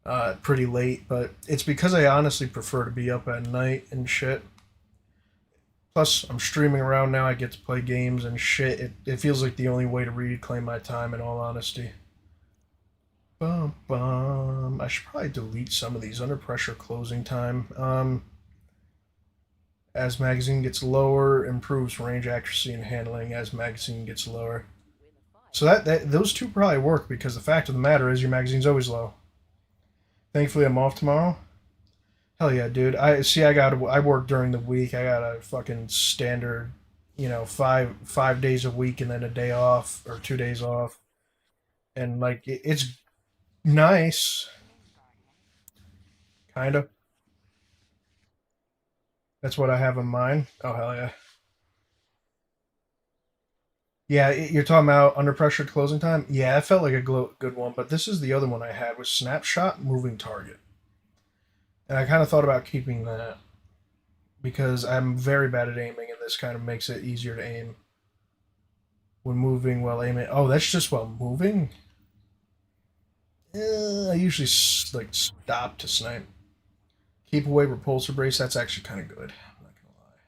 late. But it's because I honestly prefer to be up at night and shit. Plus, I'm streaming around now. I get to play games and shit. It feels like the only way to reclaim my time, in all honesty. Bum, bum. I should probably delete some of these under pressure closing time. As magazine gets lower, improves range accuracy and handling as magazine gets lower. So that those two probably work because the fact of the matter is your magazine's always low. Thankfully, I'm off tomorrow. Hell yeah, dude. I work during the week. I got a fucking standard, five days a week and then a day off or 2 days off, and like it's nice, kind of. That's what I have in mind. Oh hell yeah. Yeah, you're talking about under pressure closing time. Yeah, it felt like a good one, but this is the other one I had was snapshot moving target, and I kind of thought about keeping that because I'm very bad at aiming, and this kind of makes it easier to aim when moving while aiming. Oh, that's just while moving. I usually like stop to snipe. Keep away repulsor brace. That's actually kind of good. I'm not gonna lie.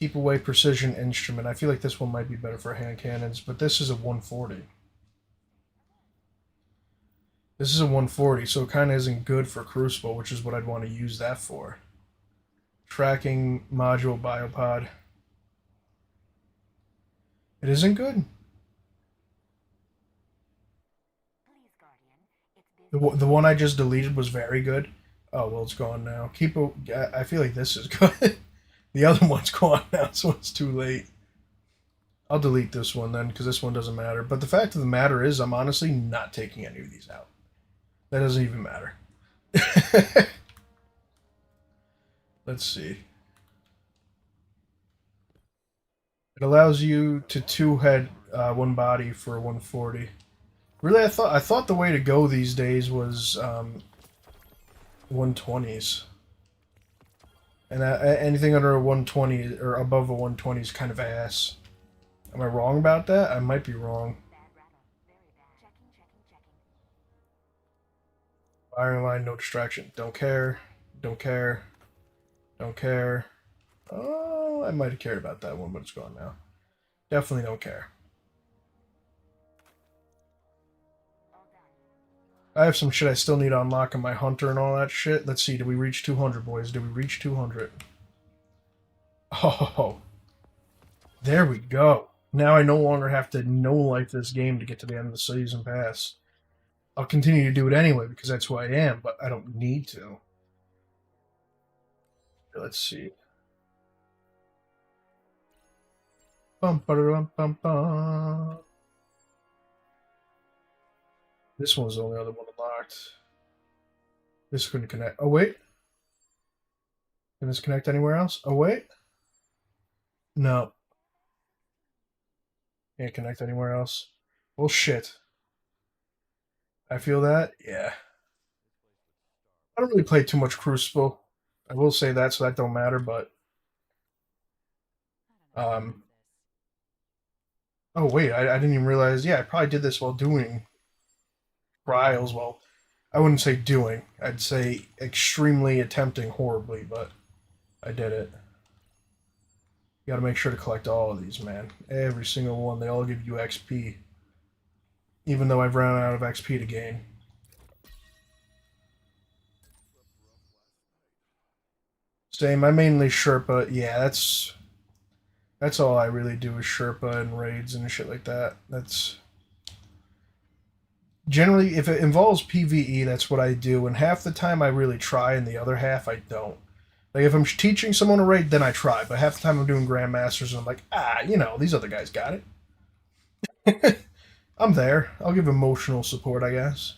Keep away precision instrument. I feel like this one might be better for hand cannons, but this is a 140. This is a 140, so it kind of isn't good for Crucible, which is what I'd want to use that for. Tracking module biopod. It isn't good. The one I just deleted was very good. Oh, well, it's gone now. I feel like this is good. The other one's gone now, so it's too late. I'll delete this one then, because this one doesn't matter. But the fact of the matter is, I'm honestly not taking any of these out. That doesn't even matter. Let's see. It allows you to two-head one body for 140. Really, I thought the way to go these days was 120s. And anything under a 120 or above a 120 is kind of ass. Am I wrong about that? I might be wrong. Firing line, no distraction. Don't care. Don't care. Don't care. Oh, I might have cared about that one, but it's gone now. Definitely don't care. I have some shit I still need to unlock in my hunter and all that shit. Let's see, did we reach 200, boys? Did we reach 200? Oh, there we go. Now I no longer have to no-life this game to get to the end of the season pass. I'll continue to do it anyway because that's who I am, but I don't need to. Let's see. Bum ba dum bum bum. This one's the only other one unlocked. This couldn't connect. Oh, wait. Can this connect anywhere else? Oh, wait. No. Can't connect anywhere else. Well, shit. I feel that? Yeah. I don't really play too much Crucible. I will say that, so that don't matter, but... Oh, wait. I didn't even realize... Yeah, I probably did this while doing... trials. Well, I wouldn't say doing. I'd say extremely attempting horribly, but I did it. You gotta make sure to collect all of these, man. Every single one. They all give you XP. Even though I've run out of XP to gain. Same. I mainly Sherpa. Yeah, that's all I really do is Sherpa and raids and shit like that. That's... Generally, if it involves PvE, that's what I do, and half the time I really try, and the other half I don't. Like, if I'm teaching someone a raid, then I try, but half the time I'm doing Grandmasters, and I'm like, you know, these other guys got it. I'm there. I'll give emotional support, I guess.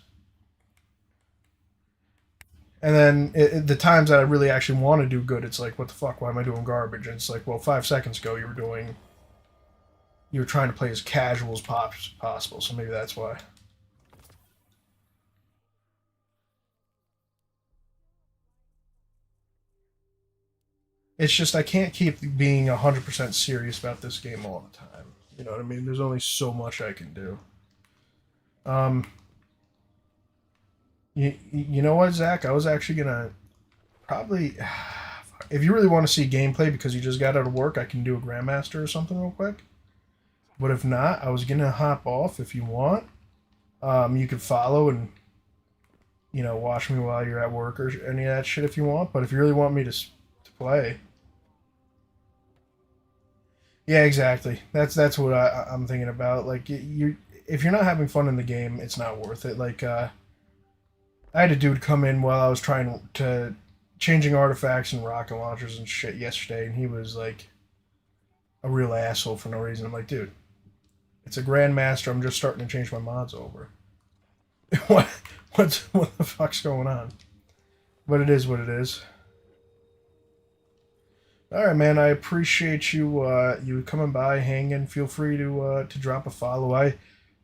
And then, the times that I really actually want to do good, it's like, what the fuck, why am I doing garbage? And it's like, well, 5 seconds ago you were trying to play as casual as possible, so maybe that's why. It's just I can't keep being 100% serious about this game all the time. You know what I mean? There's only so much I can do. You know what, Zach? I was actually gonna probably, if you really want to see gameplay because you just got out of work, I can do a Grandmaster or something real quick. But if not, I was gonna hop off if you want. You could follow and, you know, watch me while you're at work or any of that shit if you want. But if you really want me to play. Yeah, exactly. That's what I'm thinking about. Like, if you're not having fun in the game, it's not worth it. Like, I had a dude come in while I was trying to changing artifacts and rocket launchers and shit yesterday, and he was like a real asshole for no reason. I'm like, dude, it's a Grandmaster. I'm just starting to change my mods over. what the fuck's going on? But it is what it is. All right, man. I appreciate you you coming by, hanging. Feel free to drop a follow.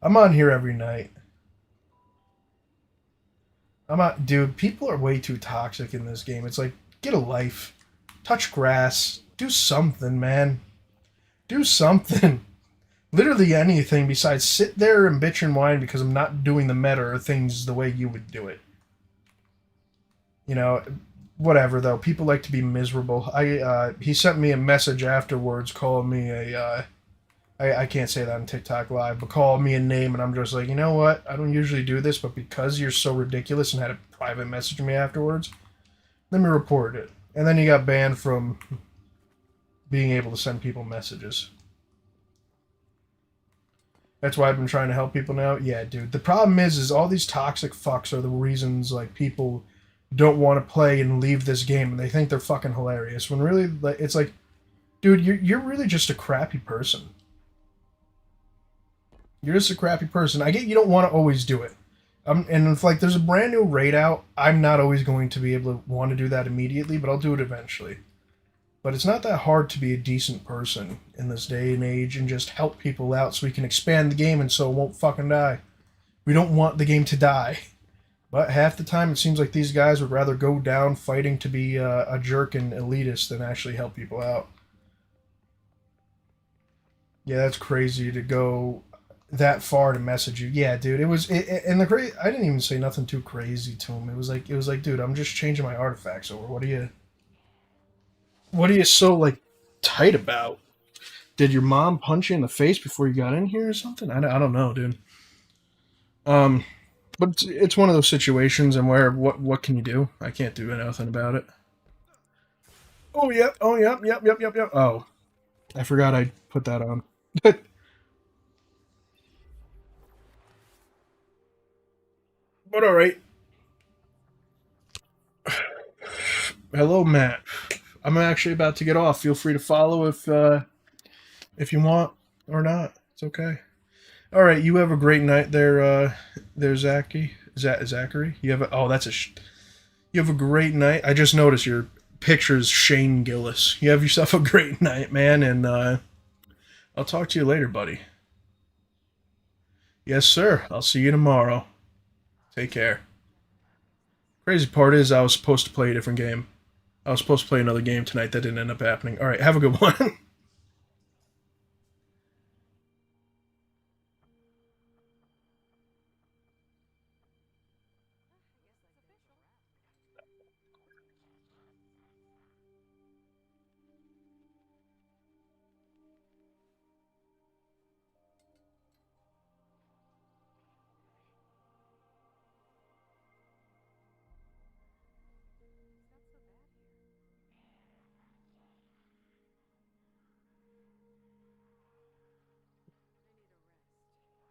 I'm on here every night. Dude. People are way too toxic in this game. It's like, get a life, touch grass, do something, man. Do something. Literally anything besides sit there and bitch and whine because I'm not doing the meta or things the way you would do it. You know, whatever though. People like to be miserable. He sent me a message afterwards, calling me a I can't say that on TikTok Live, but called me a name, and I'm just like, you know what? I don't usually do this, but because you're so ridiculous and had a private message me afterwards, let me report it. And then he got banned from being able to send people messages. That's why I've been trying to help people now. Yeah, dude. The problem is all these toxic fucks are the reasons like people don't want to play and leave this game, and they think they're fucking hilarious. When really, like, it's like, dude, you're really just a crappy person. You're just a crappy person. I get you don't want to always do it. And if like there's a brand new raid out, I'm not always going to be able to want to do that immediately, but I'll do it eventually. But it's not that hard to be a decent person in this day and age and just help people out so we can expand the game and so it won't fucking die. We don't want the game to die. But half the time it seems like these guys would rather go down fighting to be a jerk and elitist than actually help people out. Yeah, that's crazy to go that far to message you. Yeah, dude, it was and the I didn't even say nothing too crazy to him. It was like, dude, I'm just changing my artifacts over. What are you so like tight about? Did your mom punch you in the face before you got in here or something? I don't know, dude. But it's one of those situations, and where what can you do? I can't do anything about it. Oh yep, yep. Oh, I forgot I put that on. But all right. Hello, Matt. I'm actually about to get off. Feel free to follow if you want or not. It's okay. All right. You have a great night there. Zachary. You have you have a great night. I just noticed your picture's Shane Gillis. You have yourself a great night, man, and I'll talk to you later, buddy. Yes, sir. I'll see you tomorrow. Take care. Crazy part is I was supposed to play a different game. I was supposed to play another game tonight that didn't end up happening. All right, have a good one.